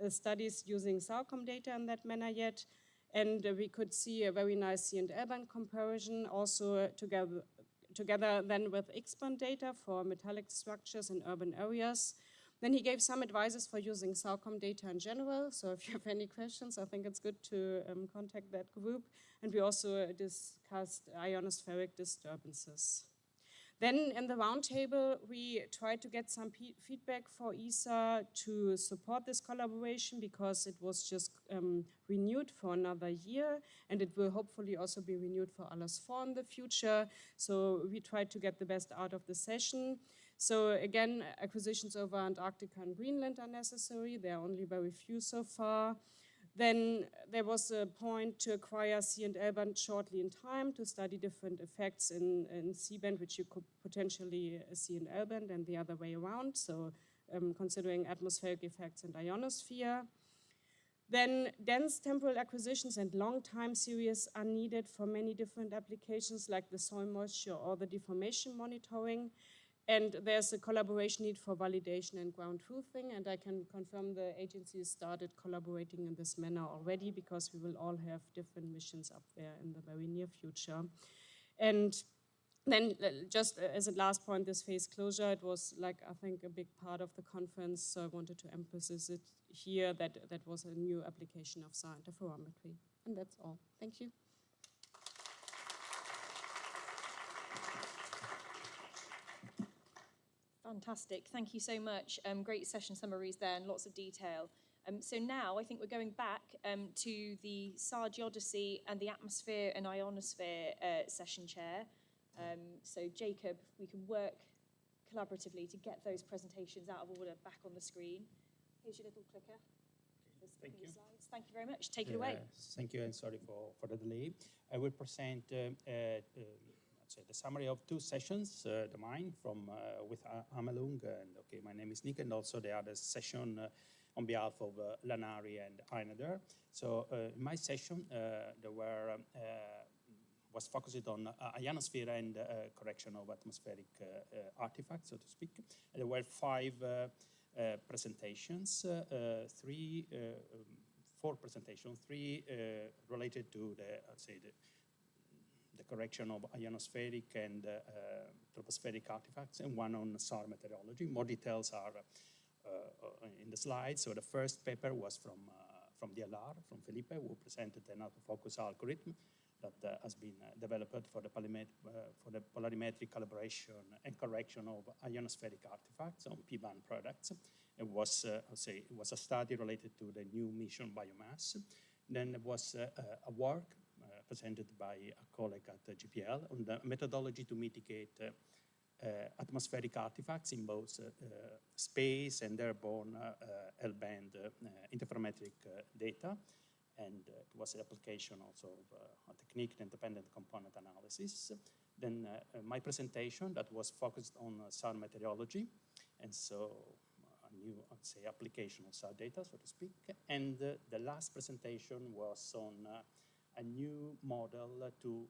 studies using SARCOM data in that manner yet. And we could see a very nice C and L-band comparison, also together then with X-band data for metallic structures in urban areas. Then he gave some advices for using SARCOM data in general. So if you have any questions, I think it's good to contact that group. And we also discussed ionospheric disturbances. Then in the roundtable, we tried to get some feedback for ESA to support this collaboration because it was just renewed for another year, and it will hopefully also be renewed for ALOS 4 in the future. So we tried to get the best out of the session. So again, acquisitions over Antarctica and Greenland are necessary. There are only very few so far. Then there was a point to acquire C and L-band shortly in time to study different effects in C-band, which you could potentially see in L-band and the other way around, so considering atmospheric effects and ionosphere. Then dense temporal acquisitions and long time series are needed for many different applications like the soil moisture or the deformation monitoring. And there's a collaboration need for validation and ground truthing, and I can confirm the agencies started collaborating in this manner already because we will all have different missions up there in the very near future. And then just as a last point, this phase closure, it was like, I think, a big part of the conference, so I wanted to emphasize it here that that was a new application of SAR interferometry. And that's all. Thank you. Fantastic, thank you so much. Great session summaries there and lots of detail. So now I think we're going back to the SAR geodesy and the atmosphere and ionosphere session chair. So Jacob, we can work collaboratively to get those presentations out of order back on the screen. Here's your little clicker. Thank you. Slides. Thank you very much. Take it away. Thank you, and sorry for the delay. I will present the summary of two sessions, mine from with Amelung, and okay, my name is Nick, and also the other session on behalf of Lanari and Einader. So in my session, there was focused on ionosphere and correction of atmospheric artifacts, so to speak. And there were 5 presentations, 4 presentations, 3 related to the correction of ionospheric and tropospheric artifacts, and 1 on SAR meteorology. More details are in the slides. So the first paper was from DLR, from Felipe, who presented an autofocus algorithm that has been developed for the polarimetric calibration and correction of ionospheric artifacts on P-band products. It was, it was a study related to the new mission biomass. Then there was a work presented by a colleague at GPL on the methodology to mitigate atmospheric artifacts in both space and airborne L-band interferometric data. And it was an application also of a technique independent component analysis. Then my presentation that was focused on SAR meteorology, and so a new, I'd say, application of SAR data, so to speak. And the last presentation was on a new model to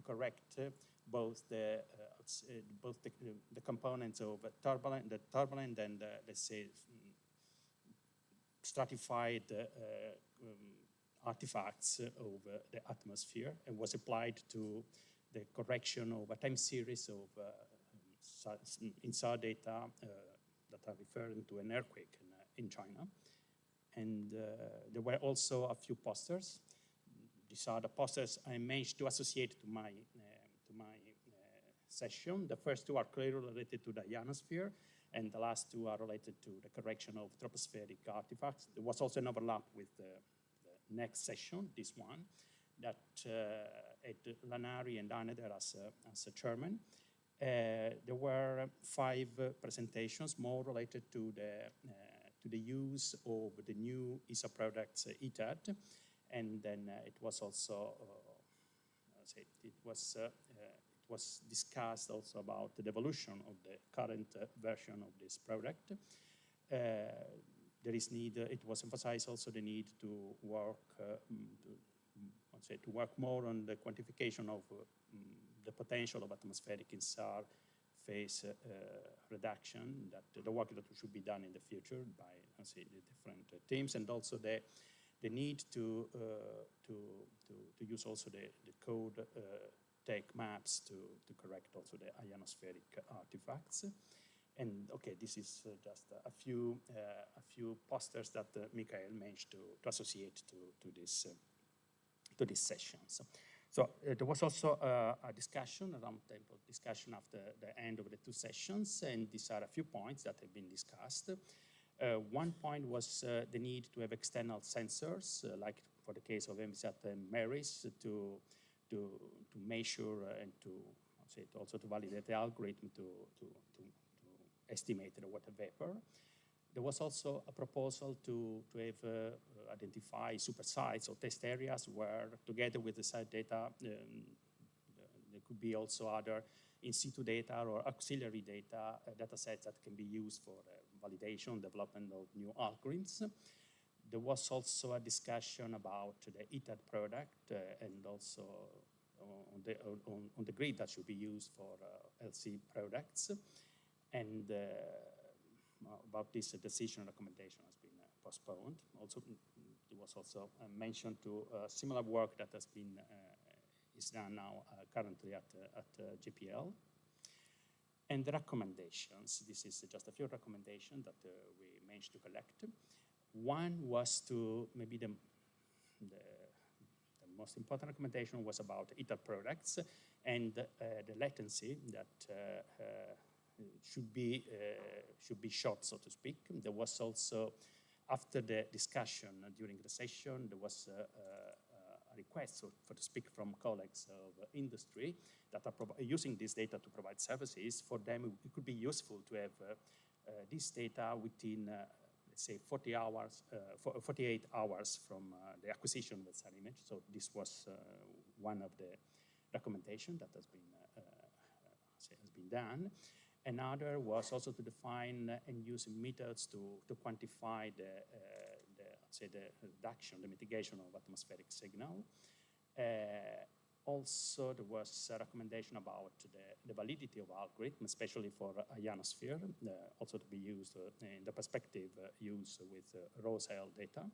correct both the components of the turbulent and let's say stratified artifacts of the atmosphere, and was applied to the correction of a time series of in SAR data that are referring to an earthquake in China. And there were also a few posters. These are the posters I managed to associate to my session. The first two are clearly related to the ionosphere, and the last two are related to the correction of tropospheric artifacts. There was also an overlap with the next session, this one, that at Lanari and Aneder as a chairman. There were 5 presentations more related to the use of the new ESA products ETAD, and then it was also it was discussed also about the evolution of the current version of this product. There is need. It was emphasized also the need to work to work more on the quantification of the potential of atmospheric in SAR phase reduction. That the work that should be done in the future by the different teams, and also the need to use also the code take maps to correct also the ionospheric artifacts. And okay, this is just a few posters that Michael managed to associate to this session. So there was also a discussion, a roundtable discussion after the end of the 2 sessions, and these are a few points that have been discussed. One point was the need to have external sensors, like for the case of MSAT and MARIS, to measure and to also to validate the algorithm to estimate the water vapor. There was also a proposal to have identify supersites or test areas where, together with the site data, there could be also other in situ data or auxiliary data sets that can be used for validation, development of new algorithms. There was also a discussion about the ETAD product and also on the grid that should be used for LC products. And about this, a decision recommendation has been postponed. Also, there was also mention to similar work that has been is done now currently at GPL. And the recommendations. This is just a few recommendations that we managed to collect. One was to maybe the most important recommendation was about ETAD products and the latency that should be short, so to speak. There was also, after the discussion during the session, there was a request, so to speak, from colleagues of industry that are using this data to provide services. For them, it could be useful to have this data within, let's say, 48 hours from the acquisition of the SAR image. So this was one of the recommendations that has been done. Another was also to define and use methods to quantify the reduction, the mitigation of atmospheric signal. Also, there was a recommendation about the validity of algorithm, especially for ionosphere, also to be used in the perspective use with ROSEL data.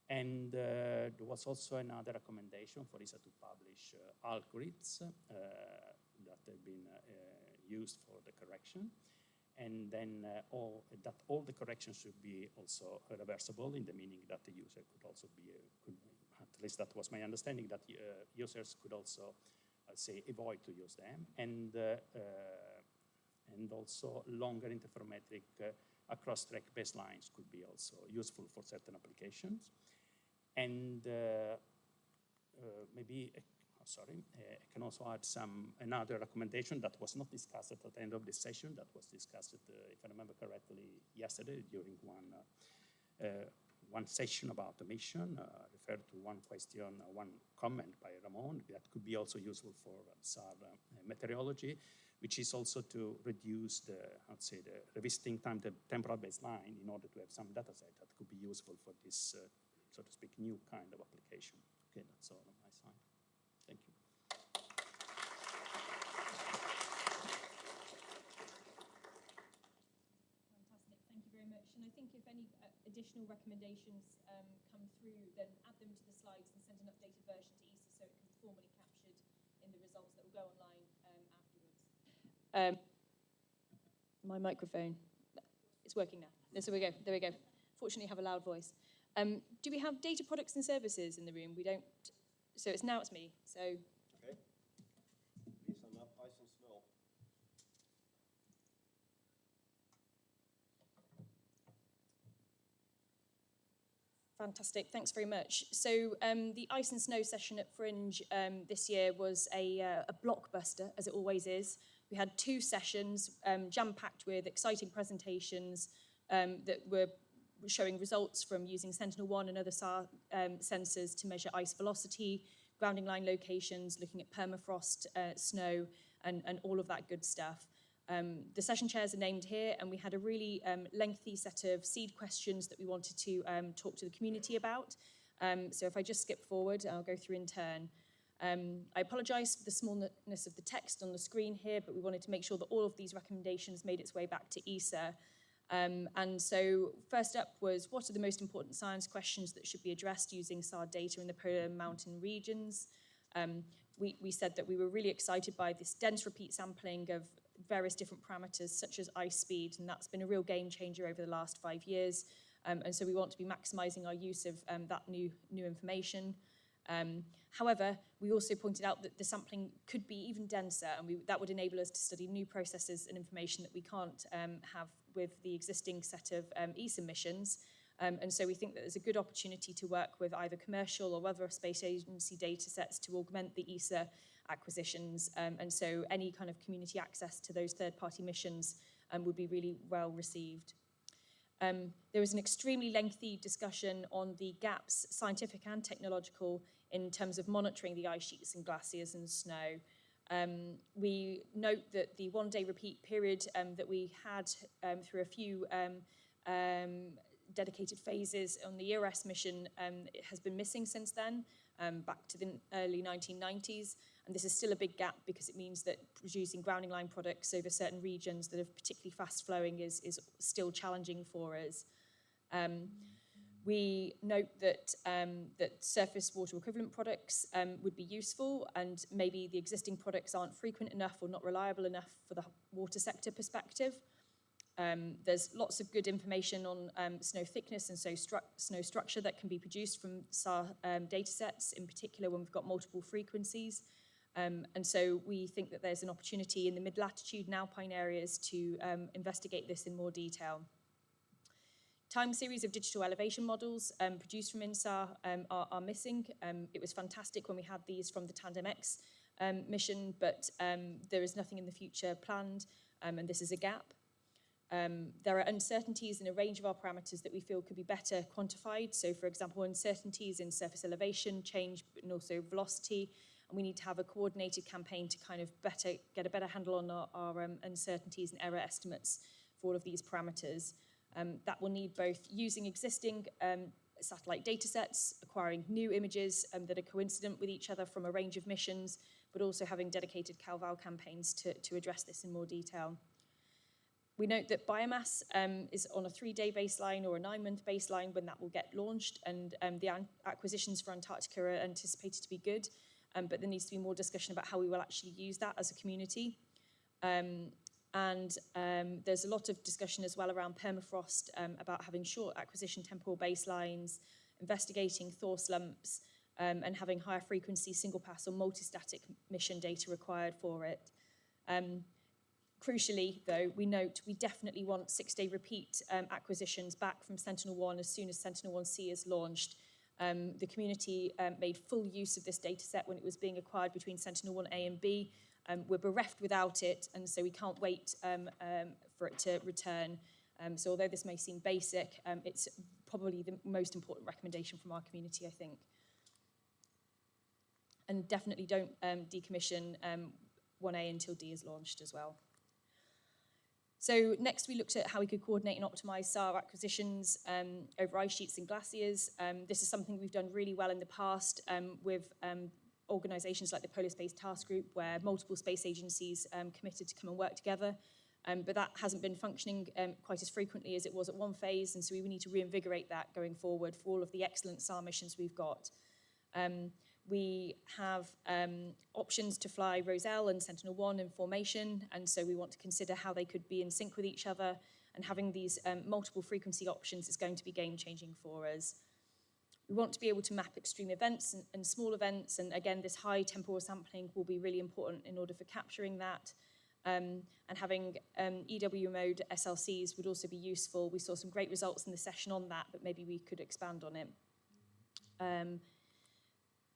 And there was also another recommendation for ESA to publish algorithms that have been used for the correction, and then all the corrections should be also reversible, in the meaning that the user could also be, at least that was my understanding, that users could also, say, avoid to use them, and also longer interferometric across-track baselines could be also useful for certain applications, and maybe. I can also add another recommendation that was not discussed at the end of this session, that was discussed, if I remember correctly, yesterday during one session about the mission, refer to one question, one comment by Ramon that could be also useful for Tsar meteorology, which is also to reduce the, I'd say, the revisiting time, the temporal baseline, in order to have some data set that could be useful for this, so to speak, new kind of application. Okay, that's all on my side. Thank you. Fantastic, thank you very much. And I think if any additional recommendations come through, then add them to the slides and send an updated version to ESA so it can be formally captured in the results that will go online afterwards. My microphone, it's working now. There we go, there we go. Fortunately, I have a loud voice. Do we have data products and services in the room? We don't, so it's me, so. Okay. Please sum up ice and snow. Fantastic, thanks very much. So the Ice and Snow session at Fringe this year was a blockbuster, as it always is. We had 2 sessions jam-packed with exciting presentations that were showing results from using Sentinel-1 and other Tsar sensors to measure ice velocity, grounding line locations, looking at permafrost, snow, and all of that good stuff. The session chairs are named here, and we had a really lengthy set of seed questions that we wanted to talk to the community about. So if I just skip forward, I'll go through in turn. I apologise for the smallness of the text on the screen here, but we wanted to make sure that all of these recommendations made its way back to ESA. And so first up was, what are the most important science questions that should be addressed using SAR data in the polar mountain regions? We said that we were really excited by this dense repeat sampling of various different parameters such as ice speed, and that's been a real game changer over the last 5 years. And so we want to be maximising our use of that new information. However, we also pointed out that the sampling could be even denser, and that would enable us to study new processes and information that we can't have with the existing set of ESA missions. And so we think that there's a good opportunity to work with either commercial or other space agency data sets to augment the ESA acquisitions. And so any kind of community access to those third-party missions would be really well received. There was an extremely lengthy discussion on the gaps, scientific and technological, in terms of monitoring the ice sheets and glaciers and snow. We note that the one-day repeat period that we had through a few dedicated phases on the ERS mission it has been missing since then, back to the early 1990s. And this is still a big gap because it means that producing grounding line products over certain regions that are particularly fast flowing is still challenging for us. We note that, that surface water equivalent products would be useful, and maybe the existing products aren't frequent enough or not reliable enough for the water sector perspective. There's lots of good information on snow thickness and snow structure that can be produced from SAR data sets, in particular when we've got multiple frequencies. And so we think that there's an opportunity in the mid-latitude and alpine areas to investigate this in more detail. Time series of digital elevation models produced from INSAR are missing. It was fantastic when we had these from the Tandem X mission, but there is nothing in the future planned, and this is a gap. There are uncertainties in a range of our parameters that we feel could be better quantified. So, for example, uncertainties in surface elevation change, and also velocity. And we need to have a coordinated campaign to kind of get a better handle on our uncertainties and error estimates for all of these parameters. That will need both using existing satellite data sets, acquiring new images that are coincident with each other from a range of missions, but also having dedicated CalVal campaigns to address this in more detail. We note that biomass is on a 3-day baseline or a 9-month baseline when that will get launched, and the acquisitions for Antarctica are anticipated to be good, but there needs to be more discussion about how we will actually use that as a community. And there's a lot of discussion as well around permafrost, about having short acquisition temporal baselines, investigating thaw slumps, and having higher frequency single pass or multistatic mission data required for it. Crucially, though, we note we definitely want 6-day repeat acquisitions back from Sentinel-1 as soon as Sentinel-1C is launched. The community made full use of this data set when it was being acquired between Sentinel-1A and B. We're bereft without it, and so we can't wait for it to return. So although this may seem basic, it's probably the most important recommendation from our community, I think. And definitely don't decommission 1A until D is launched as well. So next we looked at how we could coordinate and optimize SAR acquisitions over ice sheets and glaciers. This is something we've done really well in the past with organizations like the Polar Space Task Group, where multiple space agencies committed to come and work together. But that hasn't been functioning quite as frequently as it was at one phase, and so we need to reinvigorate that going forward for all of the excellent SAR missions we've got. We have options to fly Roselle and Sentinel-1 in formation, and so we want to consider how they could be in sync with each other, and having these multiple frequency options is going to be game-changing for us. We want to be able to map extreme events and small events, and again, this high temporal sampling will be really important in order for capturing that. And having EW mode SLCs would also be useful. We saw some great results in the session on that, but maybe we could expand on it.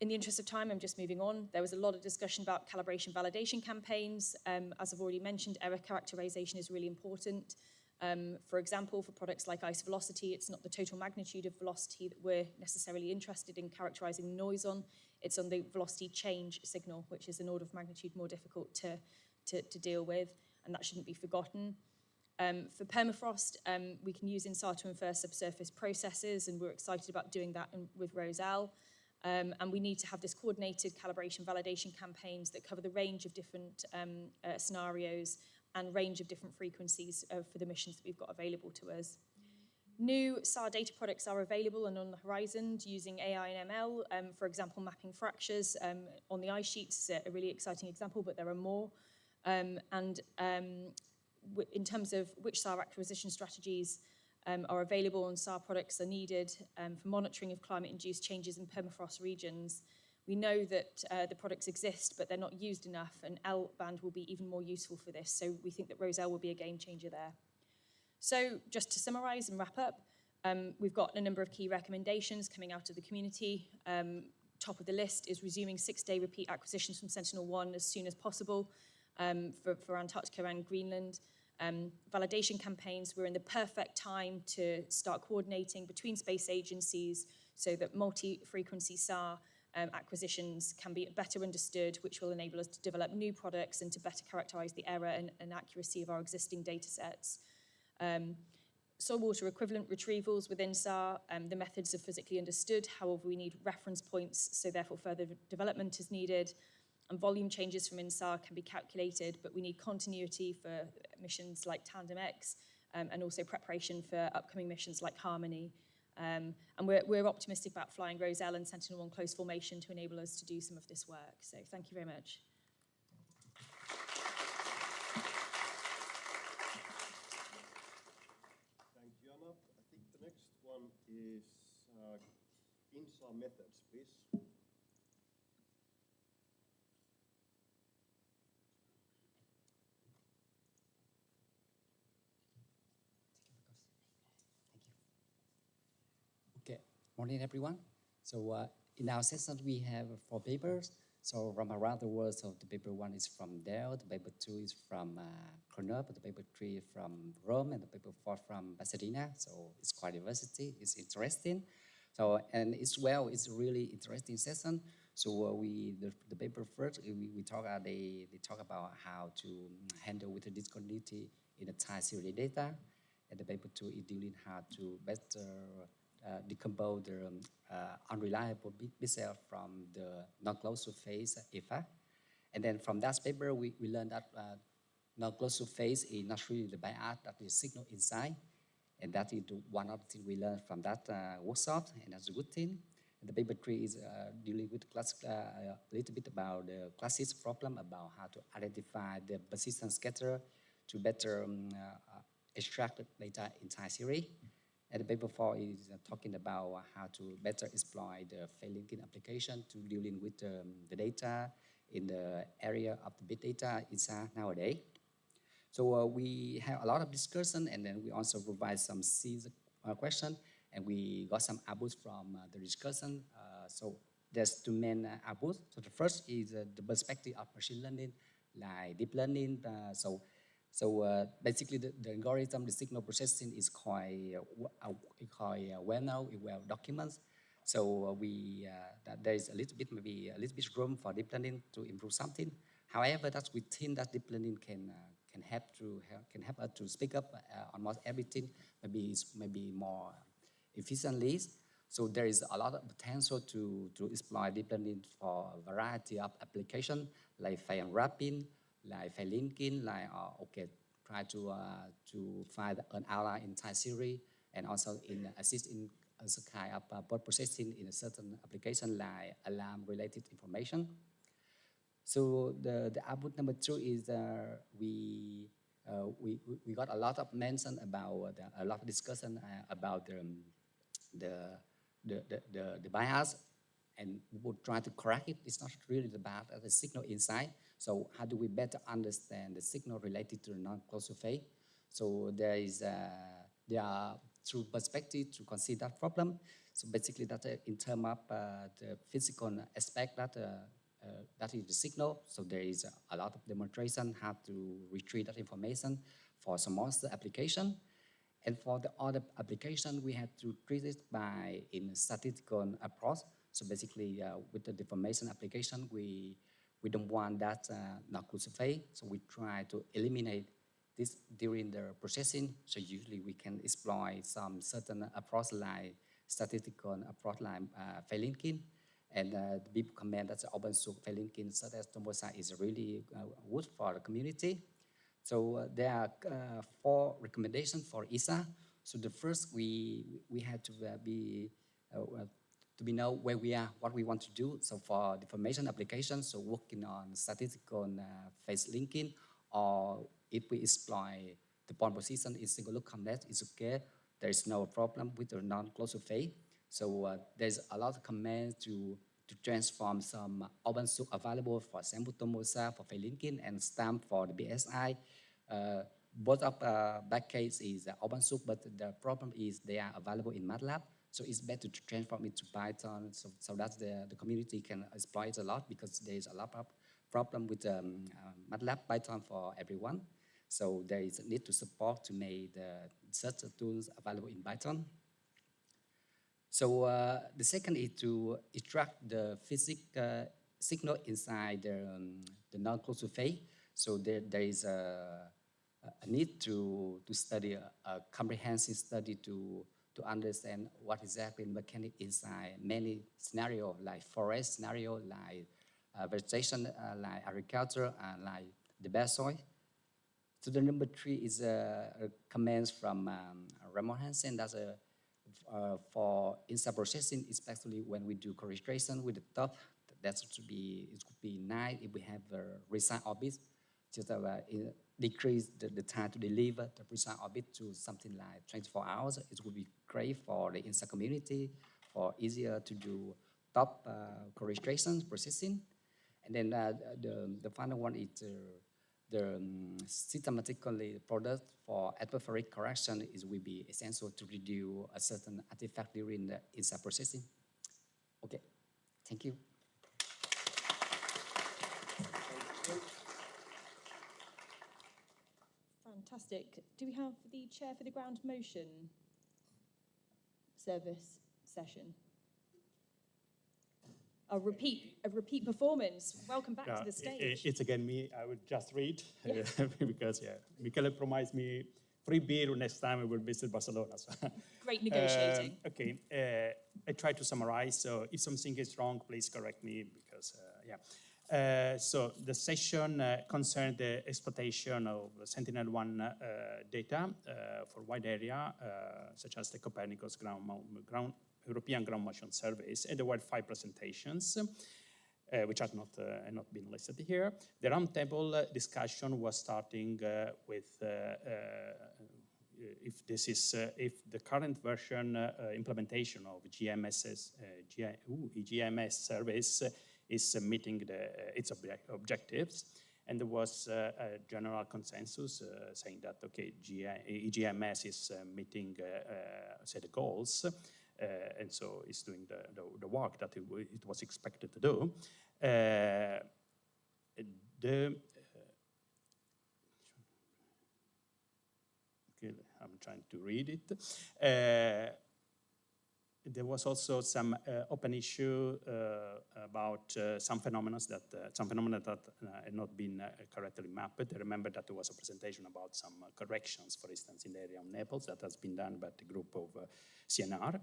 In the interest of time, I'm just moving on. There was a lot of discussion about calibration validation campaigns. As I've already mentioned, error characterization is really important. For example, for products like ice velocity, it's not the total magnitude of velocity that we're necessarily interested in characterizing the noise on. It's on the velocity change signal, which is an order of magnitude more difficult to deal with, and that shouldn't be forgotten. For permafrost, we can use INSAR to infer subsurface processes, and we're excited about doing that with Roselle. And we need to have this coordinated calibration validation campaigns that cover the range of different scenarios and range of different frequencies for the missions that we've got available to us. New SAR data products are available and on the horizon using AI and ML. For example, mapping fractures on the ice sheets is a really exciting example, but there are more. In terms of which SAR acquisition strategies are available and SAR products are needed for monitoring of climate-induced changes in permafrost regions, we know that the products exist, but they're not used enough, and L-band will be even more useful for this. So we think that Roselle will be a game changer there. So just to summarize and wrap up, we've got a number of key recommendations coming out of the community. Top of the list is resuming 6-day repeat acquisitions from Sentinel-1 as soon as possible for Antarctica and Greenland. Validation campaigns, we're in the perfect time to start coordinating between space agencies so that multi-frequency SAR acquisitions can be better understood, which will enable us to develop new products and to better characterize the error and accuracy of our existing data sets. Soil water equivalent retrievals within SAR, the methods are physically understood, however we need reference points, so therefore further development is needed. And volume changes from INSAR can be calculated, but we need continuity for missions like Tandem X and also preparation for upcoming missions like Harmony. And we're optimistic about flying Roselle and Sentinel-1 close formation to enable us to do some of this work. So thank you very much. Thank you, Anna. I think the next one is INSAR methods, please. Okay, morning everyone. So in our session we have 4 papers. So from around the world, so the paper 1 is from Dell, the paper 2 is from Grenoble, the paper 3 from Rome, and the paper 4 from Pasadena. So it's quite diversity, it's interesting. So, and it's a really interesting session. So the paper first, we talk, they talk about how to handle with the discontinuity in the time series data. And the paper 2 is dealing how to better decompose the unreliable bit cell from the non-closure phase effect. And then from that paper, we learned that non-closure phase is not really the bias that is signal inside. And that is one of the things we learned from that workshop, and that's a good thing. And the paper 3 is dealing with a little bit about the classic problem about how to identify the persistent scatter to better extract the data in time series. And the paper 4 is talking about how to better exploit the fail linking application to dealing with the data in the area of the big data inside nowadays. So we have a lot of discussion, and then we also provide some questions, and we got some outputs from the discussion. So there's 2 main outputs. So the first is the perspective of machine learning, like deep learning. So So basically, the algorithm, the signal processing is quite well known, well documented. So that there is maybe a little bit room for deep learning to improve something. However, that's within that deep learning can help us to speak up almost everything, maybe more efficiently. So there is a lot of potential to exploit deep learning for a variety of applications like file wrapping, like file linking, like try to find an outline in time series, and also assist in as a kind of post processing in a certain application like alarm related information. So the output number 2 is we got a lot of mention about a lot of discussion about the bias, and we would try to correct it. It's not really about the signal inside. So how do we better understand the signal related to the non-closure phase? So there are two perspectives to consider that problem. So basically that in terms of the physical aspect that is the signal. So there is a lot of demonstration how to retrieve that information for some monster application. And for the other application, we had to treat it in a statistical approach. So basically, with the deformation application, we don't want that non-closure phase. So we try to eliminate this during the processing. So usually we can exploit some certain approach like statistical approach like file linking. And the people comment that the open source file linking such as Tombosa is really good for the community. So there are 4 recommendations for ESA. So the first, we had to be know where we are, what we want to do. So for deformation applications, so working on statistical phase linking, or if we exploit the point position in single look connect, it's okay. There is no problem with the non-closure phase. So there's a lot of commands to transform some open source available, for example, Tomosa for file linking and Stamp for the BSI. Both of backends is open source, but the problem is they are available in MATLAB. So it's better to transform it to Python, so that the community can exploit a lot, because there is a lot of problem with MATLAB, Python for everyone. So there is a need to support to make such tools available in Python. So the second is to extract the physics signal inside the non-closure phase. So there is a need to study a comprehensive study to understand what exactly the mechanic inside many scenarios, like forest scenario, like vegetation, like agriculture, and like the bare soil. So the number 3 is comments from Ramon Hansen. That's for inside processing, especially when we do correlation with the top. It could be nice if we have a resign orbit, just decrease the time to deliver the resign orbit to something like 24 hours. It would be great for the inside community, for easier to do top correlation processing. And then the final one is the systematically product for atmospheric correction will be essential to reduce a certain artifact during the inside processing. Okay, thank you. Fantastic. Do we have the chair for the ground motion service session? A repeat performance. Welcome back to the stage. It's again me. I would just read because Michele promised me free beer next time we will visit Barcelona. So. Great negotiating. Okay, I try to summarize. So if something is wrong, please correct me because so the session concerned the exploitation of Sentinel-1 data for wide area, such as the Copernicus European ground motion surveys, and there were 5 presentations, which are not been listed here. The roundtable discussion was starting with if the current version implementation of GMS surveys is meeting its objectives. And there was a general consensus saying that, okay, EGMS is meeting the goals, and so it's doing the work that it was expected to do. I'm trying to read it. There was also some open issue about some phenomena that had not been correctly mapped. I remember that there was a presentation about some corrections, for instance, in the area of Naples that has been done by the group of CNR.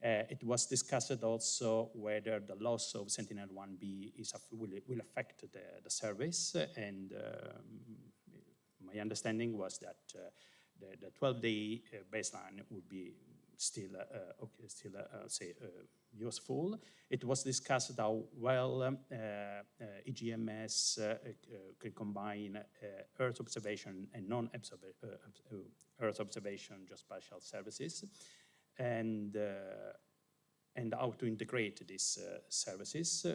It was discussed also whether the loss of Sentinel-1B will affect the service, and my understanding was that the 12-day baseline would be still useful. It was discussed how well EGMS can combine Earth observation and non-Earth observation geospatial services, and how to integrate these services.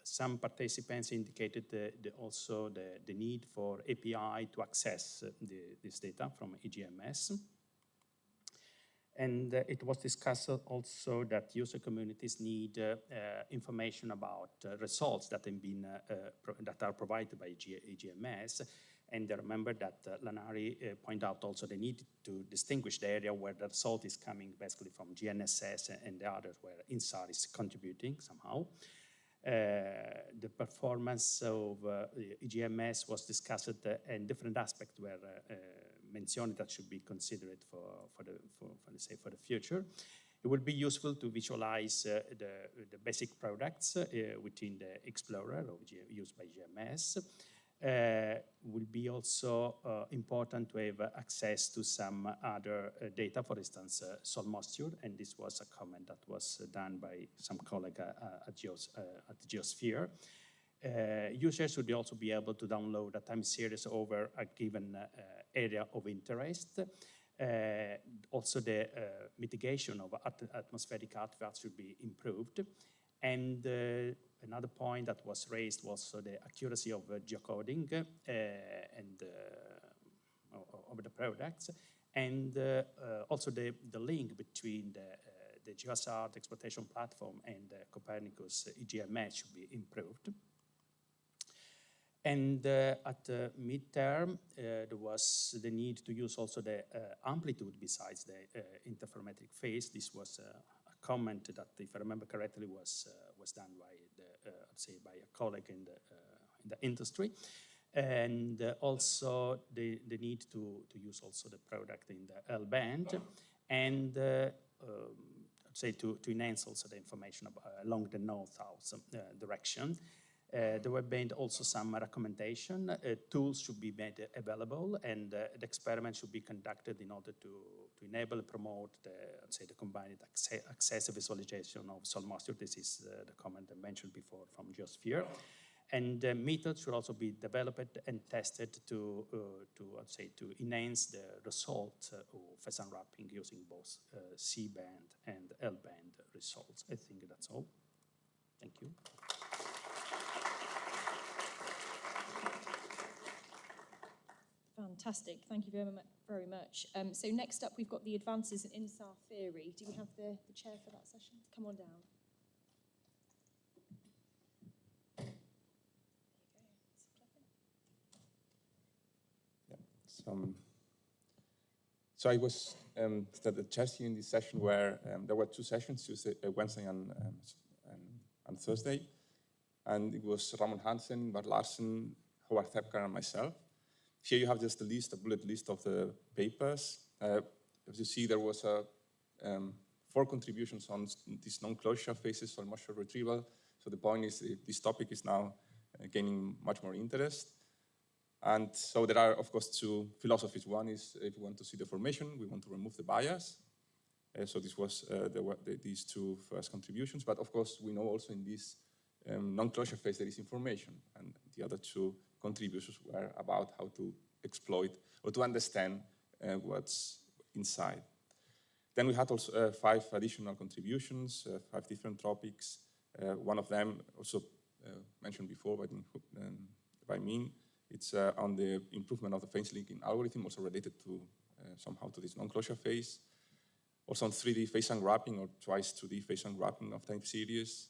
Some participants indicated also the need for API to access this data from EGMS. And it was discussed also that user communities need information about results that have been that are provided by EGMS. And I remember that Lanari pointed out also the need to distinguish the area where the result is coming basically from GNSS and the others where INSAR is contributing somehow. The performance of EGMS was discussed, and different aspects were mentioned that should be considered for the future. It would be useful to visualize the basic products within the Explorer used by GMS. Will be also important to have access to some other data, for instance, soil moisture, and this was a comment that was done by some colleague at Geosphere. Users should also be able to download a time series over a given area of interest. Also, the mitigation of atmospheric artifacts should be improved. And another point that was raised was the accuracy of geocoding and of the products, and also the link between the GeoSAR exploitation platform and the Copernicus EGMS should be improved. And at the midterm, there was the need to use also the amplitude besides the interferometric phase. This was a comment that, if I remember correctly, was done by by a colleague in the industry, and also the need to use also the product in the L band, and to enhance also the information along the north-south direction. There were made also some recommendation. Tools should be made available, and the experiment should be conducted in order to enable and promote the combined access visualization of soil moisture. This is the comment I mentioned before from Geosphere. And methods should also be developed and tested to enhance the result of phase unwrapping using both C-band and L-band results. I think that's all. Thank you. Fantastic, thank you very much. So next up, we've got the advances in INSAR theory. Do we have the chair for that session? Come on down. So I was the chair here in this session where there were two sessions, Tuesday, Wednesday and Thursday, and it was Ramon Hansen, Bart Larsen, Howard Hepker, and myself. Here you have just a bullet list of the papers. As you see, there was 4 contributions on these non-closure phases for moisture retrieval. So the point is this topic is now gaining much more interest. And so there are, of course, 2 philosophies. One is if we want to see the formation, we want to remove the bias. So this was these 2 first contributions. But of course, we know also in this non-closure phase there is information. And the other 2 contributions were about how to exploit or to understand what's inside. Then we had also 5 additional contributions, 5 different topics. One of them also mentioned before by me. It's on the improvement of the phase linking algorithm, also related to somehow to this non-closure phase. Also on 3D phase unwrapping or twice 2D phase unwrapping of time series.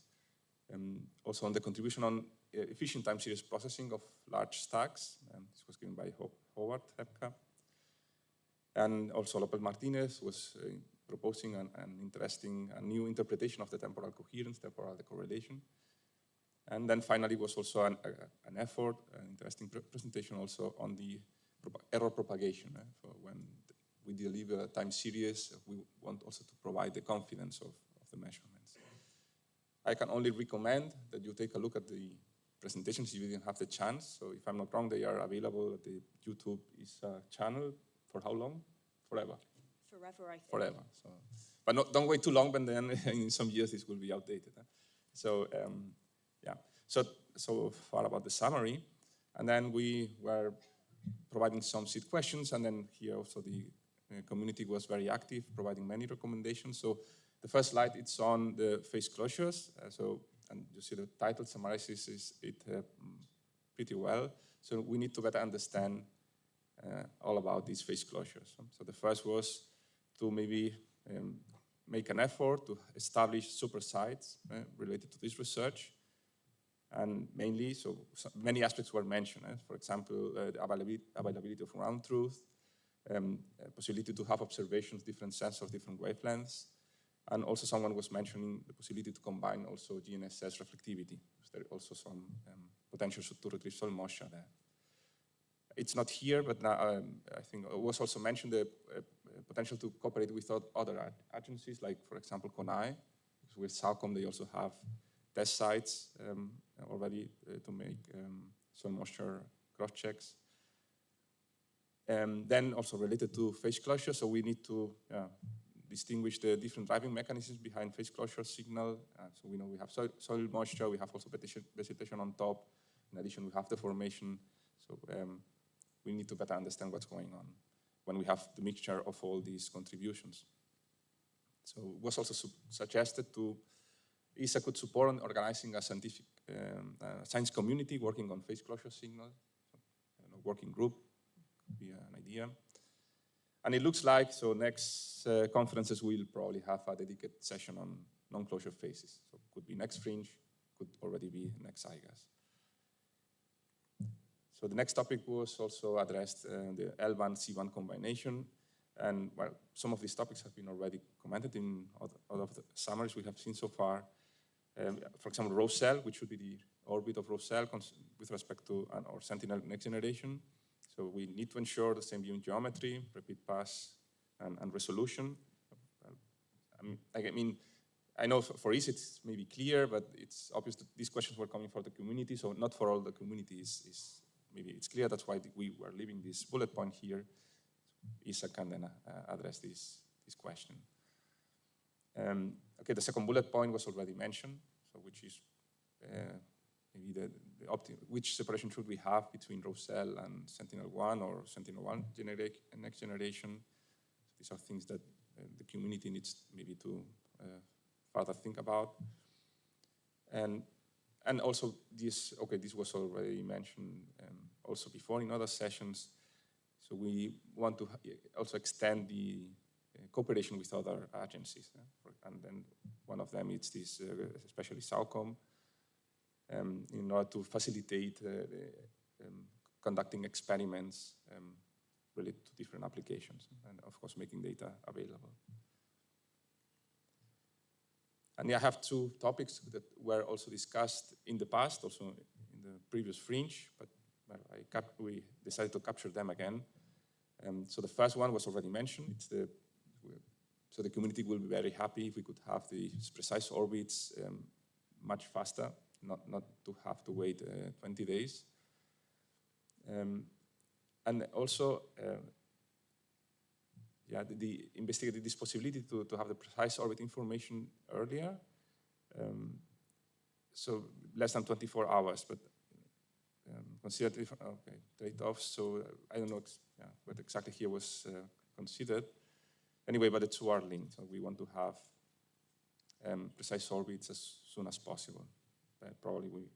Also on the contribution on efficient time series processing of large stacks. This was given by Howard Hepker. And also Lopez Martinez was proposing an interesting, a new interpretation of the temporal coherence, temporal decorrelation. And then finally was also an effort, an interesting presentation also on the error propagation. For when we deliver a time series, we want also to provide the confidence of the measurements. I can only recommend that you take a look at the presentations if you didn't have the chance. So if I'm not wrong, they are available at the YouTube channel for how long? Forever. Forever, I think. Forever. So, but don't wait too long, but then in some years this will be outdated. So yeah. So far about the summary, and then we were providing some seed questions, and then here also the community was very active, providing many recommendations. So the first slide, it's on the phase closures. And you see the title summarizes it pretty well. So we need to better understand all about these phase closures. So the first was to maybe make an effort to establish supersites related to this research. And mainly, so many aspects were mentioned. For example, the availability of ground truth, possibility to have observations, different sensors, different wavelengths. And also someone was mentioning the possibility to combine also GNSS reflectivity. There is also some potential to retrieve soil moisture there. It's not here, but now, I think it was also mentioned the potential to cooperate with other agencies, like, for example, CONAE. With SAOCOM, they also have test sites already to make soil moisture cross-checks. Then also related to phase closure, so we need to distinguish the different driving mechanisms behind phase closure signal. So we know we have soil moisture, we have also vegetation on top. In addition, we have deformation. So we need to better understand what's going on when we have the mixture of all these contributions. So it was also suggested to ESA could support on organizing a scientific science community working on phase closure signal. So, a working group could be an idea. And it looks like, so next conferences will probably have a dedicated session on non-closure phases. So it could be next FRINGE, could already be next IGAS. So the next topic was also addressed, the L-band C-band combination. And well, some of these topics have been already commented in all of the summaries we have seen so far. For example, Roselle, which would be the orbit of Roselle with respect to our Sentinel next generation. So we need to ensure the same viewing geometry, repeat pass, and resolution. I mean, I know for ESA it's maybe clear, but it's obvious that these questions were coming for the community, so not for all the communities. Maybe it's clear, that's why we were leaving this bullet point here. ESA can then address this question. Okay, the second bullet point was already mentioned, so which is maybe which separation should we have between Roselle and Sentinel-1 or Sentinel-1 next generation. These are things that the community needs maybe to further think about. And also this was already mentioned also before in other sessions. So we want to also extend the cooperation with other agencies. And then one of them is this, especially SAOCOM, in order to facilitate conducting experiments related to different applications, and of course making data available. And I have two topics that were also discussed in the past, also in the previous FRINGE, but we decided to capture them again. So the first one was already mentioned. So the community will be very happy if we could have the precise orbits much faster, not to have to wait 20 days. And also, investigated this possibility to have the precise orbit information earlier. So less than 24 hours, but considered trade-offs. So I don't know what exactly here was considered. Anyway, but the two are linked. So we want to have precise orbits as soon as possible. Probably we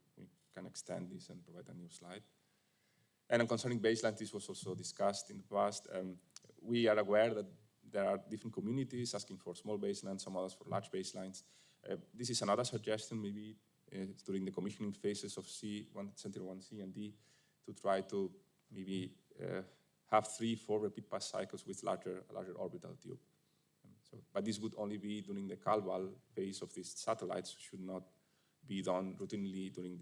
can extend this and provide a new slide. And concerning baselines, this was also discussed in the past. We are aware that there are different communities asking for small baselines, some others for large baselines. This is another suggestion, maybe during the commissioning phases of Sentinel-1C and D, to try to maybe have 3-4 repeat pass cycles with larger orbital tube. But this would only be during the Calval phase of these satellites. Should not be done routinely during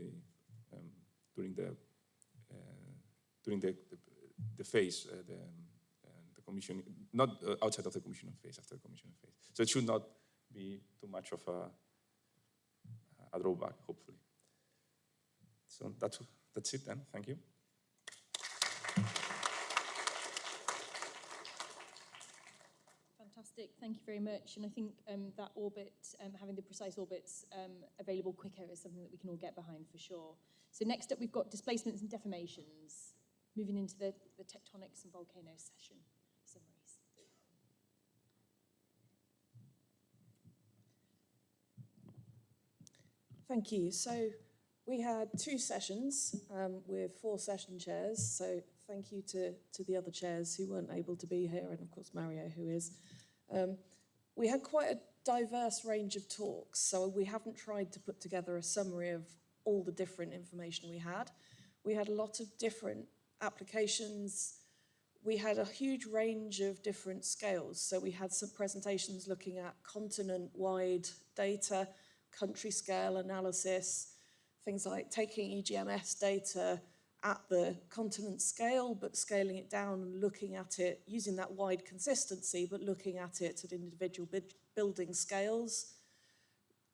the phase, the commissioning, not outside of the commissioning phase, after the commissioning phase. So it should not be too much of a drawback, hopefully. So that's it then. Thank you. Fantastic, thank you very much. And I think that orbit, having the precise orbits available quicker is something that we can all get behind for sure. So next up, we've got displacements and deformations, moving into the tectonics and volcanoes session. Summaries. Thank you. So we had 2 sessions with 4 session chairs. So thank you to the other chairs who weren't able to be here, and of course Mario, who is. We had quite a diverse range of talks, so we haven't tried to put together a summary of all the different information we had. We had a lot of different applications. We had a huge range of different scales. So we had some presentations looking at continent-wide data, country scale analysis, things like taking EGMS data at the continent scale, but scaling it down and looking at it, using that wide consistency, but looking at it at individual building scales,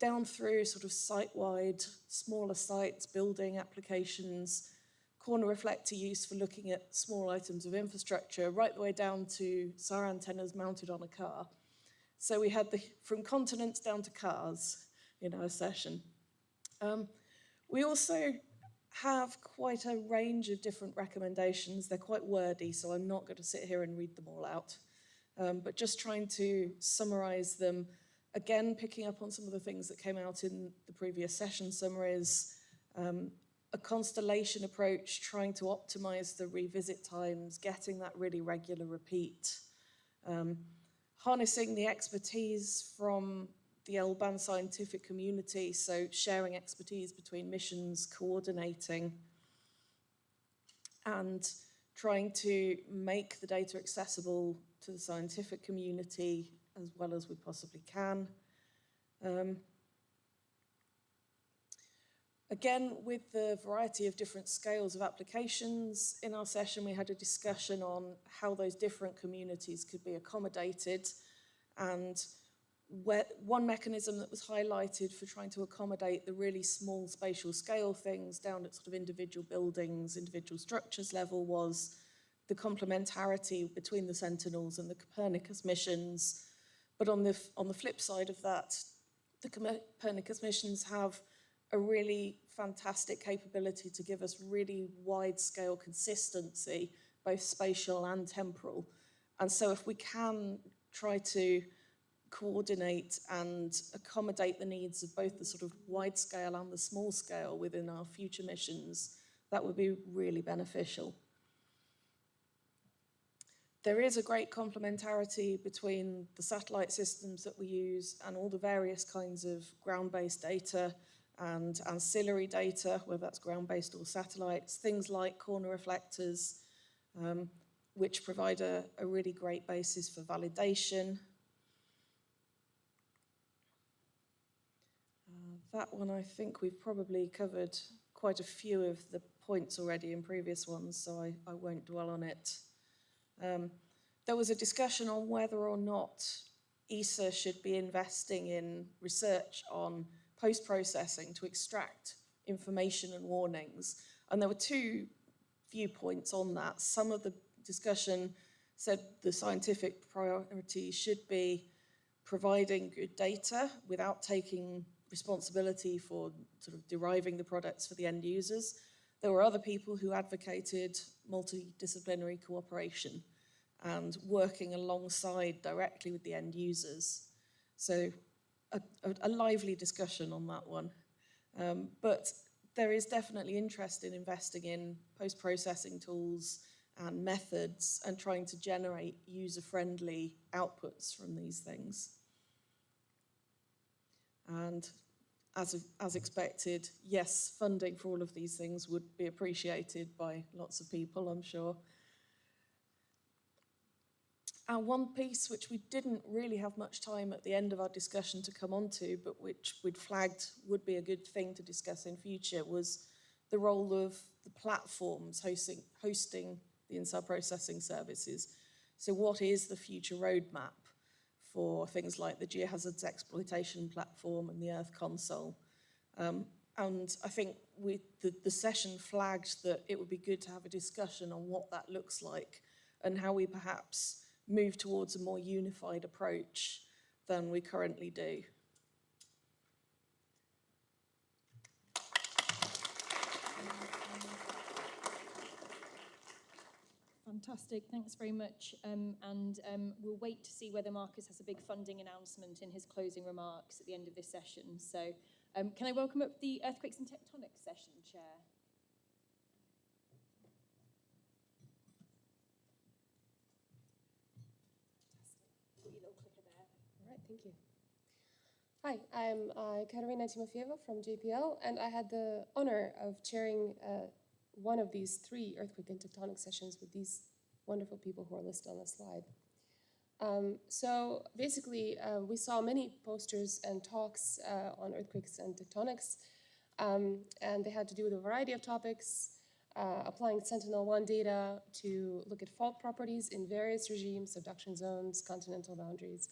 down through sort of site-wide, smaller sites, building applications, corner reflector use for looking at small items of infrastructure, right the way down to Tsar antennas mounted on a car. So we had from continents down to cars in our session. We also have quite a range of different recommendations. They're quite wordy, so I'm not going to sit here and read them all out, but just trying to summarize them. Again, picking up on some of the things that came out in the previous session summaries, a constellation approach, trying to optimize the revisit times, getting that really regular repeat, harnessing the expertise from the L-band scientific community, so sharing expertise between missions, coordinating, and trying to make the data accessible to the scientific community as well as we possibly can. Again, with the variety of different scales of applications, in our session we had a discussion on how those different communities could be accommodated, and one mechanism that was highlighted for trying to accommodate the really small spatial scale things down at sort of individual buildings, individual structures level was the complementarity between the Sentinels and the Copernicus missions. But on the flip side of that, the Copernicus missions have a really fantastic capability to give us really wide scale consistency, both spatial and temporal. And so if we can try to coordinate and accommodate the needs of both the sort of wide scale and the small scale within our future missions, that would be really beneficial. There is a great complementarity between the satellite systems that we use and all the various kinds of ground-based data and ancillary data, whether that's ground-based or satellites, things like corner reflectors, which provide a really great basis for validation. That one, I think we've probably covered quite a few of the points already in previous ones, so I won't dwell on it. There was a discussion on whether or not ESA should be investing in research on post-processing to extract information and warnings. And there were 2 viewpoints on that. Some of the discussion said the scientific priority should be providing good data without taking responsibility for sort of deriving the products for the end users. There were other people who advocated multidisciplinary cooperation and working alongside directly with the end users. So a lively discussion on that one. But there is definitely interest in investing in post-processing tools and methods and trying to generate user-friendly outputs from these things. And as expected, yes, funding for all of these things would be appreciated by lots of people, I'm sure. And one piece which we didn't really have much time at the end of our discussion to come on to, but which we'd flagged would be a good thing to discuss in future, was the role of the platforms hosting the INSAR processing services. So what is the future roadmap for things like the Geohazards Exploitation Platform and the Earth Console? And I think the session flagged that it would be good to have a discussion on what that looks like and how we perhaps move towards a more unified approach than we currently do. Fantastic, thanks very much. We'll wait to see whether Marcus has a big funding announcement in his closing remarks at the end of this session. So can I welcome up the Earthquakes and Tectonics session chair? Fantastic. Put your little clicker there. All right, thank you. Hi, I'm Katerina Timofieva from JPL, and I had the honor of chairing one of these 3 earthquake and tectonic sessions with these wonderful people who are listed on the slide. So basically, we saw many posters and talks on earthquakes and tectonics, and they had to do with a variety of topics, applying Sentinel-1 data to look at fault properties in various regimes, subduction zones, continental boundaries.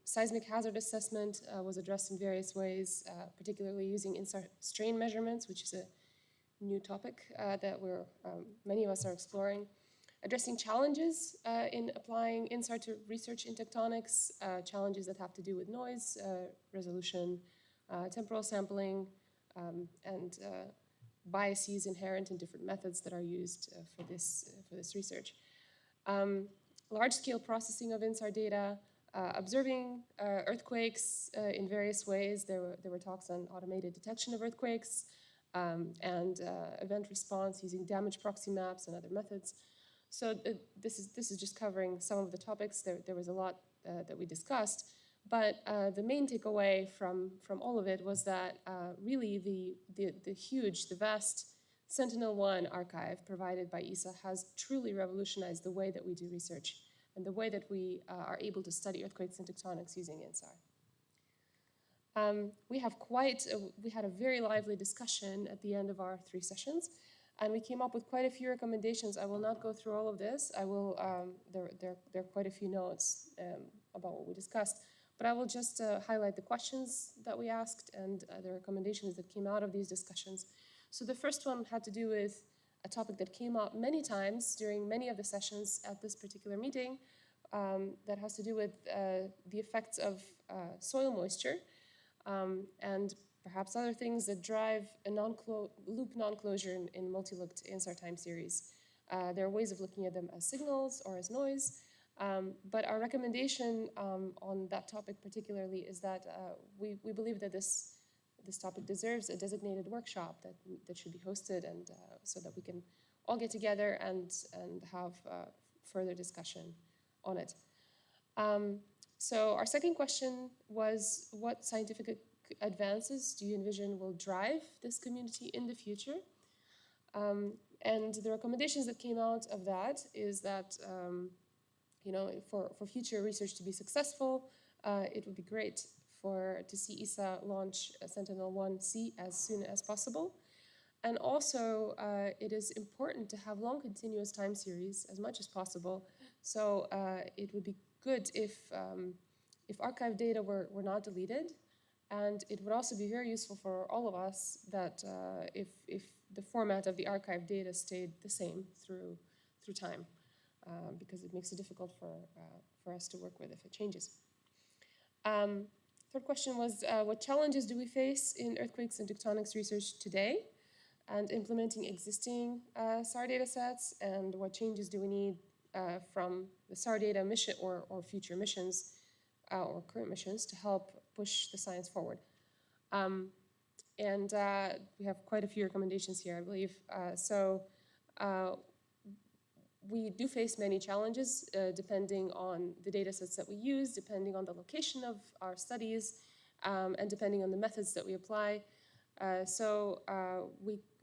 Seismic hazard assessment was addressed in various ways, particularly using INSAR strain measurements, which is a new topic that many of us are exploring. Addressing challenges in applying INSAR to research in tectonics, challenges that have to do with noise, resolution, temporal sampling, and biases inherent in different methods that are used for this research. Large-scale processing of INSAR data, observing earthquakes in various ways. There were talks on automated detection of earthquakes and event response using damage proxy maps and other methods. So this is just covering some of the topics. There was a lot that we discussed, but the main takeaway from all of it was that really the vast Sentinel-1 archive provided by ESA has truly revolutionized the way that we do research and the way that we are able to study earthquakes and tectonics using INSAR. We had a very lively discussion at the end of our 3 sessions, and we came up with quite a few recommendations. I will not go through all of this. There are quite a few notes about what we discussed, but I will just highlight the questions that we asked and the recommendations that came out of these discussions. So the first one had to do with a topic that came up many times during many of the sessions at this particular meeting that has to do with the effects of soil moisture and perhaps other things that drive a loop non-closure in multi-looked INSAR time series. There are ways of looking at them as signals or as noise, but our recommendation on that topic particularly is that we believe that this topic deserves a designated workshop that should be hosted, and so that we can all get together and have further discussion on it. So our second question was, what scientific advances do you envision will drive this community in the future? And the recommendations that came out of that is that for future research to be successful, it would be great to see ESA launch Sentinel-1C as soon as possible. And also, it is important to have long continuous time series as much as possible. So it would be good if archive data were not deleted. And it would also be very useful for all of us that if the format of the archive data stayed the same through time, because it makes it difficult for us to work with if it changes. Third question was, what challenges do we face in earthquakes and tectonics research today and implementing existing SAR data sets, and what changes do we need from the SAR data mission or future missions or current missions to help push the science forward? And we have quite a few recommendations here, I believe. We do face many challenges depending on the data sets that we use, depending on the location of our studies, and depending on the methods that we apply.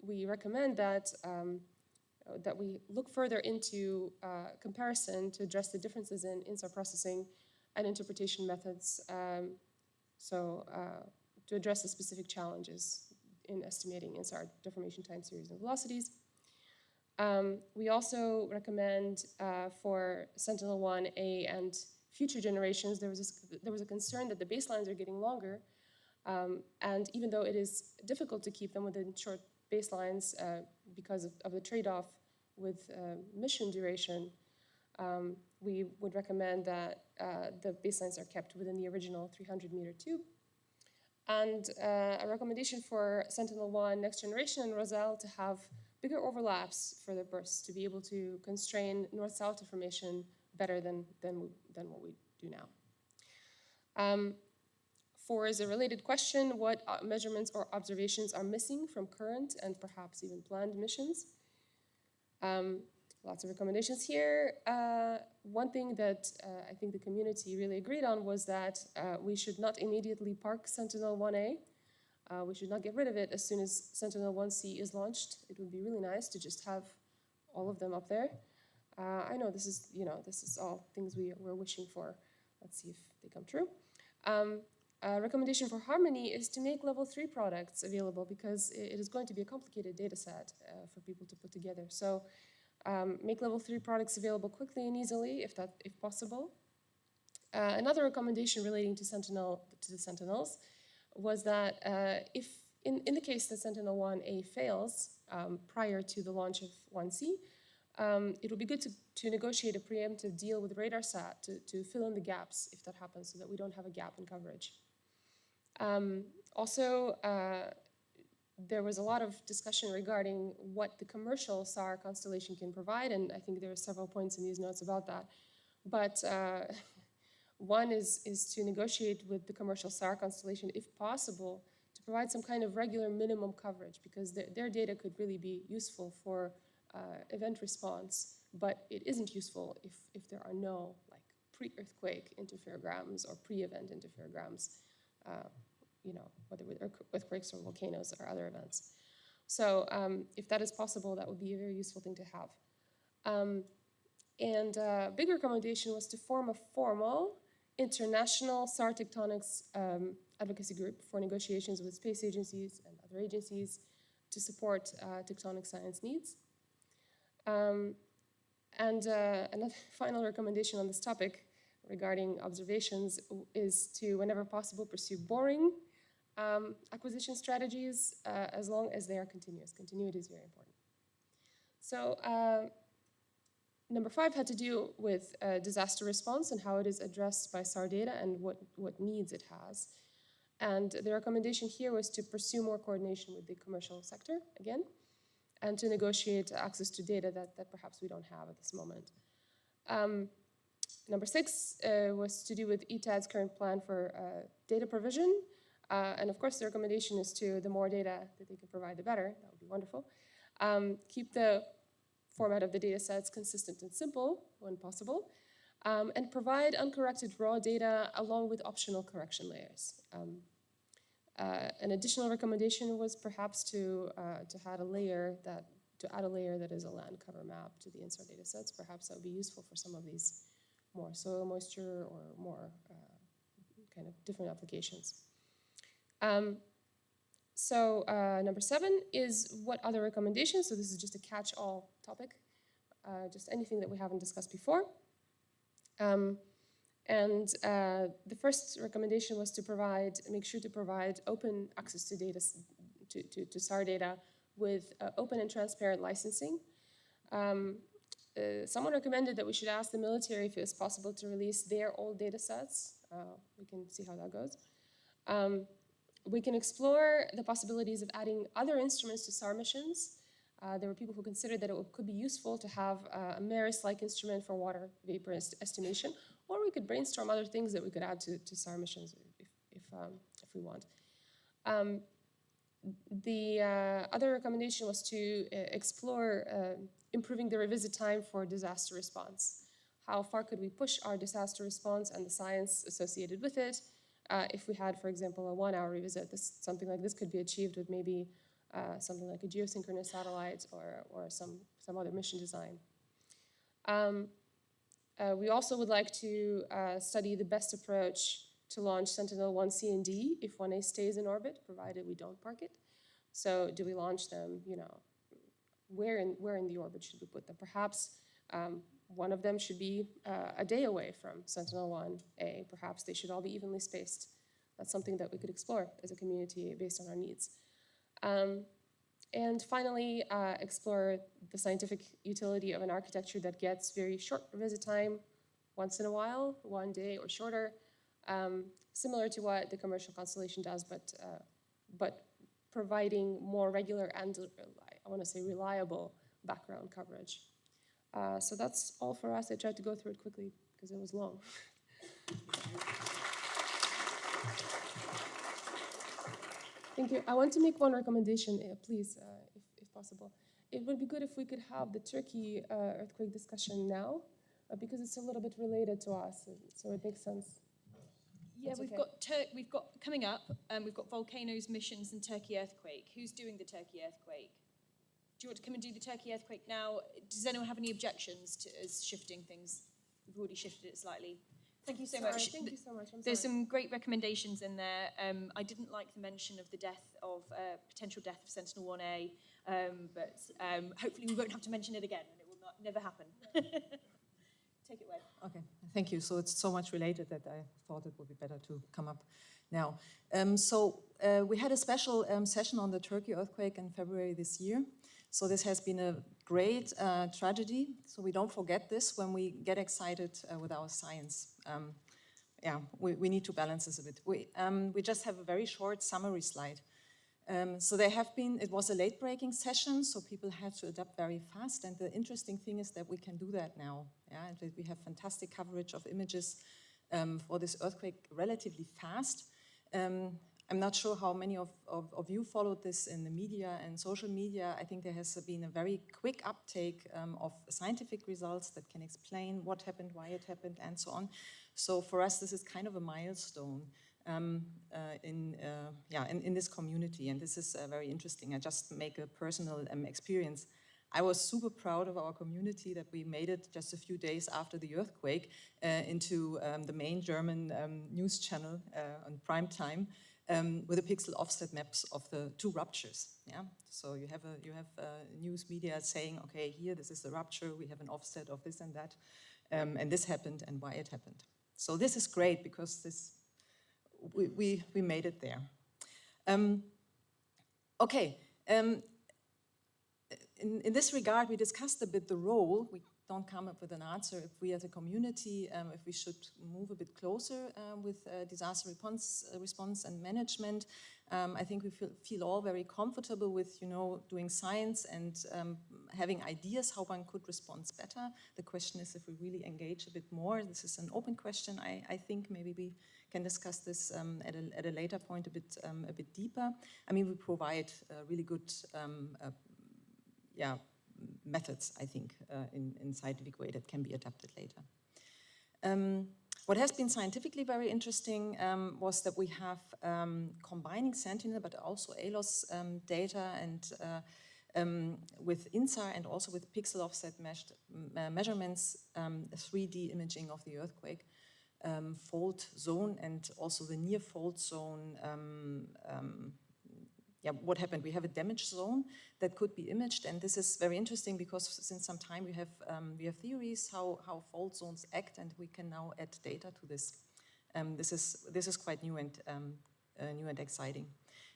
We recommend that that we look further into comparison to address the differences in INSAR processing and interpretation methods, to address the specific challenges in estimating INSAR deformation time series and velocities. We also recommend for Sentinel-1A and future generations, there was a concern that the baselines are getting longer, and even though it is difficult to keep them within short baselines because of the trade-off with mission duration, we would recommend that the baselines are kept within the original 300-meter tube. And a recommendation for Sentinel-1 next generation and Roselle to have bigger overlaps for their bursts to be able to constrain north-south deformation better than what we do now. 4 is a related question: what measurements or observations are missing from current and perhaps even planned missions? Lots of recommendations here. One thing that I think the community really agreed on was that we should not immediately park Sentinel-1A. We should not get rid of it as soon as Sentinel-1C is launched. It would be really nice to just have all of them up there. I know this is all things we're wishing for. Let's see if they come true. A recommendation for Harmony is to make level 3 products available, because it is going to be a complicated data set for people to put together. So make level 3 products available quickly and easily, if possible. Another recommendation relating to the Sentinels was that if in the case that Sentinel-1A fails prior to the launch of 1C, it would be good to negotiate a preemptive deal with RadarSat to fill in the gaps if that happens, so that we don't have a gap in coverage. Also, there was a lot of discussion regarding what the commercial SAR constellation can provide, and I think there are several points in these notes about that. But one is to negotiate with the commercial SAR constellation, if possible, to provide some kind of regular minimum coverage, because their data could really be useful for event response, but it isn't useful if there are no pre-earthquake interferograms or pre-event interferograms, whether with earthquakes or volcanoes or other events. So if that is possible, that would be a very useful thing to have. And a big recommendation was to form a formal international SAR tectonics advocacy group for negotiations with space agencies and other agencies to support tectonic science needs. And another final recommendation on this topic regarding observations is to, whenever possible, pursue boring acquisition strategies as long as they are continuous. Continuity is very important. So number 5 had to do with disaster response and how it is addressed by SAR data and what needs it has. And the recommendation here was to pursue more coordination with the commercial sector, again, and to negotiate access to data that perhaps we don't have at this moment. Number 6 was to do with ETAD's current plan for data provision. And of course, the recommendation is to the more data that they can provide, the better. That would be wonderful. Keep the format of the data sets consistent and simple when possible, and provide uncorrected raw data along with optional correction layers. An additional recommendation was perhaps to add a layer that is a land cover map to the INSAR data sets. Perhaps that would be useful for some of these more soil moisture or more kind of different applications. Number 7 is what other recommendations. So this is just a catch-all topic, just anything that we haven't discussed before. The first recommendation was to make sure to provide open access to data, to SAR data with open and transparent licensing. Someone recommended that we should ask the military if it was possible to release their old data sets. We can see how that goes. We can explore the possibilities of adding other instruments to SAR missions. There were people who considered that it could be useful to have a MARIS-like instrument for water vapor estimation, or we could brainstorm other things that we could add to SAR missions if we want. The other recommendation was to explore improving the revisit time for disaster response. How far could we push our disaster response and the science associated with it? If we had, for example, a 1-hour revisit, something like this could be achieved with maybe something like a geosynchronous satellite or some other mission design. We also would like to study the best approach to launch Sentinel-1C and D if 1A stays in orbit, provided we don't park it. So do we launch them, where in the orbit should we put them? Perhaps one of them should be a day away from Sentinel-1A. Perhaps they should all be evenly spaced. That's something that we could explore as a community based on our needs. And finally, explore the scientific utility of an architecture that gets very short visit time once in a while, 1 day or shorter, similar to what the commercial constellation does, but providing more regular and, I want to say, reliable background coverage. So that's all for us. I tried to go through it quickly because it was long. Thank you. I want to make one recommendation, please, if possible. It would be good if we could have the Turkey earthquake discussion now, because it's a little bit related to us, so it makes sense. Yeah, we've got coming up. We've got volcanoes, missions, and Turkey earthquake. Who's doing the Turkey earthquake? Do you want to come and do the Turkey earthquake now? Does anyone have any objections to us shifting things? We've already shifted it slightly. Thank you so much. Thank you so much. There's some great recommendations in there. I didn't like the mention of the potential death of Sentinel-1A, but hopefully we won't have to mention it again, and it will never happen. Take it away. Okay, thank you. So it's so much related that I thought it would be better to come up now. We had a special session on the Turkey earthquake in February this year. So this has been a great tragedy. So we don't forget this when we get excited with our science. We need to balance this a bit. We just have a very short summary slide. It was a late-breaking session, so people had to adapt very fast. And the interesting thing is that we can do that now. And that we have fantastic coverage of images for this earthquake relatively fast. I'm not sure how many of you followed this in the media and social media. I think there has been a very quick uptake of scientific results that can explain what happened, why it happened, and so on. So for us, this is kind of a milestone in this community, and this is very interesting. I just make a personal experience. I was super proud of our community that we made it just a few days after the earthquake into the main German news channel on prime time with the pixel offset maps of the 2 ruptures. Yeah, so you have news media saying, okay, here this is the rupture. We have an offset of this and that, and this happened and why it happened. So this is great because we made it there. In this regard, we discussed a bit the role. We don't come up with an answer if we as a community, if we should move a bit closer with disaster response and management. I think we feel all very comfortable with, doing science and having ideas how one could respond better. The question is if we really engage a bit more. This is an open question. I think maybe we can discuss this at a later point a bit deeper. I mean, we provide really good methods, I think, in scientific way that can be adapted later. What has been scientifically very interesting was that we have combining Sentinel but also ALOS data and with INSAR and also with pixel offset measurements, 3D imaging of the earthquake, fault zone and also the near fault zone. What happened? We have a damage zone that could be imaged, and this is very interesting because since some time we have theories how fault zones act, and we can now add data to this. This is quite new and exciting.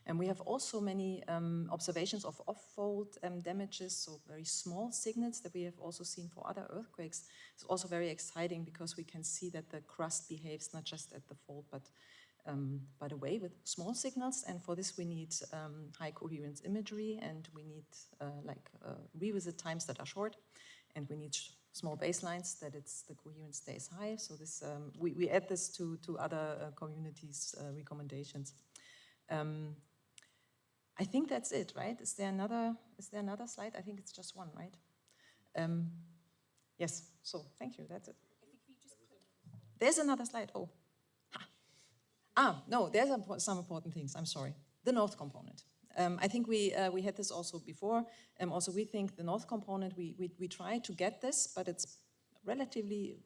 And we have also many observations of off-fault damages, so very small signals that we have also seen for other earthquakes. It's also very exciting because we can see that the crust behaves not just at the fault, but by the way, with small signals, and for this we need high coherence imagery, and we need revisit times that are short, and we need small baselines that the coherence stays high. So this we add this to other communities' recommendations. I think that's it, right? Is there another slide? I think it's just one, right? Yes. So thank you. That's it. There's another slide. Oh. No, there's some important things, I'm sorry. The North component. I think we had this also before. Also, we think the north component, we try to get this, but it's relatively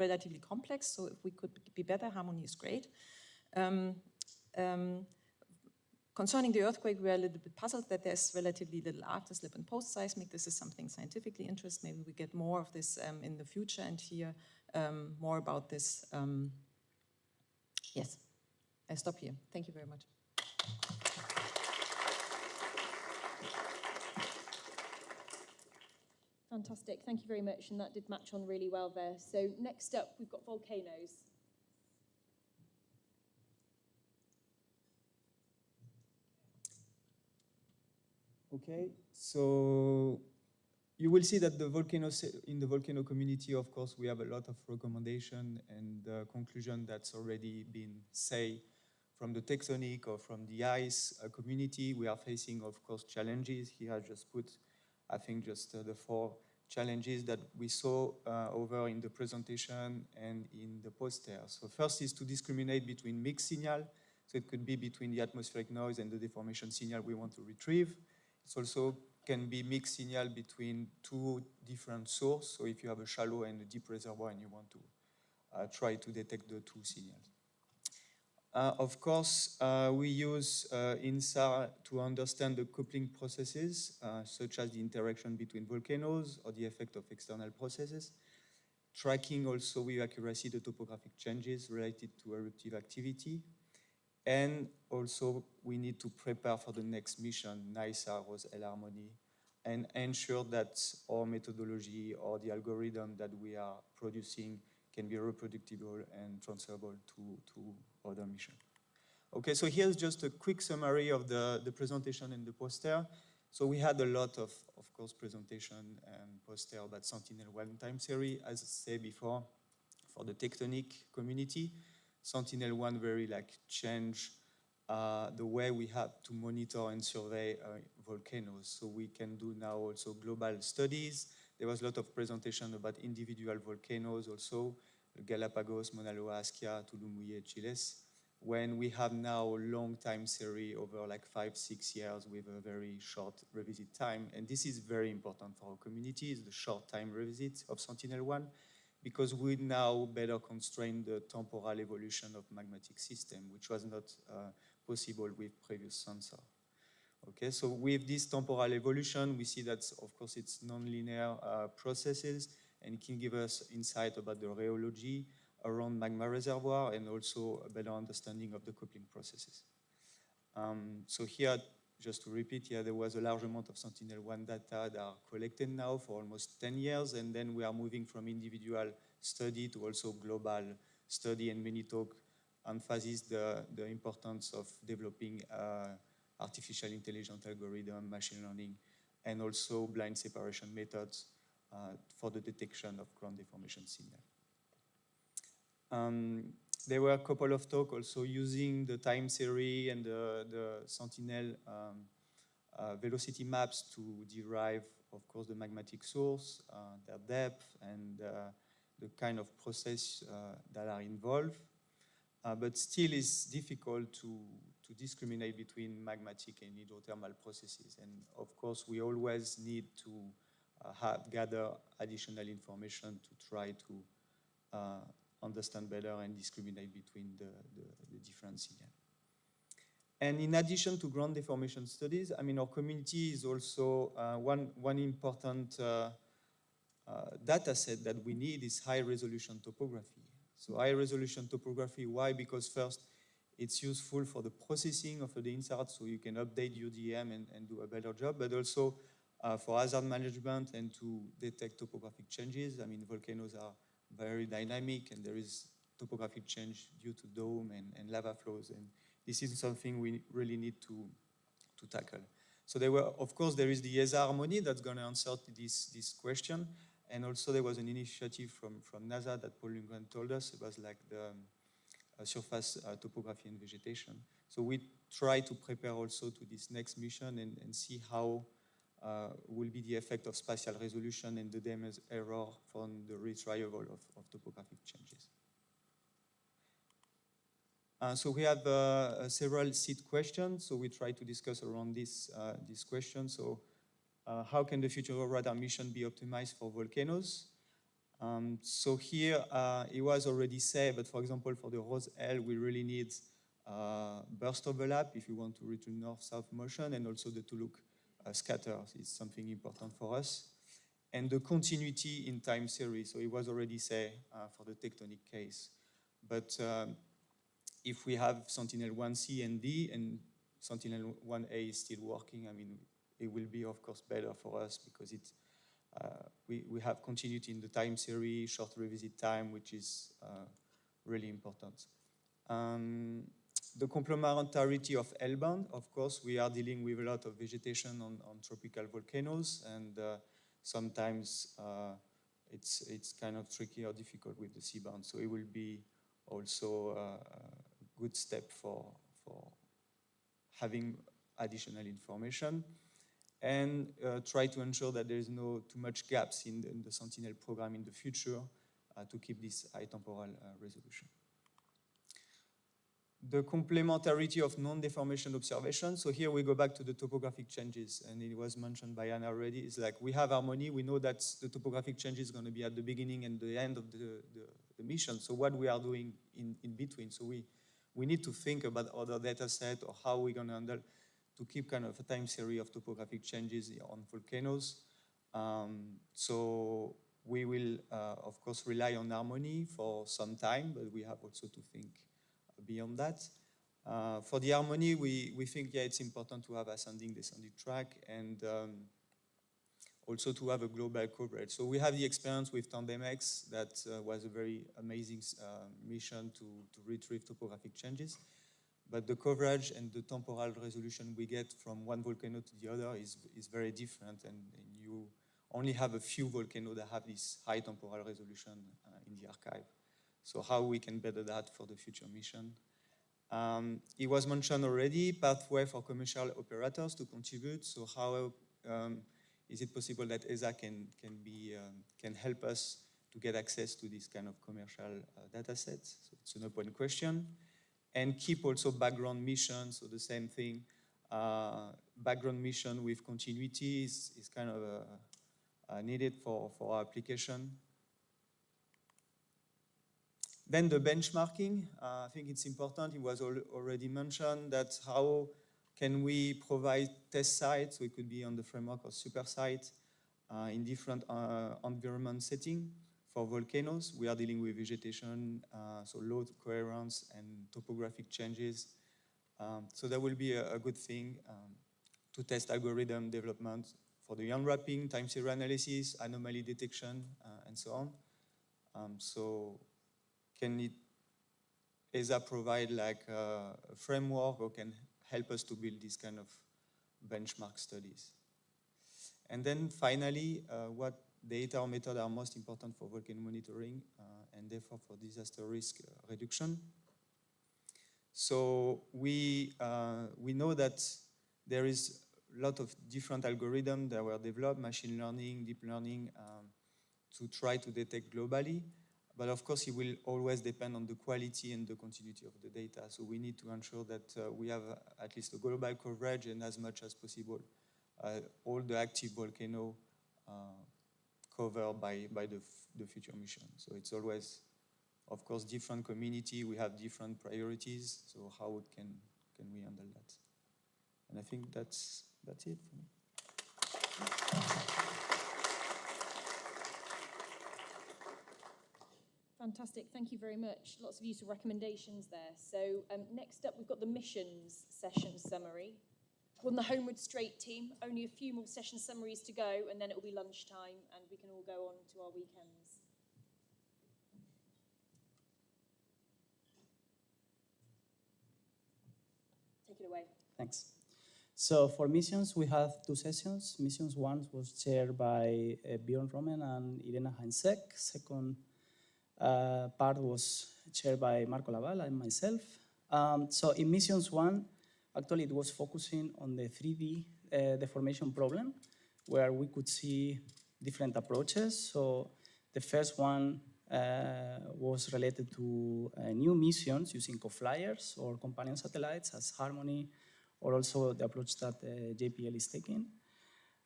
complex. So if we could be better, harmony is great. Concerning the earthquake, we are a little bit puzzled that there's relatively little after slip and post seismic. This is something scientifically interesting. Maybe we get more of this in the future and hear more about this. Yes, I stop here. Thank you very much. Fantastic, thank you very much, and that did match on really well there. So next up, we've got volcanoes. Okay, so you will see that in the volcano community, of course, we have a lot of recommendation and conclusion that's already been said from the tectonic or from the ice community. We are facing, of course, challenges. Here I just put, I think, just the 4 challenges that we saw over in the presentation and in the poster. So first is to discriminate between mixed signal. So it could be between the atmospheric noise and the deformation signal we want to retrieve. It also can be mixed signal between 2 different sources. So if you have a shallow and a deep reservoir and you want to try to detect the 2 signals. Of course, we use INSAR to understand the coupling processes, such as the interaction between volcanoes or the effect of external processes. Tracking also with accuracy the topographic changes related to eruptive activity. And also, we need to prepare for the next mission, NISA or L-Harmony, and ensure that our methodology or the algorithm that we are producing can be reproducible and transferable to other missions. Okay, so here's just a quick summary of the presentation and the poster. So we had a lot of course, presentation and poster about Sentinel-1 time series, as I said before, for the tectonic community. Sentinel-1 very change the way we have to monitor and survey volcanoes. So we can do now also global studies. There was a lot of presentation about individual volcanoes also, Galapagos, Mauna Loa, Askia, Tulumuye, Chiles, when we have now a long time series over 5-6 years with a very short revisit time. And this is very important for our community, is the short time revisit of Sentinel-1, because we now better constrain the temporal evolution of magmatic system, which was not possible with previous sensor. Okay, so with this temporal evolution, we see that, of course, it's nonlinear processes, and it can give us insight about the rheology around magma reservoir and also a better understanding of the coupling processes. So here, just to repeat, there was a large amount of Sentinel-1 data that are collected now for almost 10 years, and then we are moving from individual study to also global study, and many talk emphasize the importance of developing artificial intelligence algorithm, machine learning, and also blind separation methods for the detection of ground deformation signal. There were a couple of talks also using the time series and the Sentinel velocity maps to derive, of course, the magmatic source, their depth, and the kind of process that are involved. But still it's difficult to discriminate between magmatic and hydrothermal processes. And of course, we always need to gather additional information to try to understand better and discriminate between the different signals. And in addition to ground deformation studies, I mean, our community is also one important data set that we need is high resolution topography. So high resolution topography, why? Because first, it's useful for the processing of the insert, so you can update your DM and do a better job, but also for hazard management and to detect topographic changes. I mean, volcanoes are very dynamic, and there is topographic change due to dome and lava flows, and this is something we really need to tackle. So there were, of course, there is the ESA harmony that's going to answer this question, and also there was an initiative from NASA that Paul Lundgren told us about the surface topography and vegetation. So we try to prepare also to this next mission and see how will be the effect of spatial resolution and the damage error from the retrieval of topographic changes. So we have several seed questions, so we try to discuss around this question. So how can the future of radar mission be optimized for volcanoes? So here, it was already said, but for example, for the Rose L, we really need burst overlap if you want to return north-south motion, and also the Tuluk scatter is something important for us. And the continuity in time series, so it was already said for the tectonic case. But if we have Sentinel-1C and D, and Sentinel-1A is still working, I mean, it will be, of course, better for us because it, we have continuity in the time series, short revisit time, which is really important. The complementarity of L-band, of course, we are dealing with a lot of vegetation on tropical volcanoes, and sometimes it's kind of tricky or difficult with the C-band. So it will be also a good step for having additional information, and try to ensure that there is no too much gaps in the Sentinel program in the future to keep this high temporal resolution. The complementarity of non-deformation observation. So here we go back to the topographic changes, and it was mentioned by Anna already. It's like we have harmony. We know that the topographic change is going to be at the beginning and the end of the mission. So what we are doing in between. So we need to think about other data set or how we're going to handle to keep kind of a time series of topographic changes on volcanoes. So we will, of course, rely on harmony for some time, but we have also to think beyond that. For the harmony, we think, yeah, it's important to have ascending, descending track, and also to have a global coverage. So we have the experience with Tandem X that was a very amazing mission to retrieve topographic changes. But the coverage and the temporal resolution we get from one volcano to the other is very different, and you only have a few volcanoes that have this high temporal resolution in the archive. So how we can better that for the future mission. It was mentioned already, pathway for commercial operators to contribute. So how is it possible that ESA can help us to get access to this kind of commercial data sets? So it's an open question. And keep also background missions, so the same thing. Background mission with continuity is kind of needed for our application. Then the benchmarking, I think it's important. It was already mentioned that how can we provide test sites, so it could be on the framework or super site in different environment setting. For volcanoes, we are dealing with vegetation, so load coherence and topographic changes. So that will be a good thing to test algorithm development for the unwrapping, time series analysis, anomaly detection, and so on. So can ESA provide like a framework or can help us to build this kind of benchmark studies? And then finally, what data or method are most important for volcano monitoring and therefore for disaster risk reduction? So we know that there is a lot of different algorithms that were developed, machine learning, deep learning, to try to detect globally. But of course, it will always depend on the quality and the continuity of the data. So we need to ensure that we have at least a global coverage and as much as possible all the active volcano covered by the future mission. So it's always, of course, different community. We have different priorities. So how can we handle that? And I think that's it for me. Fantastic, thank you very much. Lots of useful recommendations there. So next up, we've got the missions session summary. We're on the Homeward Straight team. Only a few more session summaries to go, and then it will be lunchtime, and we can all go on to our weekends. Take it away. Thanks. So for missions, we have two sessions. Missions 1 was chaired by Bjorn Romen and Irena Heinzek. Second part was chaired by Marco Laval and myself. So in missions 1, actually it was focusing on the 3D deformation problem, where we could see different approaches. So the first one was related to new missions using co-flyers or companion satellites as Harmony, or also the approach that JPL is taking.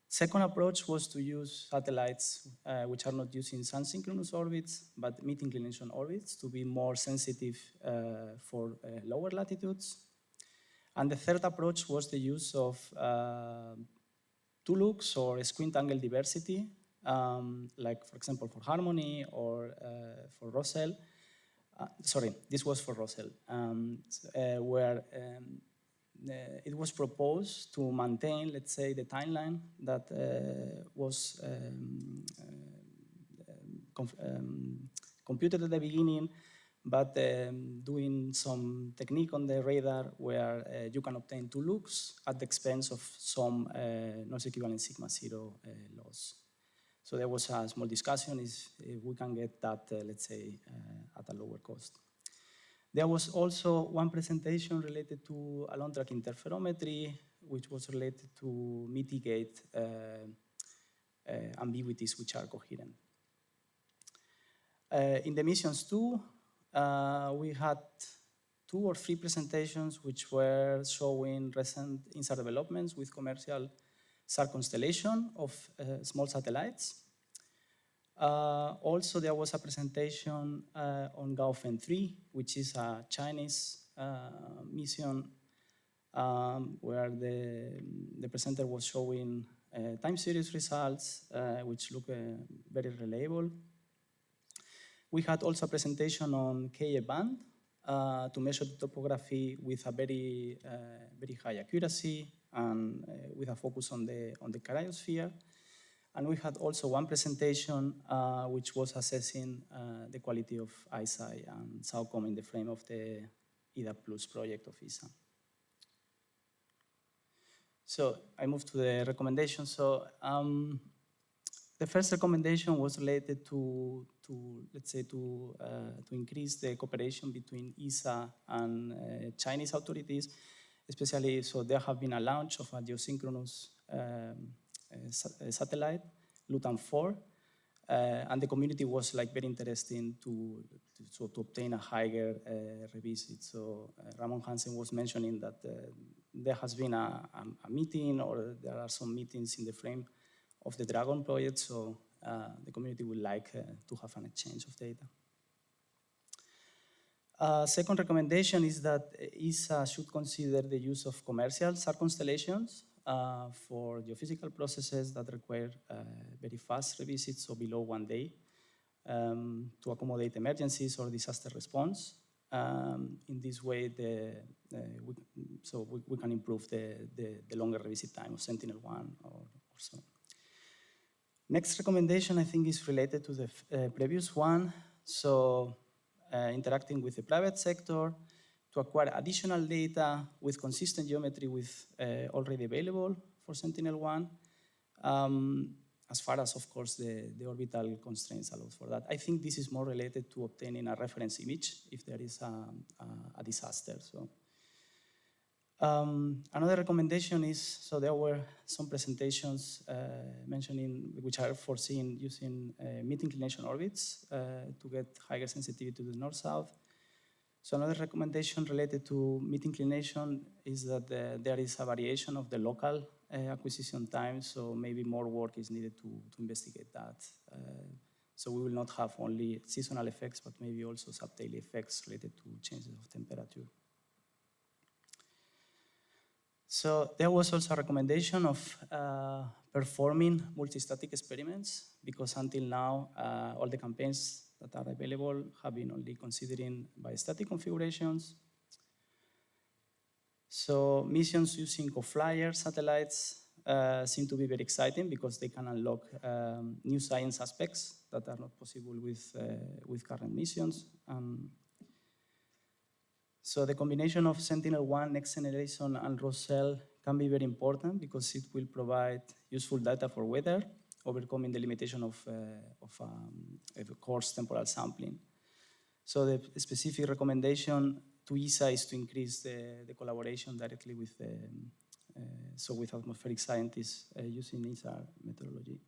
Second approach was to use satellites which are not using sun-synchronous orbits, but mid-inclination orbits to be more sensitive for lower latitudes. And the third approach was the use of two looks or squint angle diversity, like for example for Harmony or for Rosell. Sorry, this was for Rosell, where it was proposed to maintain, let's say, the timeline that was computed at the beginning, but doing some technique on the radar where you can obtain two looks at the expense of some noise equivalent sigma 0 loss. So there was a small discussion if we can get that, let's say, at a lower cost. There was also one presentation related to along track interferometry, which was related to mitigate ambiguities which are coherent. In the missions too, we had 2 or 3 presentations which were showing recent INSAR developments with commercial Tsar constellation of small satellites. Also, there was a presentation on Gaofen 3, which is a Chinese mission where the presenter was showing time series results, which look very reliable. We had also a presentation on KA band to measure the topography with a very high accuracy and with a focus on the cryosphere. And we had also one presentation which was assessing the quality of ISI and SAOCOM in the frame of the EDA Plus project of ESA. So I move to the recommendations. So the first recommendation was related to let's say, to increase the cooperation between ESA and Chinese authorities, especially, so there have been a launch of a geosynchronous satellite, Lutan 4, and the community was like very interested to obtain a higher revisit. So Ramon Hansen was mentioning that there has been a meeting, or there are some meetings in the frame of the Dragon project, so the community would like to have an exchange of data. Second recommendation is that ESA should consider the use of commercial SAR constellations for geophysical processes that require very fast revisits, so below 1 day, to accommodate emergencies or disaster response. In this way, we can improve the longer revisit time of Sentinel-1 or so. Next recommendation, I think, is related to the previous one. So interacting with the private sector to acquire additional data with consistent geometry with already available for Sentinel-1, as far as, of course, the orbital constraints allowed for that. I think this is more related to obtaining a reference image if there is a disaster. So another recommendation is, so there were some presentations mentioning, which are foreseen using mid-inclination orbits to get higher sensitivity to the north-south. So another recommendation related to mid-inclination is that there is a variation of the local acquisition time, so maybe more work is needed to investigate that. So we will not have only seasonal effects, but maybe also sub-daily effects related to changes of temperature. So there was also a recommendation of performing multi-static experiments, because until now, all the campaigns that are available have been only considering bi-static configurations. So missions using co-flyer satellites seem to be very exciting because they can unlock new science aspects that are not possible with current missions. So the combination of Sentinel-1, Next Generation, and Rosell can be very important because it will provide useful data for weather, overcoming the limitation of coarse temporal sampling. So the specific recommendation to ESA is to increase the collaboration directly with with atmospheric scientists using ESA methodology.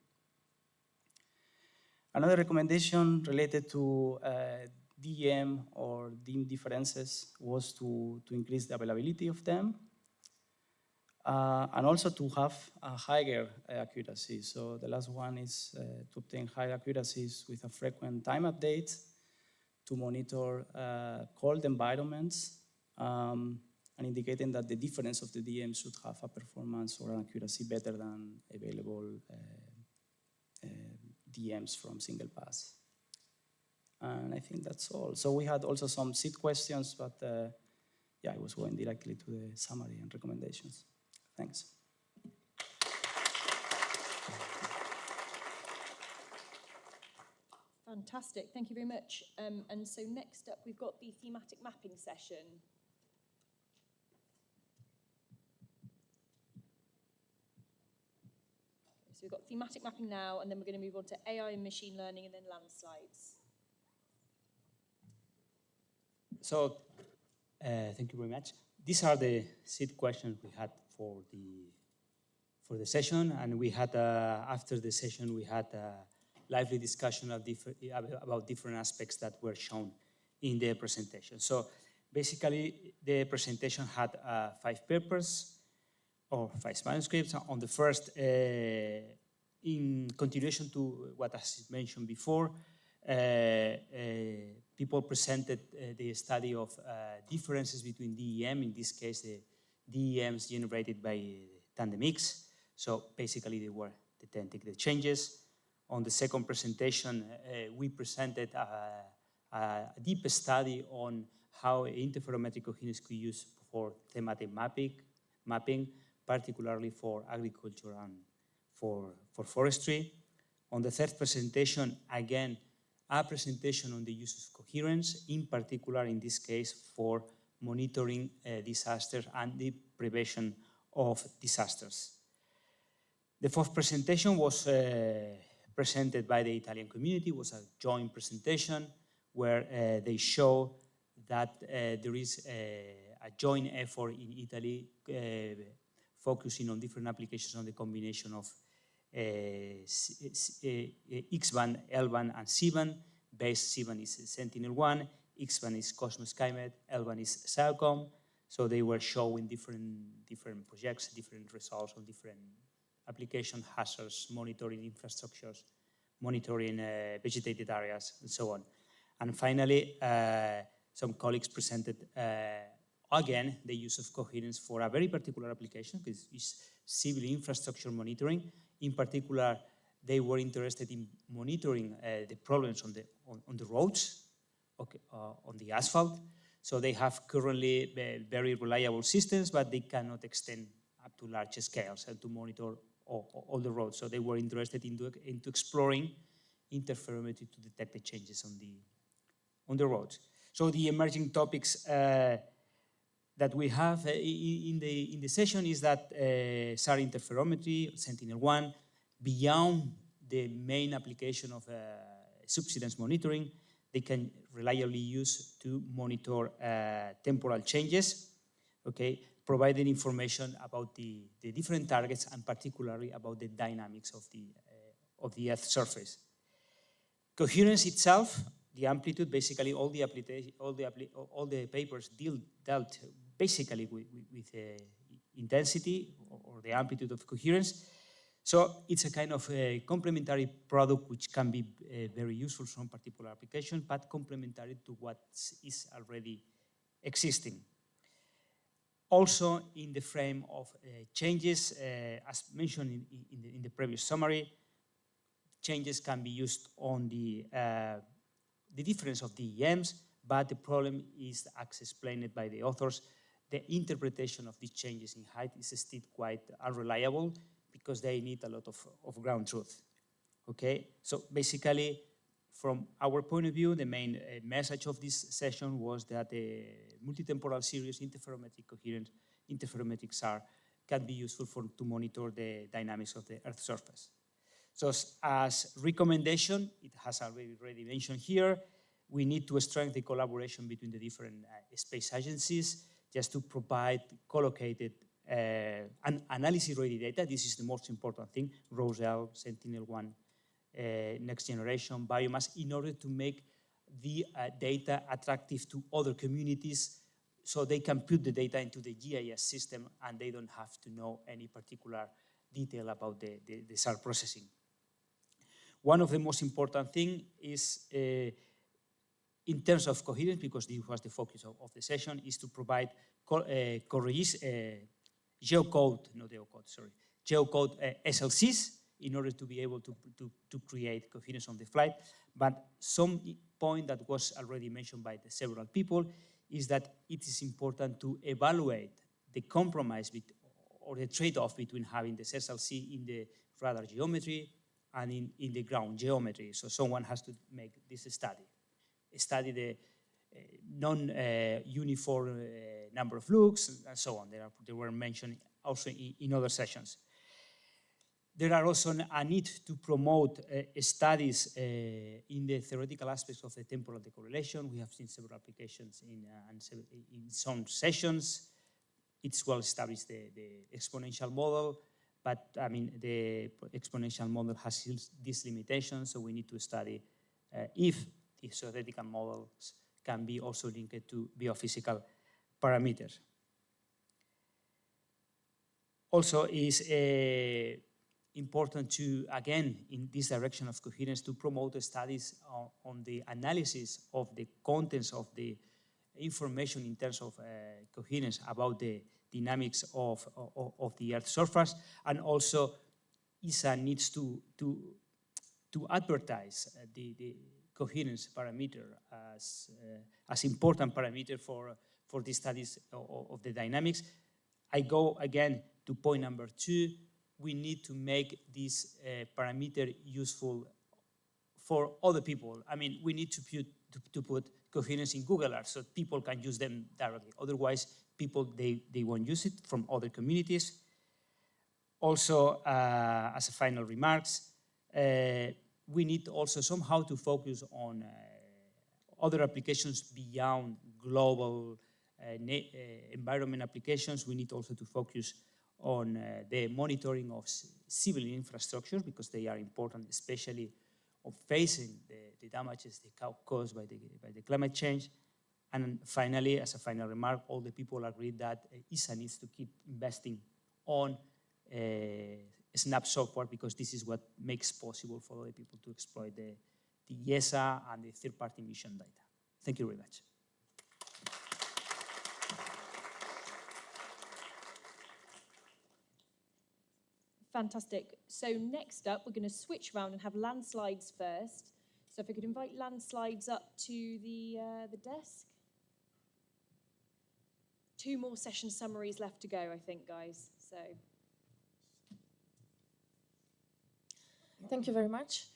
Another recommendation related to DEM or DIM differences was to increase the availability of them and also to have a higher accuracy. So the last one is to obtain higher accuracies with a frequent time update to monitor cold environments and indicating that the difference of the DM should have a performance or an accuracy better than available DMs from single pass. And I think that's all. So we had also some seed questions, but yeah, I was going directly to the summary and recommendations. Thanks. Fantastic, thank you very much. And so next up, we've got the thematic mapping session. So we've got thematic mapping now, and then we're going to move on to AI and machine learning, and then landslides. So, thank you very much. These are the seed questions we had for the session, and we had after the session we had a lively discussion of about different aspects that were shown in the presentation. So, basically, the presentation had 5 papers or 5 manuscripts. On the first, in continuation to what I mentioned before, people presented the study of differences between DEM, in this case the DEMs generated by TandemX. So basically they were detecting the changes. On the second presentation, we presented a deep study on how interferometric coherence could be used for thematic mapping, particularly for agriculture and for forestry. On the third presentation, again, a presentation on the use of coherence, in particular, in this case, for monitoring disasters and the prevention of disasters. The fourth presentation was presented by the Italian community. It was a joint presentation where they show that there is a joint effort in Italy focusing on different applications on the combination of X-band, L-band, and C-band. Base C-band is Sentinel-1, X-band is Cosmos Skymet, L-band is SAOCOM. So they were showing different projects, different results on different application hazards, monitoring infrastructures, monitoring vegetated areas, and so on. And finally, some colleagues presented again the use of coherence for a very particular application, which is civil infrastructure monitoring. In particular, they were interested in monitoring the problems on the roads, okay, on the asphalt. So they have currently very reliable systems, but they cannot extend up to large scales and to monitor all the roads. So they were interested into exploring interferometry to detect the changes on the roads. So the emerging topics that we have in the session is that Tsar interferometry, Sentinel-1, beyond the main application of subsidence monitoring, they can reliably use to monitor temporal changes, okay, providing information about the different targets and particularly about the dynamics of the Earth's surface. Coherence itself, the amplitude, basically all the papers dealt basically with intensity or the amplitude of coherence. So it's a kind of a complementary product which can be very useful for some particular application, but complementary to what is already existing. Also, in the frame of changes, as mentioned in the previous summary, changes can be used on the difference of DEMs, but the problem is, as explained by the authors, the interpretation of these changes in height is still quite unreliable because they need a lot of ground truth. Okay, so basically, from our point of view, the main message of this session was that the multitemporal series interferometric coherence, interferometric Tsar, can be useful to monitor the dynamics of the Earth's surface. So as recommendation, it has already mentioned here, we need to strengthen the collaboration between the different space agencies just to provide collocated and analysis-ready data. This is the most important thing, ROSEL, Sentinel-1, next generation biomass in order to make the data attractive to other communities so they can put the data into the GIS system and they don't have to know any particular detail about the SAR processing. One of the most important things is in terms of coherence, because this was the focus of the session, is to provide geocode, not geocode, sorry, geocode SLCs in order to be able to create coherence on the flight. But some point that was already mentioned by several people is that it is important to evaluate the compromise or the trade-off between having the SLC in the radar geometry and in the ground geometry. So someone has to make this study the non-uniform number of looks and so on. They were mentioned also in other sessions. There are also a need to promote studies in the theoretical aspects of the temporal decorrelation. We have seen several applications in some sessions. It's well established, the exponential model, but I mean, the exponential model has these limitations, so we need to study if the theoretical models can be also linked to biophysical parameters. Also is important to, again, in this direction of coherence, to promote studies on the analysis of the contents of the information in terms of coherence about the dynamics of the Earth's surface, and also ESA needs to advertise the coherence parameter as important parameter for the studies of the dynamics. I go again to point number 2. We need to make this parameter useful for other people. I mean, we need to put coherence in Google Earth so people can use them directly. Otherwise, people, they won't use it from other communities. Also, as a final remarks, we need also somehow to focus on other applications beyond global environment applications. We need also to focus on the monitoring of civil infrastructure, because they are important, especially of facing the damages caused by the climate change. And finally, as a final remark, all the people agree that ESA needs to keep investing on SNAP software, because this is what makes possible for other people to exploit the ESA and the third-party mission data. Thank you very much. Fantastic. So next up, we're going to switch around and have landslides first. So if I could invite landslides up to the desk. 2 more session summaries left to go, I think, guys. So. Thank you very much.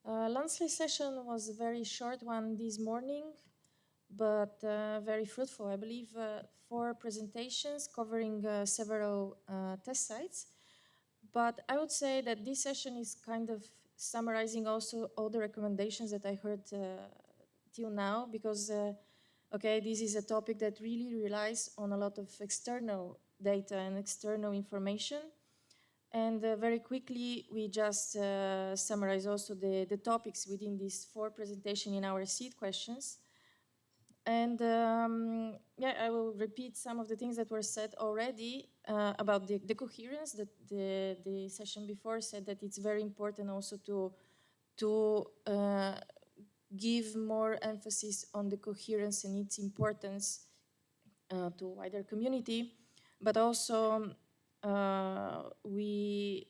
Landslide session was a very short one this morning, but very fruitful. I believe 4 presentations covering several test sites. But I would say that this session is kind of summarizing also all the recommendations that I heard till now, because, okay, this is a topic that really relies on a lot of external data and external information. And very quickly, we just summarize also the topics within these 4 presentations in our seed questions. And yeah, I will repeat some of the things that were said already about the coherence. That the session before said that it's very important also to give more emphasis on the coherence and its importance to wider community, but also we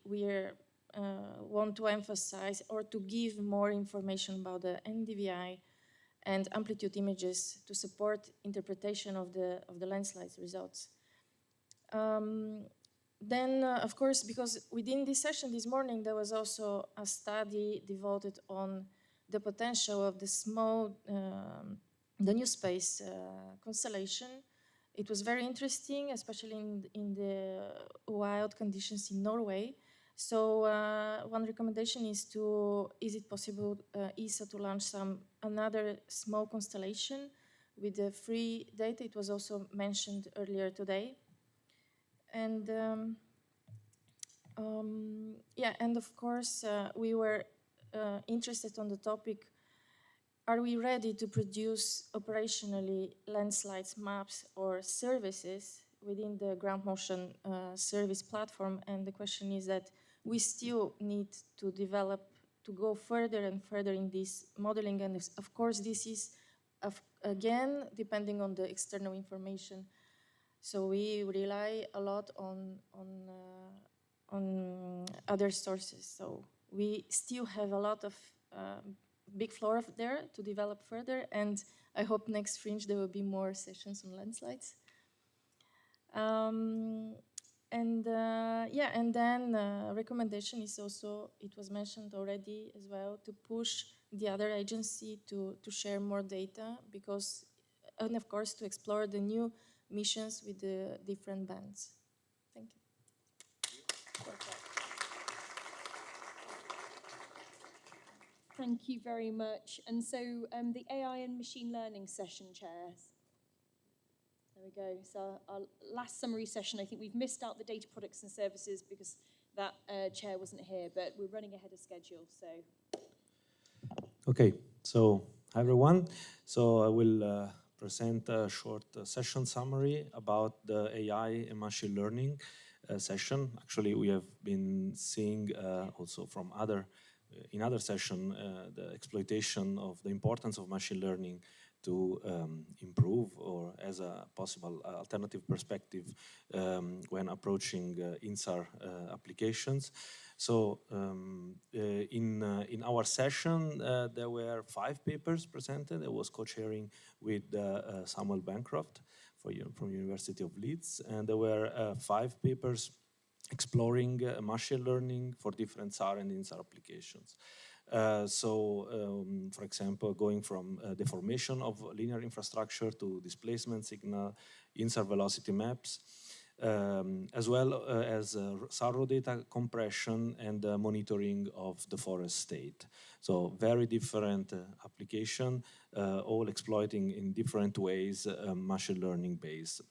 want to emphasize or to give more information about the NDVI and amplitude images to support interpretation of the landslides results. Then, of course, because within this session this morning, there was also a study devoted on the potential of the small, the new space constellation. It was very interesting, especially in the wild conditions in Norway. So one recommendation is it possible ESA to launch another small constellation with the free data? It was also mentioned earlier today. And yeah, and of course we were interested on the topic, are we ready to produce operationally landslides, maps, or services within the ground motion service platform? And the question is that we still need to develop, to go further and further in this modeling. And of course, this is, again, depending on the external information. So we rely a lot on other sources. So we still have a lot of big floor there to develop further, and I hope next Fringe there will be more sessions on landslides. And then recommendation is also, it was mentioned already as well, to push the other agency to share more data, because, and of course, to explore the new missions with the different bands. Thank you. Thank you very much. And so the AI and machine learning session chairs. There we go. So our last summary session, I think we've missed out the data products and services because that chair wasn't here, but we're running ahead of schedule. So. Okay, so hi everyone. So I will present a short session summary about the AI and machine learning session. Actually, we have been seeing also from in other sessions the exploitation of the importance of machine learning to improve or as a possible alternative perspective when approaching INSAR applications. So in our session, there were 5 papers presented. I was co-chairing with Samuel Bancroft from University of Leeds, and there were 5 papers exploring machine learning for different Tsar and INSAR applications. For example, going from deformation of linear infrastructure to displacement signal, INSAR velocity maps, as well as SAR data compression and monitoring of the forest state. So very different application, all exploiting in different ways machine learning based.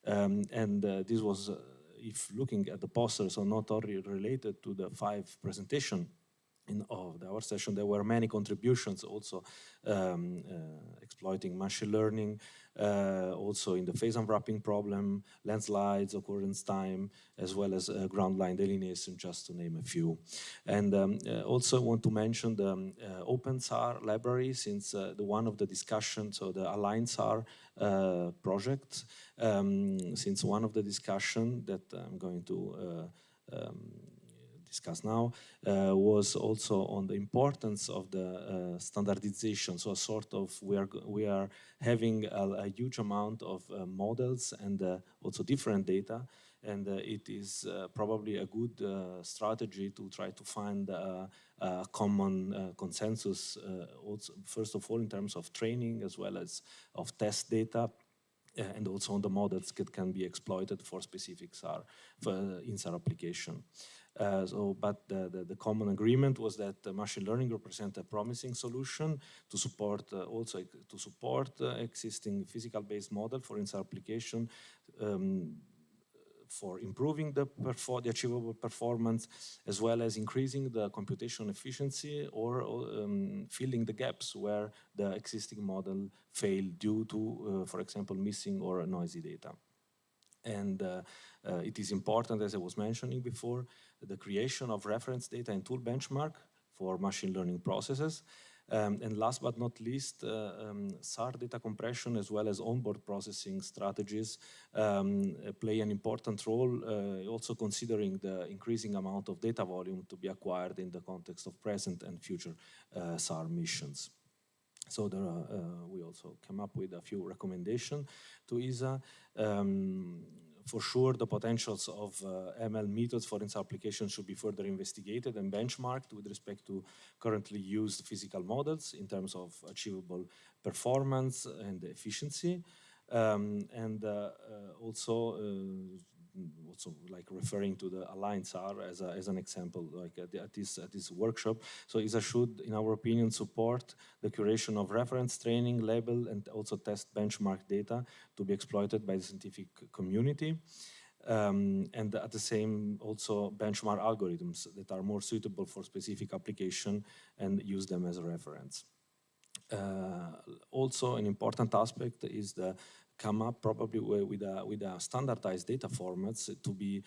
This was, if looking at the posters, so not only related to the 5 presentation of our session, there were many contributions also exploiting machine learning, also in the phase unwrapping problem, landslides, occurrence time, as well as ground line delineation, just to name a few. And also want to mention the Open Tsar library, since the one of the discussions, so the Aligned Tsar project, since one of the discussion that I'm going to discuss now was also on the importance of the standardization. So a sort of we are having a huge amount of models and also different data, and it is probably a good strategy to try to find a common consensus, also first of all in terms of training as well as of test data, and also on the models that can be exploited for specific SAR, for INSAR application. But the common agreement was that machine learning represents a promising solution to support existing physical-based model for INSAR application, for improving the achievable performance, as well as increasing the computation efficiency or filling the gaps where the existing model failed due to, for example, missing or noisy data. And it is important, as I was mentioning before, the creation of reference data and tool benchmark for machine learning processes. And last but not least, SAR data compression as well as onboard processing strategies play an important role, also considering the increasing amount of data volume to be acquired in the context of present and future SAR missions. So there we also came up with a few recommendations to ESA. For sure, the potentials of ML methods for INSAR applications should be further investigated and benchmarked with respect to currently used physical models in terms of achievable performance and efficiency. Also like referring to the Aligned Tsar as an example, like at this workshop. So ESA should, in our opinion, support the curation of reference, training, label, and also test benchmark data to be exploited by the scientific community. and at the same also benchmark algorithms that are more suitable for specific application and use them as a reference. Also an important aspect is the come up probably with a standardized data formats to be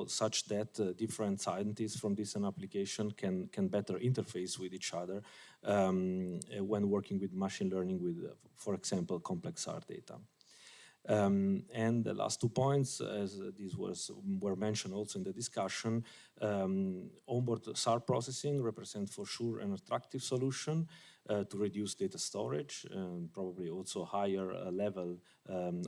such that different scientists from different application can better interface with each other when working with machine learning with, for example, complex R data. And the last 2 points, as these were mentioned also in the discussion, onboard SAR processing represents for sure an attractive solution to reduce data storage and probably also higher level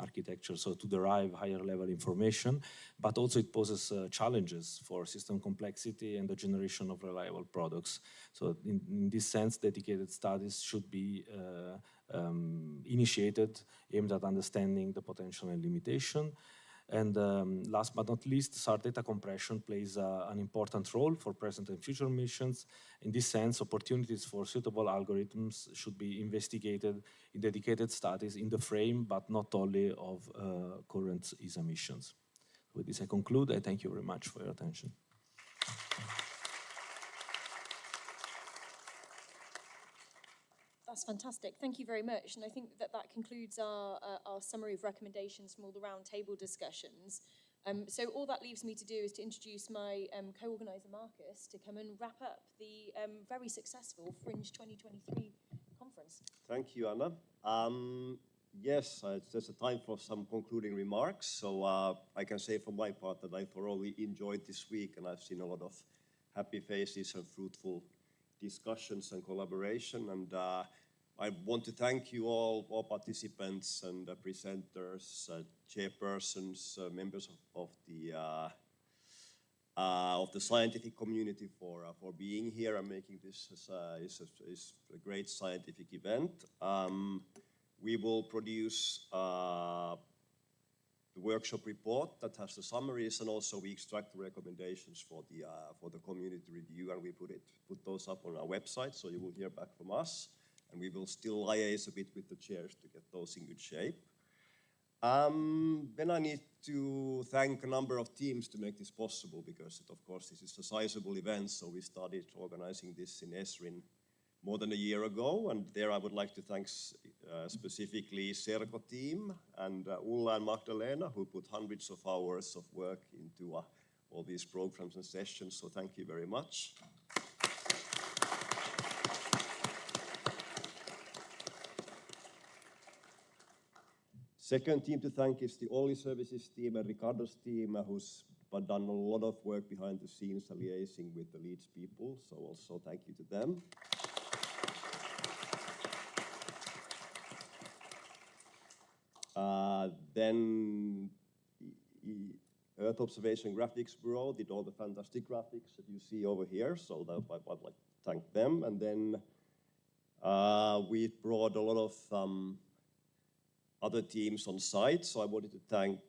architecture, so to derive higher level information, but also it poses challenges for system complexity and the generation of reliable products. So in this sense, dedicated studies should be initiated, aimed at understanding the potential and limitation. And last but not least, SAR data compression plays an important role for present and future missions. In this sense, opportunities for suitable algorithms should be investigated in dedicated studies in the frame, but not only of current ESA missions. With this I conclude. I thank you very much for your attention. That's fantastic. Thank you very much. And I think that concludes our summary of recommendations from all the roundtable discussions. So all that leaves me to do is to introduce my co-organizer, Marcus, to come and wrap up the very successful FRINGE 2023 conference. Thank you, Anna. Yes, it's just a time for some concluding remarks. So I can say for my part that I thoroughly enjoyed this week, and I've seen a lot of happy faces and fruitful discussions and collaboration. And I want to thank you all participants and presenters, chairpersons, members of the scientific community for being here and making this a great scientific event. We will produce the workshop report that has the summaries, and also we extract the recommendations for the community review, and we put those up on our website, so you will hear back from us. And we will still liaise a bit with the chairs to get those in good shape. Then I need to thank a number of teams to make this possible, because of course this is a sizable event, so we started organizing this in Esrin more than a year ago, and there I would like to thank specifically Serco team and Ulla and Magdalena, who put hundreds of hours of work into all these programs and sessions, so thank you very much. Second team to thank is the Olli Services team and Ricardo's team, who's done a lot of work behind the scenes and liaising with the Leeds people, so also thank you to them. Then Earth Observation Graphics Bureau did all the fantastic graphics that you see over here, so I'd like to thank them. And then we brought a lot of other teams on site, so I wanted to thank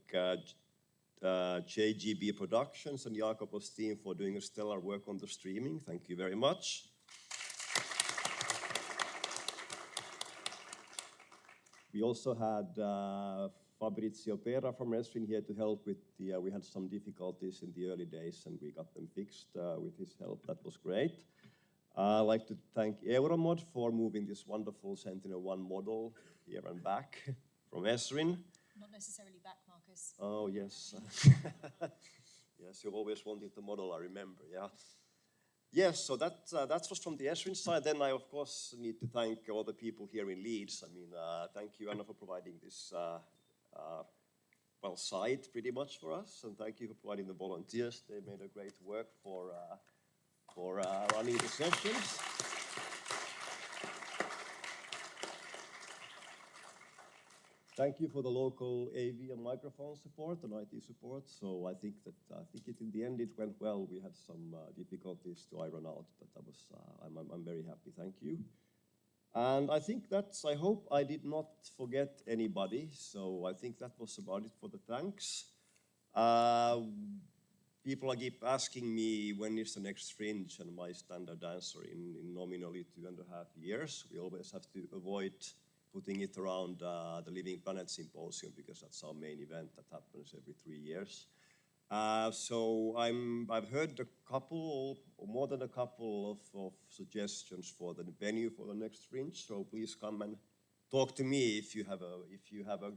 JGB Productions and Jakob's team for doing a stellar work on the streaming. Thank you very much. We also had Fabrizio Pera from Esrin here to help with we had some difficulties in the early days and we got them fixed with his help. That was great. I'd like to thank Euromod for moving this wonderful Sentinel-1 model here and back from Esrin. Not necessarily back, Marcus. Oh, yes. Yes, you always wanted the model, I remember, yeah. Yes, so that was from the Esrin side. Then I, of course, need to thank all the people here in Leeds. I mean, thank you, Anna, for providing this, site pretty much for us. And thank you for providing the volunteers. They made a great work for running the sessions. Thank you for the local AV and microphone support and IT support. So I think in the end it went well. We had some difficulties to iron out, but that was I'm very happy. Thank you. And I think I hope I did not forget anybody. So I think that was about it for the thanks. People keep asking me when is the next Fringe, and my standard answer in nominally 2.5 years. We always have to avoid putting it around the Living Planet Symposium, because that's our main event that happens every 3 years. So I've heard a couple, or more than a couple of suggestions for the venue for the next Fringe. So please come and talk to me if you have a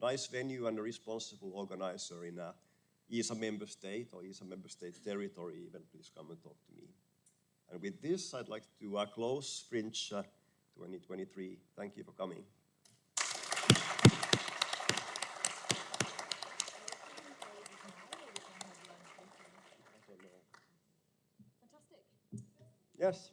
nice venue and a responsible organizer in a ESA member state or ESA member state territory even. Please come and talk to me. And with this, I'd like to close Fringe 2023. Thank you for coming. Fantastic. Yes.